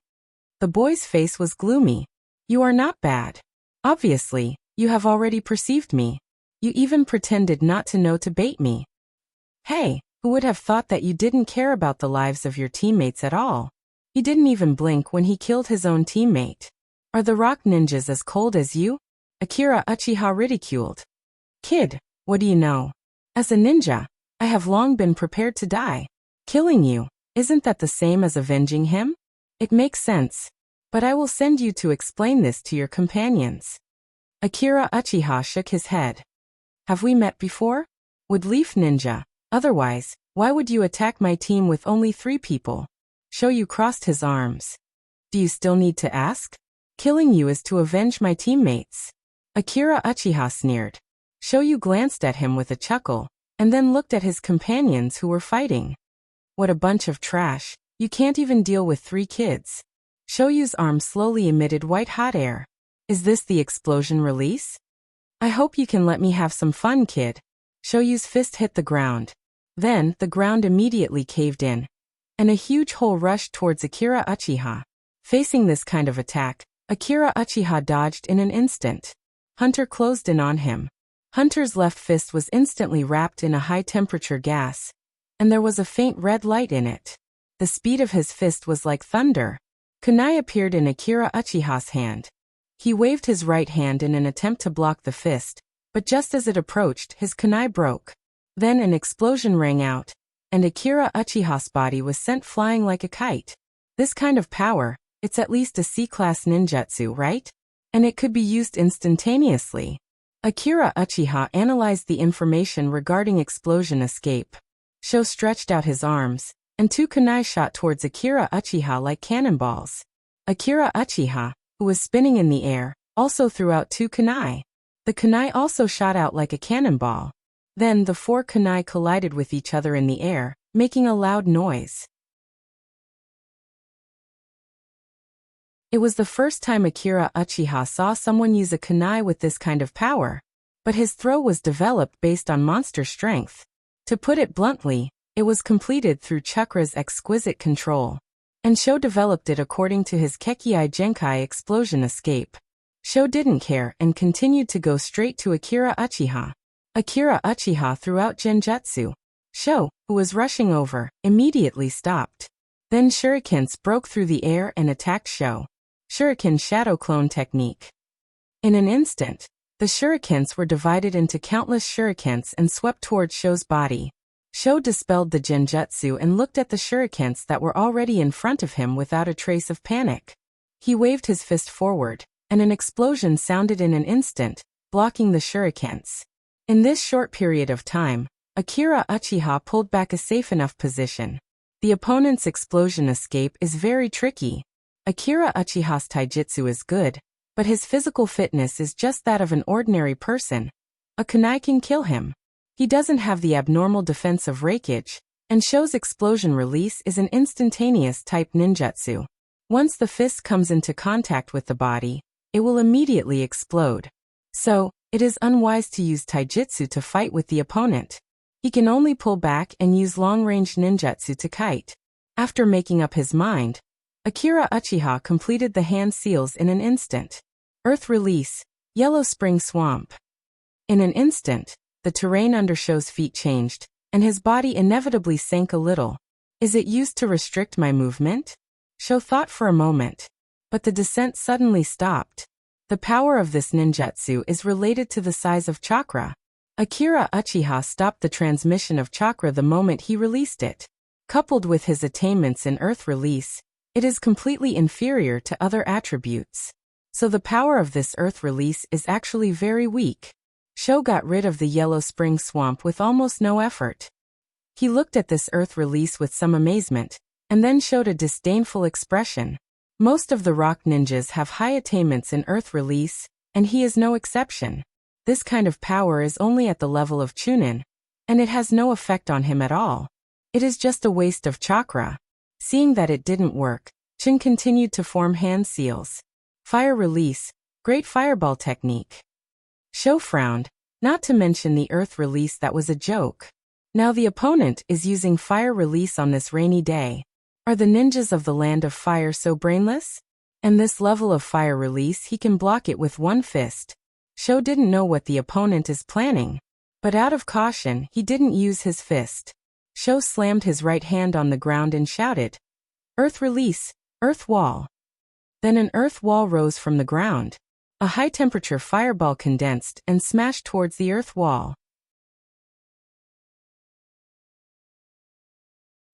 The boy's face was gloomy. You are not bad. Obviously, you have already perceived me. You even pretended not to know to bait me. Hey, who would have thought that you didn't care about the lives of your teammates at all? He didn't even blink when he killed his own teammate. Are the rock ninjas as cold as you? Akira Uchiha ridiculed. Kid, what do you know? As a ninja, I have long been prepared to die. Killing you, isn't that the same as avenging him? It makes sense. But I will send you to explain this to your companions. Akira Uchiha shook his head. Have we met before? Would Leaf Ninja? Otherwise, why would you attack my team with only 3 people? Shoyu crossed his arms. Do you still need to ask? Killing you is to avenge my teammates. Akira Uchiha sneered. Shoyu glanced at him with a chuckle, and then looked at his companions who were fighting. What a bunch of trash, you can't even deal with 3 kids. Shoyu's arm slowly emitted white-hot air. Is this the explosion release? I hope you can let me have some fun, kid. Shoyu's fist hit the ground. Then, the ground immediately caved in, and a huge hole rushed towards Akira Uchiha. Facing this kind of attack, Akira Uchiha dodged in an instant. Hunter closed in on him. Hunter's left fist was instantly wrapped in a high-temperature gas, and there was a faint red light in it. The speed of his fist was like thunder. Kunai appeared in Akira Uchiha's hand. He waved his right hand in an attempt to block the fist, but just as it approached, his kunai broke. Then an explosion rang out, and Akira Uchiha's body was sent flying like a kite. This kind of power, it's at least a C-class ninjutsu, right? And it could be used instantaneously. Akira Uchiha analyzed the information regarding explosion escape. Sho stretched out his arms, and 2 kunai shot towards Akira Uchiha like cannonballs. Akira Uchiha, who was spinning in the air, also threw out 2 kunai. The kunai also shot out like a cannonball. Then the 4 kunai collided with each other in the air, making a loud noise. It was the first time Akira Uchiha saw someone use a kunai with this kind of power. But his throw was developed based on monster strength. To put it bluntly, it was completed through chakra's exquisite control. And Sho developed it according to his Kekkei Genkai explosion escape. Sho didn't care and continued to go straight to Akira Uchiha. Akira Uchiha threw out Genjutsu. Sho, who was rushing over, immediately stopped. Then shurikens broke through the air and attacked Sho. Shuriken shadow clone technique. In an instant, the shurikens were divided into countless shurikens and swept towards Sho's body. Sho dispelled the genjutsu and looked at the shurikens that were already in front of him without a trace of panic. He waved his fist forward, and an explosion sounded in an instant, blocking the shurikens. In this short period of time, Akira Uchiha pulled back a safe enough position. The opponent's explosion escape is very tricky. Akira Uchiha's taijutsu is good, but his physical fitness is just that of an ordinary person. A kunai can kill him. He doesn't have the abnormal defensive rakeage, and Sho's explosion release is an instantaneous type ninjutsu. Once the fist comes into contact with the body, it will immediately explode. So, it is unwise to use taijutsu to fight with the opponent. He can only pull back and use long-range ninjutsu to kite. After making up his mind, Akira Uchiha completed the hand seals in an instant. Earth release, Yellow Spring Swamp. In an instant, the terrain under Sho's feet changed, and his body inevitably sank a little. Is it used to restrict my movement? Sho thought for a moment. But the descent suddenly stopped. The power of this ninjutsu is related to the size of chakra. Akira Uchiha stopped the transmission of chakra the moment he released it. Coupled with his attainments in earth release, it is completely inferior to other attributes. So the power of this earth release is actually very weak. Sho got rid of the Yellow Spring Swamp with almost no effort. He looked at this earth release with some amazement, and then showed a disdainful expression. Most of the rock ninjas have high attainments in earth release, and he is no exception. This kind of power is only at the level of Chunin, and it has no effect on him at all. It is just a waste of chakra. Seeing that it didn't work, Chun continued to form hand seals. Fire release, great fireball technique. Sho frowned, not to mention the earth release that was a joke. Now the opponent is using fire release on this rainy day. Are the ninjas of the land of fire so brainless? And this level of fire release he can block it with one fist. Sho didn't know what the opponent is planning. But out of caution, he didn't use his fist. Sho slammed his right hand on the ground and shouted, "Earth release, earth wall." Then an earth wall rose from the ground. A high-temperature fireball condensed and smashed towards the earth wall.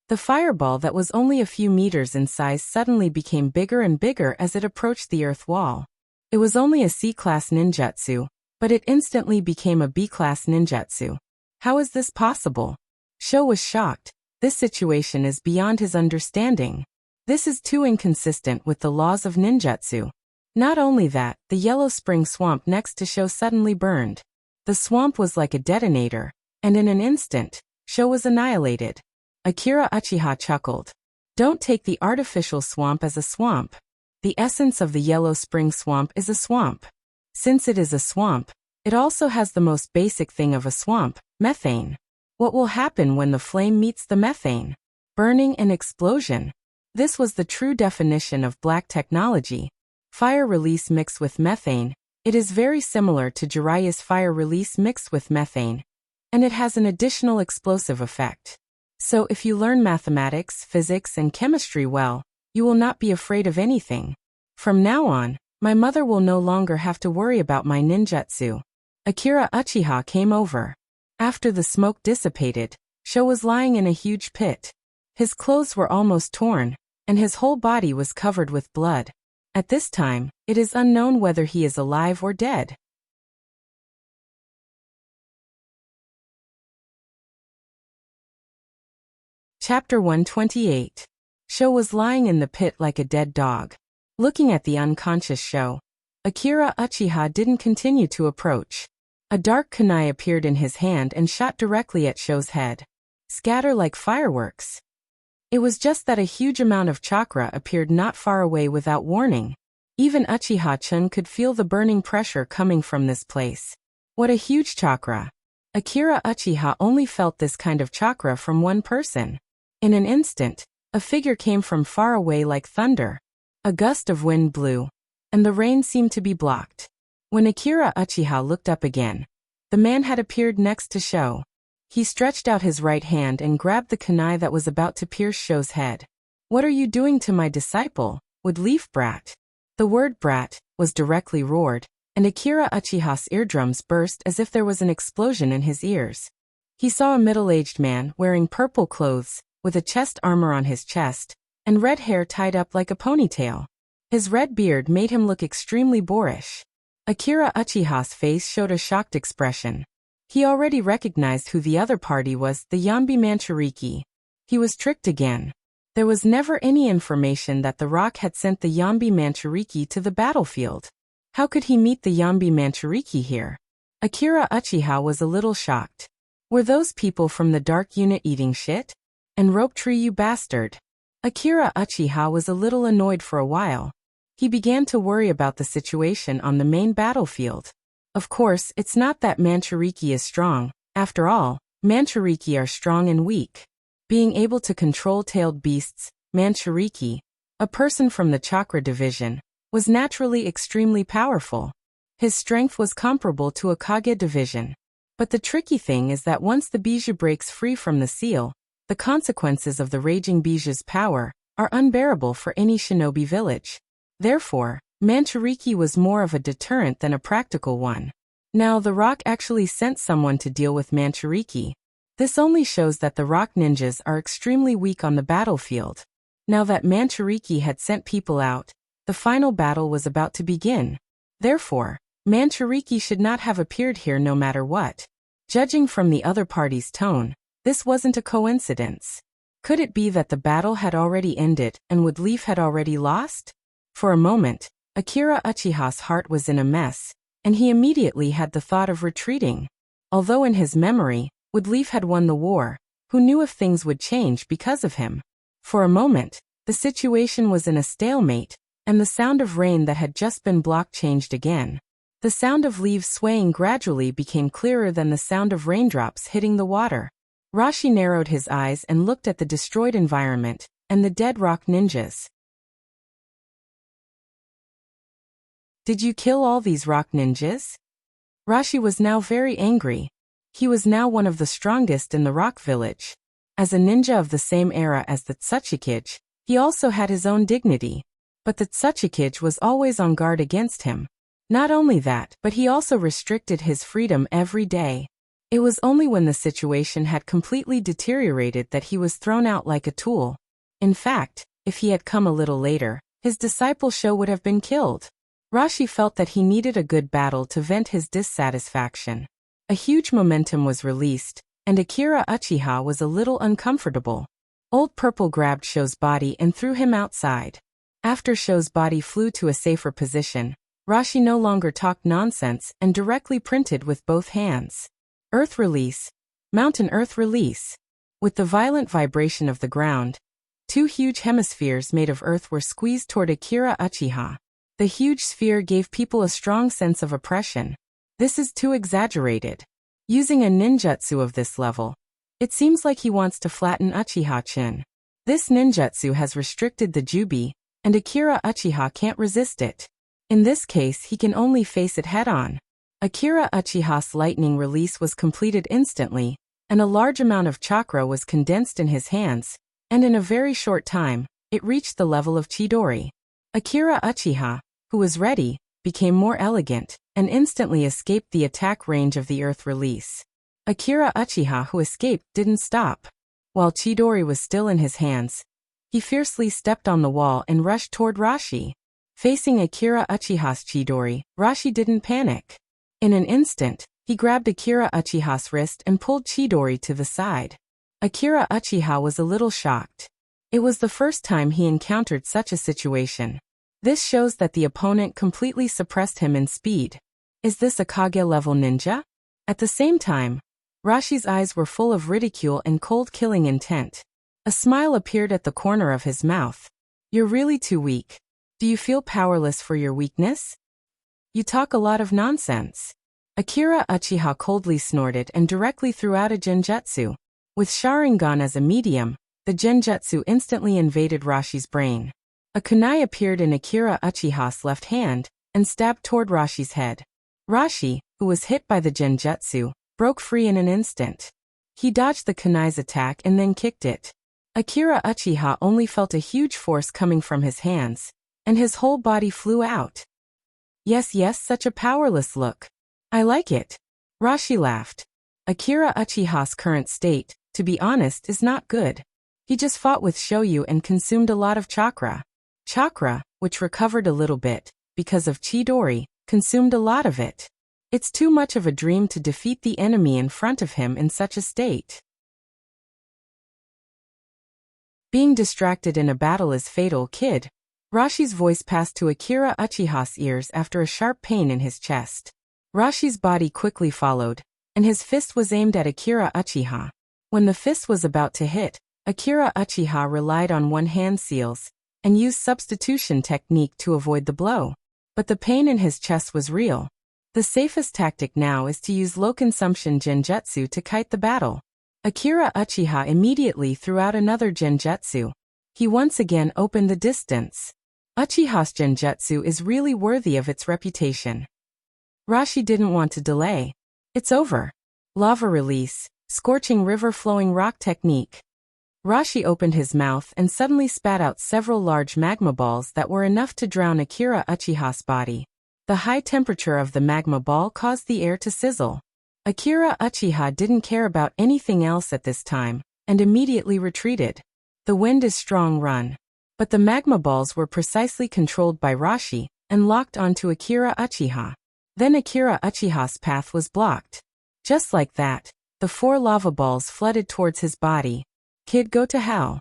The fireball that was only a few meters in size suddenly became bigger and bigger as it approached the earth wall. It was only a C-class ninjutsu, but it instantly became a B-class ninjutsu. How is this possible? Sho was shocked. This situation is beyond his understanding. This is too inconsistent with the laws of ninjutsu. Not only that, the Yellow Spring Swamp next to Sho suddenly burned. The swamp was like a detonator, and in an instant, Sho was annihilated. Akira Uchiha chuckled. Don't take the artificial swamp as a swamp. The essence of the Yellow Spring Swamp is a swamp. Since it is a swamp, it also has the most basic thing of a swamp, methane. What will happen when the flame meets the methane? Burning and explosion. This was the true definition of black technology. Fire release mixed with methane. It is very similar to Jiraiya's fire release mixed with methane, and it has an additional explosive effect. So if you learn mathematics, physics, and chemistry well, you will not be afraid of anything. From now on, my mother will no longer have to worry about my ninjutsu. Akira Uchiha came over. After the smoke dissipated, Sho was lying in a huge pit. His clothes were almost torn, and his whole body was covered with blood. At this time, it is unknown whether he is alive or dead. Chapter 128. Sho was lying in the pit like a dead dog. Looking at the unconscious Sho, Akira Uchiha didn't continue to approach. A dark kunai appeared in his hand and shot directly at Sho's head. Scatter like fireworks. It was just that a huge amount of chakra appeared not far away without warning. Even Uchiha-chun could feel the burning pressure coming from this place. What a huge chakra. Akira Uchiha only felt this kind of chakra from one person. In an instant, a figure came from far away like thunder. A gust of wind blew, and the rain seemed to be blocked. When Akira Uchiha looked up again, the man had appeared next to Sho. He stretched out his right hand and grabbed the kunai that was about to pierce Sho's head. "What are you doing to my disciple, wood-leaf brat?" The word brat was directly roared, and Akira Uchiha's eardrums burst as if there was an explosion in his ears. He saw a middle-aged man wearing purple clothes, with a chest armor on his chest, and red hair tied up like a ponytail. His red beard made him look extremely boorish. Akira Uchiha's face showed a shocked expression. He already recognized who the other party was, the Yambi Manchuriki. He was tricked again. There was never any information that the rock had sent the Yambi Manchuriki to the battlefield. How could he meet the Yambi Manchuriki here? Akira Uchiha was a little shocked. Were those people from the dark unit eating shit? And rope tree, you bastard. Akira Uchiha was a little annoyed for a while. He began to worry about the situation on the main battlefield. Of course, it's not that Manchuriki is strong. After all, Manchuriki are strong and weak. Being able to control tailed beasts, Manchuriki, a person from the chakra division, was naturally extremely powerful. His strength was comparable to a Kage division. But the tricky thing is that once the Bijou breaks free from the seal, the consequences of the raging Bijou's power are unbearable for any shinobi village. Therefore, Manchuriki was more of a deterrent than a practical one. Now the rock actually sent someone to deal with Manchuriki. This only shows that the rock ninjas are extremely weak on the battlefield. Now that Manchuriki had sent people out, the final battle was about to begin. Therefore, Manchuriki should not have appeared here no matter what. Judging from the other party's tone, this wasn't a coincidence. Could it be that the battle had already ended and Woodleaf had already lost? For a moment, Akira Uchiha's heart was in a mess, and he immediately had the thought of retreating. Although in his memory, Woodleaf had won the war, who knew if things would change because of him? For a moment, the situation was in a stalemate, and the sound of rain that had just been blocked changed again. The sound of leaves swaying gradually became clearer than the sound of raindrops hitting the water. Rashi narrowed his eyes and looked at the destroyed environment, and the dead rock ninjas. "Did you kill all these rock ninjas?" Rashi was now very angry. He was now one of the strongest in the rock village. As a ninja of the same era as the Tsuchikage, he also had his own dignity. But the Tsuchikage was always on guard against him. Not only that, but he also restricted his freedom every day. It was only when the situation had completely deteriorated that he was thrown out like a tool. In fact, if he had come a little later, his disciple Sho would have been killed. Rashi felt that he needed a good battle to vent his dissatisfaction. A huge momentum was released, and Akira Uchiha was a little uncomfortable. Old Purple grabbed Sho's body and threw him outside. After Sho's body flew to a safer position, Rashi no longer talked nonsense and directly printed with both hands. Earth release. Mountain earth release. With the violent vibration of the ground, two huge hemispheres made of earth were squeezed toward Akira Uchiha. The huge sphere gave people a strong sense of oppression. This is too exaggerated. Using a ninjutsu of this level, it seems like he wants to flatten Uchiha-chin. This ninjutsu has restricted the Jubi, and Akira Uchiha can't resist it. In this case, he can only face it head-on. Akira Uchiha's lightning release was completed instantly, and a large amount of chakra was condensed in his hands, and in a very short time, it reached the level of Chidori. Akira Uchiha, who was ready, became more elegant, and instantly escaped the attack range of the earth release. Akira Uchiha, who escaped, didn't stop. While Chidori was still in his hands, he fiercely stepped on the wall and rushed toward Rashi. Facing Akira Uchiha's Chidori, Rashi didn't panic. In an instant, he grabbed Akira Uchiha's wrist and pulled Chidori to the side. Akira Uchiha was a little shocked. It was the first time he encountered such a situation. This shows that the opponent completely suppressed him in speed. Is this a Kage-level ninja? At the same time, Rashi's eyes were full of ridicule and cold-killing intent. A smile appeared at the corner of his mouth. "You're really too weak. Do you feel powerless for your weakness? You talk a lot of nonsense." Akira Uchiha coldly snorted and directly threw out a genjutsu. With Sharingan as a medium, the genjutsu instantly invaded Rashi's brain. A kunai appeared in Akira Uchiha's left hand and stabbed toward Rashi's head. Rashi, who was hit by the genjutsu, broke free in an instant. He dodged the kunai's attack and then kicked it. Akira Uchiha only felt a huge force coming from his hands, and his whole body flew out. Yes, such a powerless look. I like it. Rashi laughed. Akira Uchiha's current state, to be honest, is not good. He just fought with Shoyu and consumed a lot of chakra. Chakra, which recovered a little bit, because of Chidori, consumed a lot of it. It's too much of a dream to defeat the enemy in front of him in such a state. Being distracted in a battle is fatal, kid. Rashi's voice passed to Akira Uchiha's ears after a sharp pain in his chest. Rashi's body quickly followed, and his fist was aimed at Akira Uchiha. When the fist was about to hit, Akira Uchiha relied on one-hand seals and used substitution technique to avoid the blow. But the pain in his chest was real. The safest tactic now is to use low-consumption genjutsu to kite the battle. Akira Uchiha immediately threw out another genjutsu. He once again opened the distance. Uchiha's genjutsu is really worthy of its reputation. Rashi didn't want to delay. It's over. Lava release, scorching river flowing rock technique. Rashi opened his mouth and suddenly spat out several large magma balls that were enough to drown Akira Uchiha's body. The high temperature of the magma ball caused the air to sizzle. Akira Uchiha didn't care about anything else at this time, and immediately retreated. The wind is strong, run. But the magma balls were precisely controlled by Rashi, and locked onto Akira Uchiha. Then Akira Uchiha's path was blocked. Just like that, the 4 lava balls flooded towards his body. Kid, go to hell.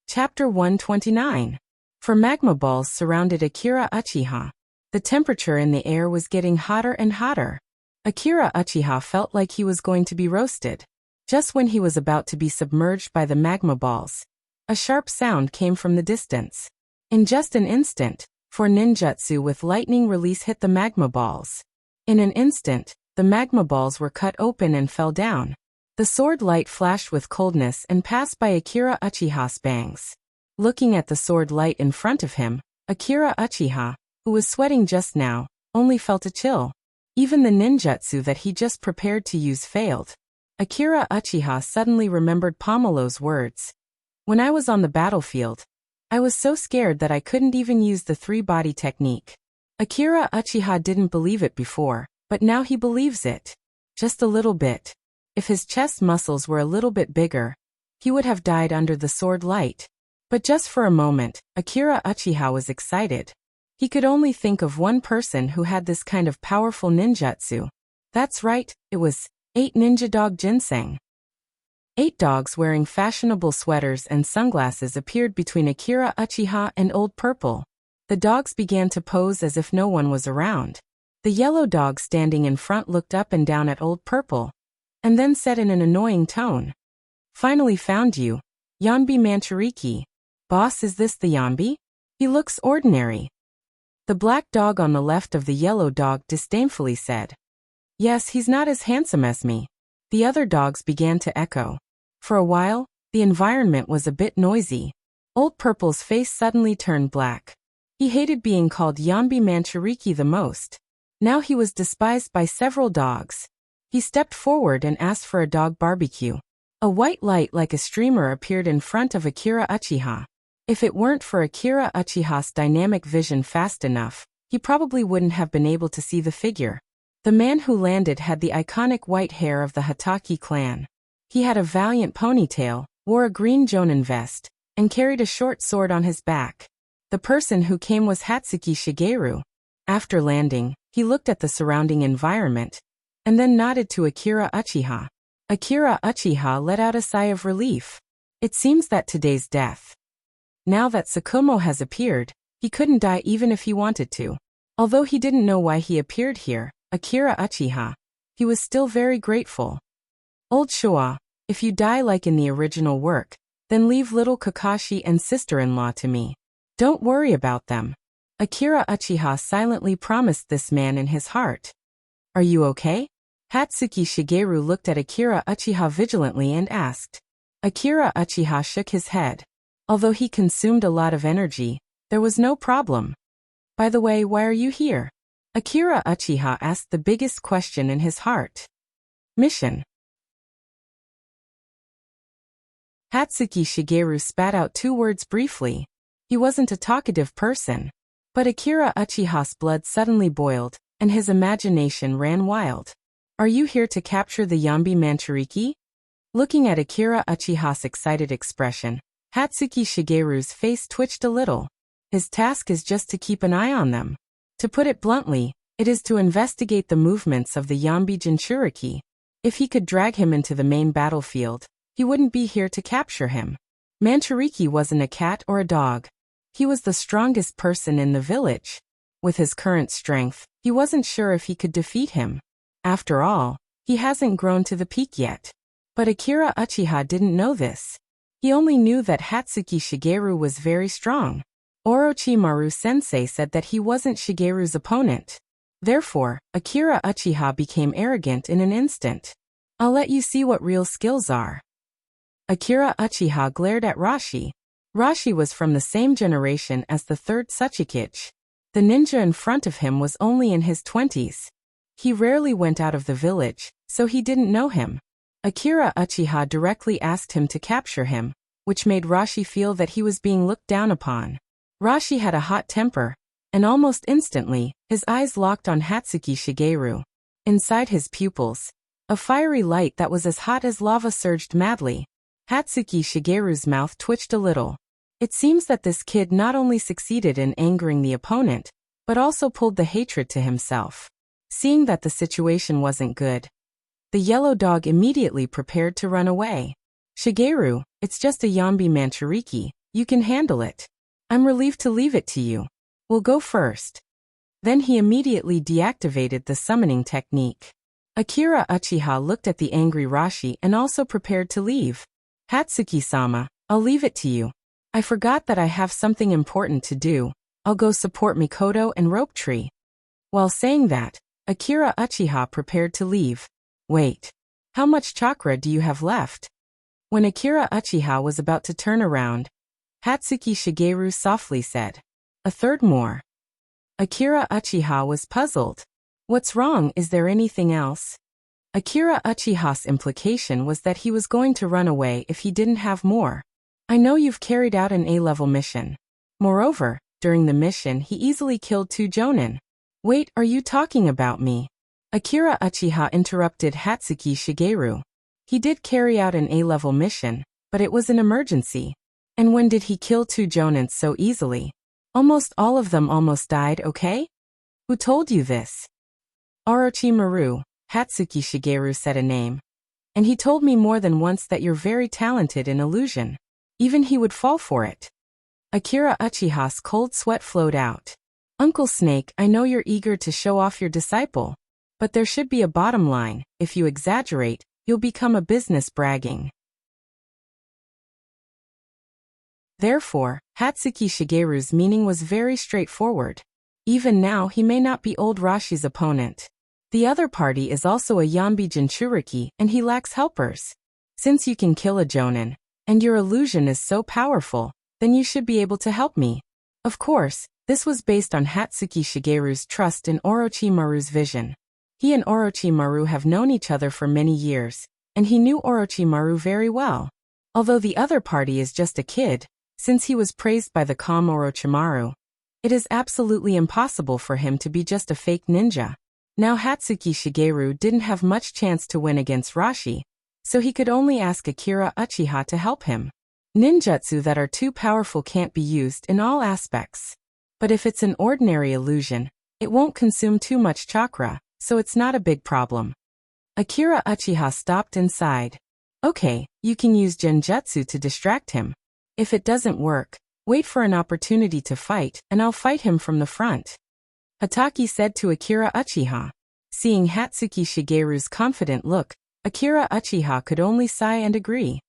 Chapter 129. For magma balls surrounded Akira Uchiha. The temperature in the air was getting hotter and hotter. Akira Uchiha felt like he was going to be roasted. Just when he was about to be submerged by the magma balls, a sharp sound came from the distance. In just an instant, 4 ninjutsu with lightning release hit the magma balls. In an instant, the magma balls were cut open and fell down. The sword light flashed with coldness and passed by Akira Uchiha's bangs. Looking at the sword light in front of him, Akira Uchiha, who was sweating just now, only felt a chill. Even the ninjutsu that he just prepared to use failed. Akira Uchiha suddenly remembered Pomelo's words. When I was on the battlefield, I was so scared that I couldn't even use the 3-body technique. Akira Uchiha didn't believe it before, but now he believes it. Just a little bit. If his chest muscles were a little bit bigger, he would have died under the sword light. But just for a moment, Akira Uchiha was excited. He could only think of one person who had this kind of powerful ninjutsu. That's right, it was 8 Ninja Dog Ginseng. 8 dogs wearing fashionable sweaters and sunglasses appeared between Akira Uchiha and Old Purple. The dogs began to pose as if no one was around. The yellow dog standing in front looked up and down at Old Purple, and then said in an annoying tone, "Finally found you, Yanbi Manchuriki. Boss, is this the Yanbi? He looks ordinary." The black dog on the left of the yellow dog disdainfully said, "Yes, he's not as handsome as me." The other dogs began to echo. For a while, the environment was a bit noisy. Old Purple's face suddenly turned black. He hated being called Yanbi Manchuriki the most. Now he was despised by several dogs. He stepped forward and asked for a dog barbecue. A white light like a streamer appeared in front of Akira Uchiha. If it weren't for Akira Uchiha's dynamic vision fast enough, he probably wouldn't have been able to see the figure. The man who landed had the iconic white hair of the Hatake clan. He had a valiant ponytail, wore a green jonin vest, and carried a short sword on his back. The person who came was Hatsuki Shigeru. After landing, he looked at the surrounding environment, and then nodded to Akira Uchiha. Akira Uchiha let out a sigh of relief. It seems that today's death. Now that Tsukumo has appeared, he couldn't die even if he wanted to. Although he didn't know why he appeared here, Akira Uchiha, he was still very grateful. Old Showa, if you die like in the original work, then leave little Kakashi and sister-in-law to me. Don't worry about them. Akira Uchiha silently promised this man in his heart. Are you okay? Hatsuki Shigeru looked at Akira Uchiha vigilantly and asked. Akira Uchiha shook his head. Although he consumed a lot of energy, there was no problem. By the way, why are you here? Akira Uchiha asked the biggest question in his heart. Mission. Hatsuki Shigeru spat out 2 words briefly. He wasn't a talkative person. But Akira Uchiha's blood suddenly boiled, and his imagination ran wild. Are you here to capture the Yambi Manchuriki? Looking at Akira Uchiha's excited expression, Hatsuki Shigeru's face twitched a little. His task is just to keep an eye on them. To put it bluntly, it is to investigate the movements of the Yambi Jinchuriki. If he could drag him into the main battlefield, he wouldn't be here to capture him. Manchuriki wasn't a cat or a dog. He was the strongest person in the village. With his current strength, he wasn't sure if he could defeat him. After all, he hasn't grown to the peak yet. But Akira Uchiha didn't know this. He only knew that Hatsuki Shigeru was very strong. Orochimaru sensei said that he wasn't Shigeru's opponent. Therefore, Akira Uchiha became arrogant in an instant. I'll let you see what real skills are. Akira Uchiha glared at Rashi. Rashi was from the same generation as the 3rd Tsuchikage. The ninja in front of him was only in his 20s. He rarely went out of the village, so he didn't know him. Akira Uchiha directly asked him to capture him, which made Rashi feel that he was being looked down upon. Rashi had a hot temper, and almost instantly, his eyes locked on Hatsuki Shigeru. Inside his pupils, a fiery light that was as hot as lava surged madly. Hatsuki Shigeru's mouth twitched a little. It seems that this kid not only succeeded in angering the opponent, but also pulled the hatred to himself. Seeing that the situation wasn't good, the yellow dog immediately prepared to run away. Shigeru, it's just a Yambi Manchuriki, you can handle it. I'm relieved to leave it to you. We'll go first. Then he immediately deactivated the summoning technique. Akira Uchiha looked at the angry Rashi and also prepared to leave. Hatsuki-sama, I'll leave it to you. I forgot that I have something important to do. I'll go support Mikoto and Rope Tree. While saying that, Akira Uchiha prepared to leave. Wait. How much chakra do you have left? When Akira Uchiha was about to turn around, Hatsuki Shigeru softly said, "A third more." Akira Uchiha was puzzled. What's wrong? Is there anything else? Akira Uchiha's implication was that he was going to run away if he didn't have more. I know you've carried out an A-level mission. Moreover, during the mission he easily killed 2 jonin. Wait, are you talking about me? Akira Uchiha interrupted Hatsuki Shigeru. He did carry out an A-level mission, but it was an emergency. And when did he kill 2 jonins so easily? Almost all of them almost died, okay? Who told you this? Orochimaru, Hatsuki Shigeru said a name. And he told me more than once that you're very talented in illusion. Even he would fall for it. Akira Uchiha's cold sweat flowed out. Uncle Snake, I know you're eager to show off your disciple. But there should be a bottom line. If you exaggerate, you'll become a business bragging. Therefore, Hatsuki Shigeru's meaning was very straightforward. Even now he may not be old Rashi's opponent. The other party is also a Yambi Jinchuriki and he lacks helpers. Since you can kill a jonin, and your illusion is so powerful, then you should be able to help me. Of course, this was based on Hatsuki Shigeru's trust in Orochimaru's vision. He and Orochimaru have known each other for many years, and he knew Orochimaru very well. Although the other party is just a kid, since he was praised by the calm Orochimaru, it is absolutely impossible for him to be just a fake ninja. Now Hatsuki Shigeru didn't have much chance to win against Rashi, so he could only ask Akira Uchiha to help him. Ninjutsu that are too powerful can't be used in all aspects. But if it's an ordinary illusion, it won't consume too much chakra, so it's not a big problem. Akira Uchiha stopped inside. Okay, you can use genjutsu to distract him. If it doesn't work, wait for an opportunity to fight, and I'll fight him from the front. Hataki said to Akira Uchiha. Seeing Hatsuki Shigeru's confident look, Akira Uchiha could only sigh and agree.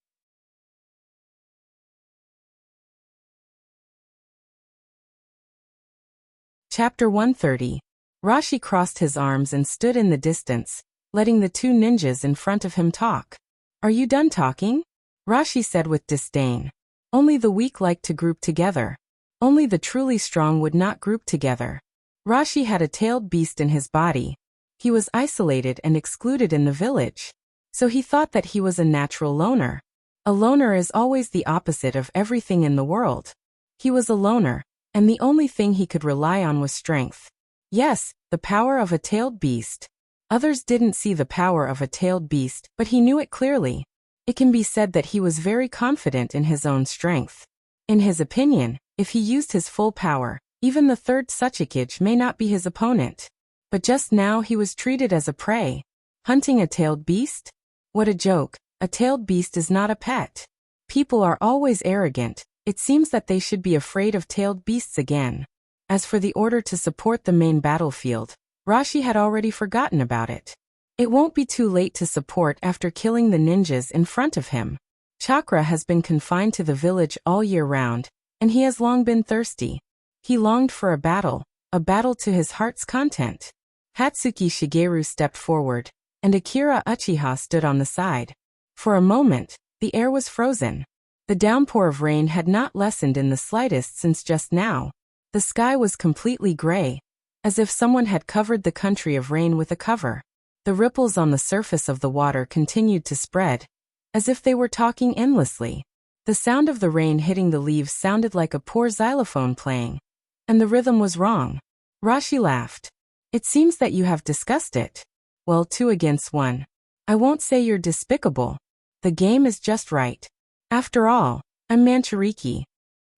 Chapter 130. Rashi crossed his arms and stood in the distance, letting the 2 ninjas in front of him talk. Are you done talking? Rashi said with disdain. Only the weak like to group together. Only the truly strong would not group together. Rashi had a tailed beast in his body. He was isolated and excluded in the village. So he thought that he was a natural loner. A loner is always the opposite of everything in the world. He was a loner, and the only thing he could rely on was strength. Yes, the power of a tailed beast. Others didn't see the power of a tailed beast, but he knew it clearly. It can be said that he was very confident in his own strength. In his opinion, if he used his full power, even the third Tsuchikage may not be his opponent. But just now he was treated as a prey. Hunting a tailed beast? What a joke. A tailed beast is not a pet. People are always arrogant. It seems that they should be afraid of tailed beasts again. As for the order to support the main battlefield, Rashi had already forgotten about it. It won't be too late to support after killing the ninjas in front of him. Chakra has been confined to the village all year round, and he has long been thirsty. He longed for a battle to his heart's content. Hatsuki Shigeru stepped forward, and Akira Uchiha stood on the side. For a moment, the air was frozen. The downpour of rain had not lessened in the slightest since just now. The sky was completely gray, as if someone had covered the country of rain with a cover. The ripples on the surface of the water continued to spread, as if they were talking endlessly. The sound of the rain hitting the leaves sounded like a poor xylophone playing, and the rhythm was wrong. Rashi laughed. It seems that you have discussed it. Well, 2 against 1. I won't say you're despicable. The game is just right. After all, I'm Manchuriki.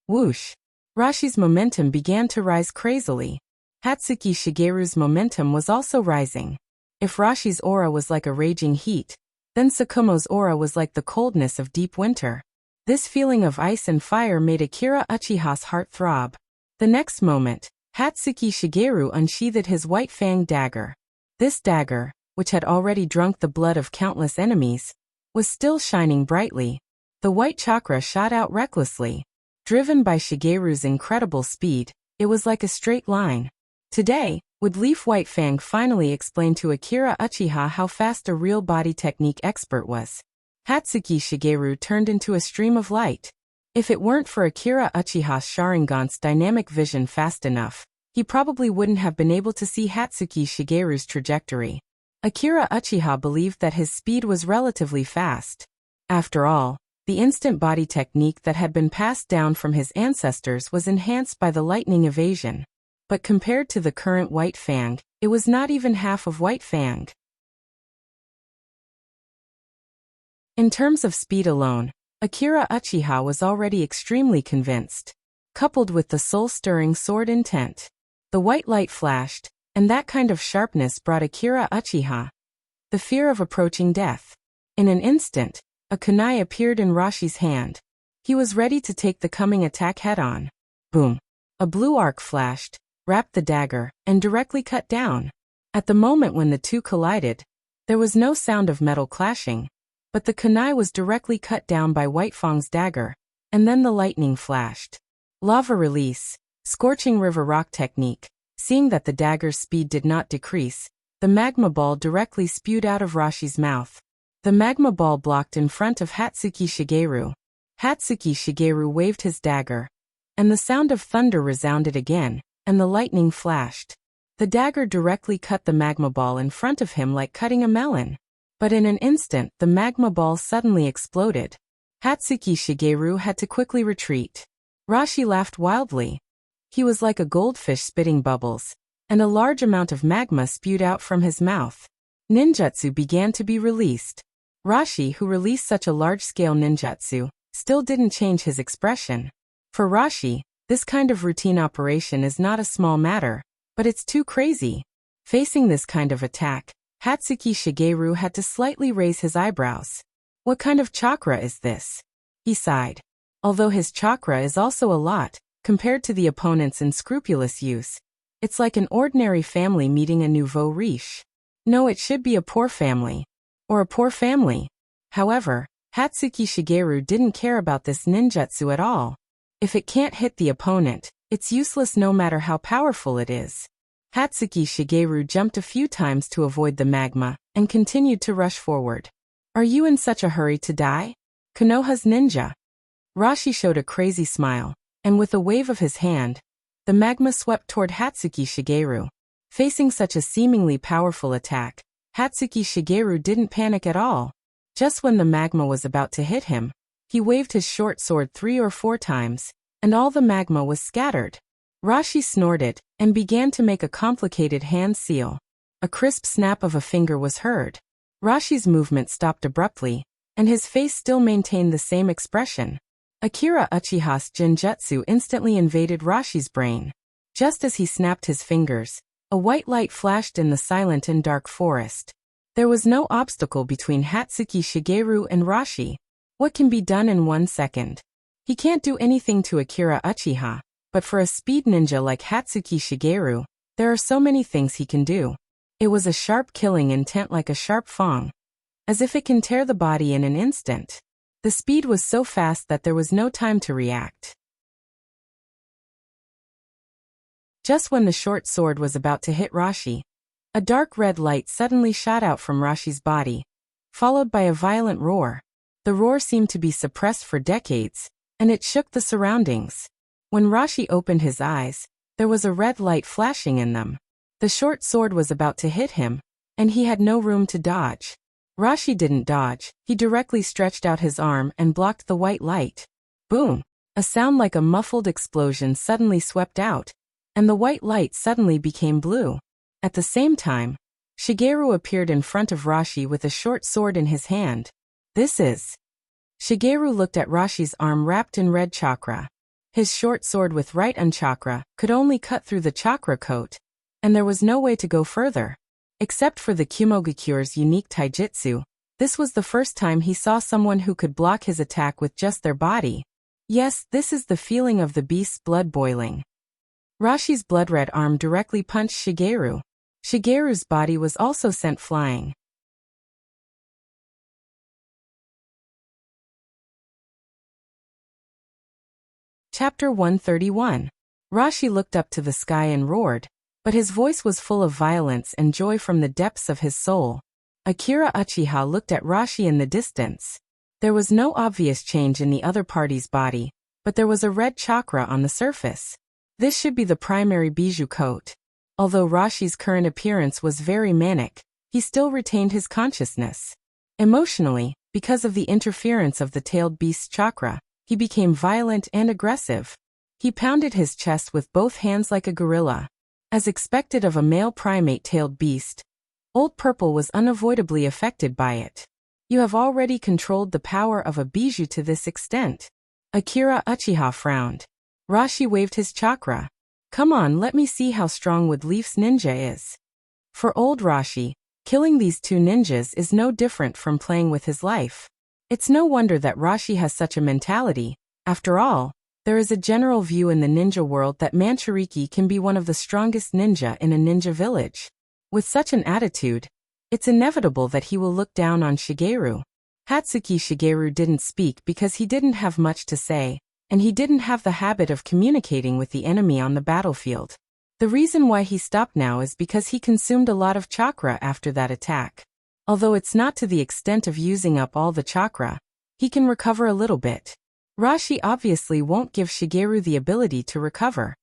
Whoosh. Rashi's momentum began to rise crazily. Hatsuki Shigeru's momentum was also rising. If Rashi's aura was like a raging heat, then Sakumo's aura was like the coldness of deep winter. This feeling of ice and fire made Akira Uchiha's heart throb. The next moment, Hatsuki Shigeru unsheathed his white-fanged dagger. This dagger, which had already drunk the blood of countless enemies, was still shining brightly. The white chakra shot out recklessly. Driven by Shigeru's incredible speed, it was like a straight line. Today, would Leaf Whitefang finally explain to Akira Uchiha how fast a real body technique expert was? Hatsuki Shigeru turned into a stream of light. If it weren't for Akira Uchiha's Sharingan's dynamic vision fast enough, he probably wouldn't have been able to see Hatsuki Shigeru's trajectory. Akira Uchiha believed that his speed was relatively fast. After all, the instant body technique that had been passed down from his ancestors was enhanced by the lightning evasion. But compared to the current White Fang, it was not even half of White Fang. In terms of speed alone, Akira Uchiha was already extremely convinced. Coupled with the soul-stirring sword intent, the white light flashed, and that kind of sharpness brought Akira Uchiha the fear of approaching death. In an instant, a kunai appeared in Rashi's hand. He was ready to take the coming attack head-on. Boom! A blue arc flashed, wrapped the dagger, and directly cut down. At the moment when the two collided, there was no sound of metal clashing, but the kunai was directly cut down by Whitefang's dagger, and then the lightning flashed. Lava release, scorching river rock technique. Seeing that the dagger's speed did not decrease, the magma ball directly spewed out of Rashi's mouth. The magma ball blocked in front of Hatsuki Shigeru. Hatsuki Shigeru waved his dagger, and the sound of thunder resounded again, and the lightning flashed. The dagger directly cut the magma ball in front of him like cutting a melon. But in an instant, the magma ball suddenly exploded. Hatsuki Shigeru had to quickly retreat. Rashi laughed wildly. He was like a goldfish spitting bubbles, and a large amount of magma spewed out from his mouth. Ninjutsu began to be released. Rashi, who released such a large-scale ninjutsu, still didn't change his expression. For Rashi, this kind of routine operation is not a small matter, but it's too crazy. Facing this kind of attack, Hatsuki Shigeru had to slightly raise his eyebrows. What kind of chakra is this? He sighed. Although his chakra is also a lot, compared to the opponent's unscrupulous use, it's like an ordinary family meeting a nouveau riche. No, it should be a poor family. Or a poor family. However, Hatsuki Shigeru didn't care about this ninjutsu at all. If it can't hit the opponent, it's useless no matter how powerful it is. Hatsuki Shigeru jumped a few times to avoid the magma, and continued to rush forward. Are you in such a hurry to die? Konoha's ninja. Rashi showed a crazy smile, and with a wave of his hand, The magma swept toward Hatsuki Shigeru. Facing such a seemingly powerful attack, Hatsuki Shigeru didn't panic at all. Just when the magma was about to hit him, he waved his short sword 3 or 4 times, and all the magma was scattered. Rashi snorted and began to make a complicated hand seal. A crisp snap of a finger was heard. Rashi's movement stopped abruptly, and his face still maintained the same expression. Akira Uchiha's Genjutsu instantly invaded Rashi's brain. Just as he snapped his fingers, a white light flashed in the silent and dark forest. There was no obstacle between Hatsuki Shigeru and Rashi. What can be done in 1 second? He can't do anything to Akira Uchiha, but for a speed ninja like Hatsuki Shigeru, there are so many things he can do. It was a sharp killing intent like a sharp fang, as if it can tear the body in an instant. The speed was so fast that there was no time to react. Just when the short sword was about to hit Rashi, a dark red light suddenly shot out from Rashi's body, followed by a violent roar. The roar seemed to be suppressed for decades, and it shook the surroundings. When Rashi opened his eyes, there was a red light flashing in them. The short sword was about to hit him, and he had no room to dodge. Rashi didn't dodge, he directly stretched out his arm and blocked the white light. Boom! A sound like a muffled explosion suddenly swept out, and the white light suddenly became blue. At the same time, Shigeru appeared in front of Rashi with a short sword in his hand. This is... Shigeru looked at Rashi's arm wrapped in red chakra. His short sword with right chakra could only cut through the chakra coat, and there was no way to go further. Except for the Kumogakure's unique taijutsu, this was the first time he saw someone who could block his attack with just their body. Yes, this is the feeling of the beast's blood boiling. Rashi's blood-red arm directly punched Shigeru. Shigeru's body was also sent flying. Chapter 131. Rashi looked up to the sky and roared, but his voice was full of violence and joy from the depths of his soul. Akira Uchiha looked at Rashi in the distance. There was no obvious change in the other party's body, but there was a red chakra on the surface. This should be the primary bijou coat. Although Rashi's current appearance was very manic, he still retained his consciousness. Emotionally, because of the interference of the tailed beast's chakra, he became violent and aggressive. He pounded his chest with both hands like a gorilla. As expected of a male primate-tailed beast, Old Purple was unavoidably affected by it. You have already controlled the power of a bijou to this extent. Akira Uchiha frowned. Rashi waved his chakra. Come on, let me see how strong Wood Leaf's ninja is. For old Rashi, killing these 2 ninjas is no different from playing with his life. It's no wonder that Rashi has such a mentality. After all, there is a general view in the ninja world that Manchuriki can be one of the strongest ninja in a ninja village. With such an attitude, it's inevitable that he will look down on Shigeru. Hatsuki Shigeru didn't speak because he didn't have much to say, and he didn't have the habit of communicating with the enemy on the battlefield. The reason why he stopped now is because he consumed a lot of chakra after that attack. Although it's not to the extent of using up all the chakra, he can recover a little bit. Rashi obviously won't give Shigeru the ability to recover.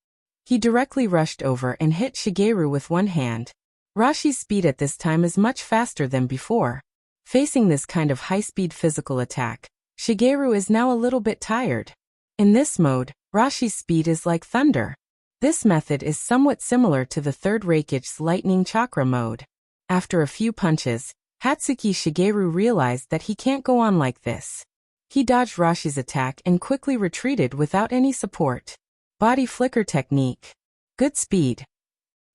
He directly rushed over and hit Shigeru with one hand. Rashi's speed at this time is much faster than before. Facing this kind of high-speed physical attack, Shigeru is now a little bit tired. In this mode, Rashi's speed is like thunder. This method is somewhat similar to the third Reikichi's lightning chakra mode. After a few punches, Hatsuki Shigeru realized that he can't go on like this. He dodged Rashi's attack and quickly retreated without any support. Body flicker technique. Good speed.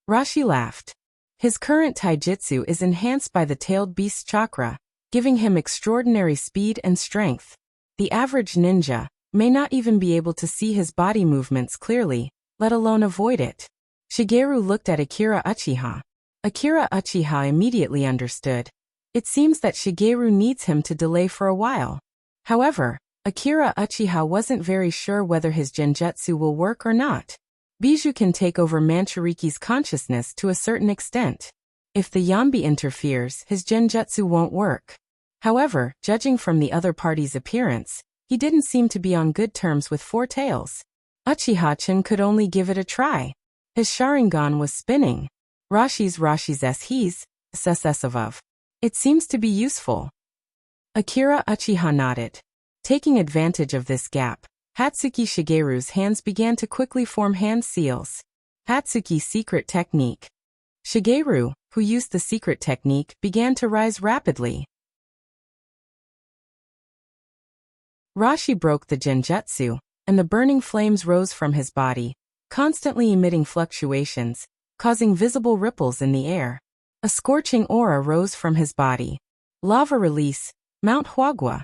Rashi laughed. His current taijutsu is enhanced by the tailed beast's chakra, giving him extraordinary speed and strength. The average ninja may not even be able to see his body movements clearly, let alone avoid it. Shigeru looked at Akira Uchiha. Akira Uchiha immediately understood. It seems that Shigeru needs him to delay for a while. However, Akira Uchiha wasn't very sure whether his genjutsu will work or not. Bijou can take over Manchuriki's consciousness to a certain extent. If the Yambi interferes, his genjutsu won't work. However, judging from the other party's appearance, he didn't seem to be on good terms with Four Tails. Uchiha-chan could only give it a try. His Sharingan was spinning. Rashi's he's, of. It seems to be useful. Akira Uchiha nodded. Taking advantage of this gap, Hatsuki Shigeru's hands began to quickly form hand seals. Hatsuki's secret technique. Shigeru, who used the secret technique, began to rise rapidly. Rashi broke the genjutsu, and the burning flames rose from his body, constantly emitting fluctuations, causing visible ripples in the air. A scorching aura rose from his body. Lava release, Mount Huagua.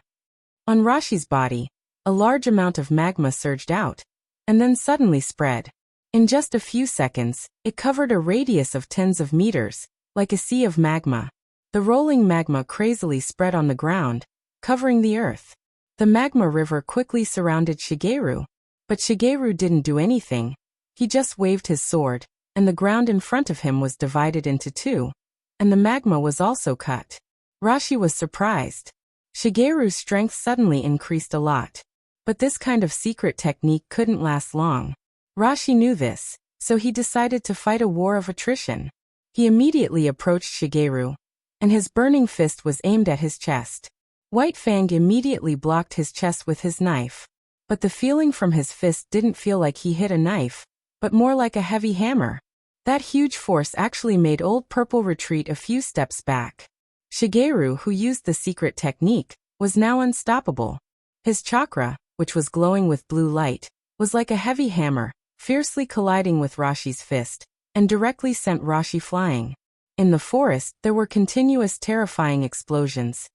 On Rashi's body, a large amount of magma surged out, and then suddenly spread. In just a few seconds, it covered a radius of tens of meters, like a sea of magma. The rolling magma crazily spread on the ground, covering the earth. The magma river quickly surrounded Shigeru, but Shigeru didn't do anything. He just waved his sword, and the ground in front of him was divided into two, and the magma was also cut. Rashi was surprised. Shigeru's strength suddenly increased a lot. But this kind of secret technique couldn't last long. Rashi knew this, so he decided to fight a war of attrition. He immediately approached Shigeru, and his burning fist was aimed at his chest. White Fang immediately blocked his chest with his knife. But the feeling from his fist didn't feel like he hit a knife, but more like a heavy hammer. That huge force actually made Old Purple retreat a few steps back. Shigeru, who used the secret technique, was now unstoppable. His chakra, which was glowing with blue light, was like a heavy hammer, fiercely colliding with Rashi's fist, and directly sent Rashi flying. In the forest, there were continuous terrifying explosions,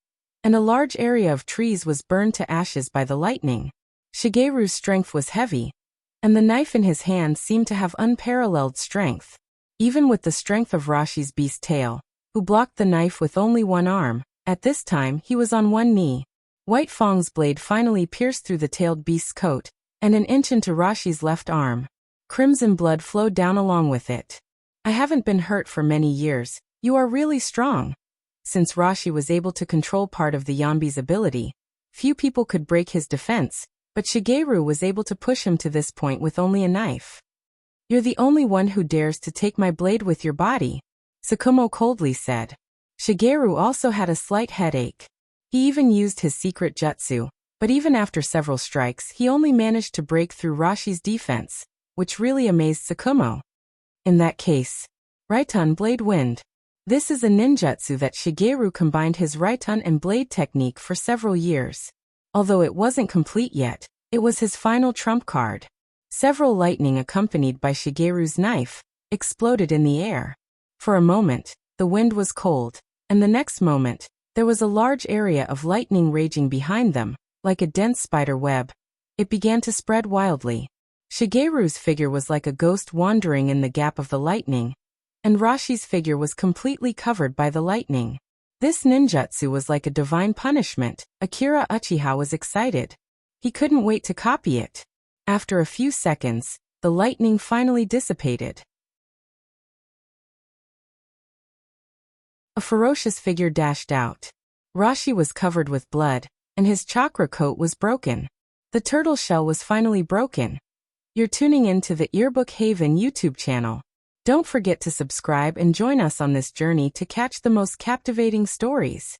and a large area of trees was burned to ashes by the lightning. Shigeru's strength was heavy, and the knife in his hand seemed to have unparalleled strength. Even with the strength of Rashi's beast tail, who blocked the knife with only one arm, at this time he was on one knee. White Fang's blade finally pierced through the tailed beast's coat, and an inch into Rashi's left arm. Crimson blood flowed down along with it. I haven't been hurt for many years. You are really strong. Since Rashi was able to control part of the Yambi's ability, few people could break his defense, but Shigeru was able to push him to this point with only a knife. You're the only one who dares to take my blade with your body, Tsukumo coldly said. Shigeru also had a slight headache. He even used his secret jutsu, but even after several strikes he only managed to break through Rashi's defense, which really amazed Tsukumo. In that case, Raiton Blade Wind. This is a ninjutsu that Shigeru combined his Raiton and blade technique for several years. Although it wasn't complete yet, it was his final trump card. Several lightning accompanied by Shigeru's knife exploded in the air. For a moment, the wind was cold, and the next moment, there was a large area of lightning raging behind them, like a dense spider web. It began to spread wildly. Shigeru's figure was like a ghost wandering in the gap of the lightning, and Rashi's figure was completely covered by the lightning. This ninjutsu was like a divine punishment. Akira Uchiha was excited. He couldn't wait to copy it. After a few seconds, the lightning finally dissipated. A ferocious figure dashed out. Rashi was covered with blood, and his chakra coat was broken. The turtle shell was finally broken. You're tuning in to the Earbook Haven YouTube channel. Don't forget to subscribe and join us on this journey to catch the most captivating stories.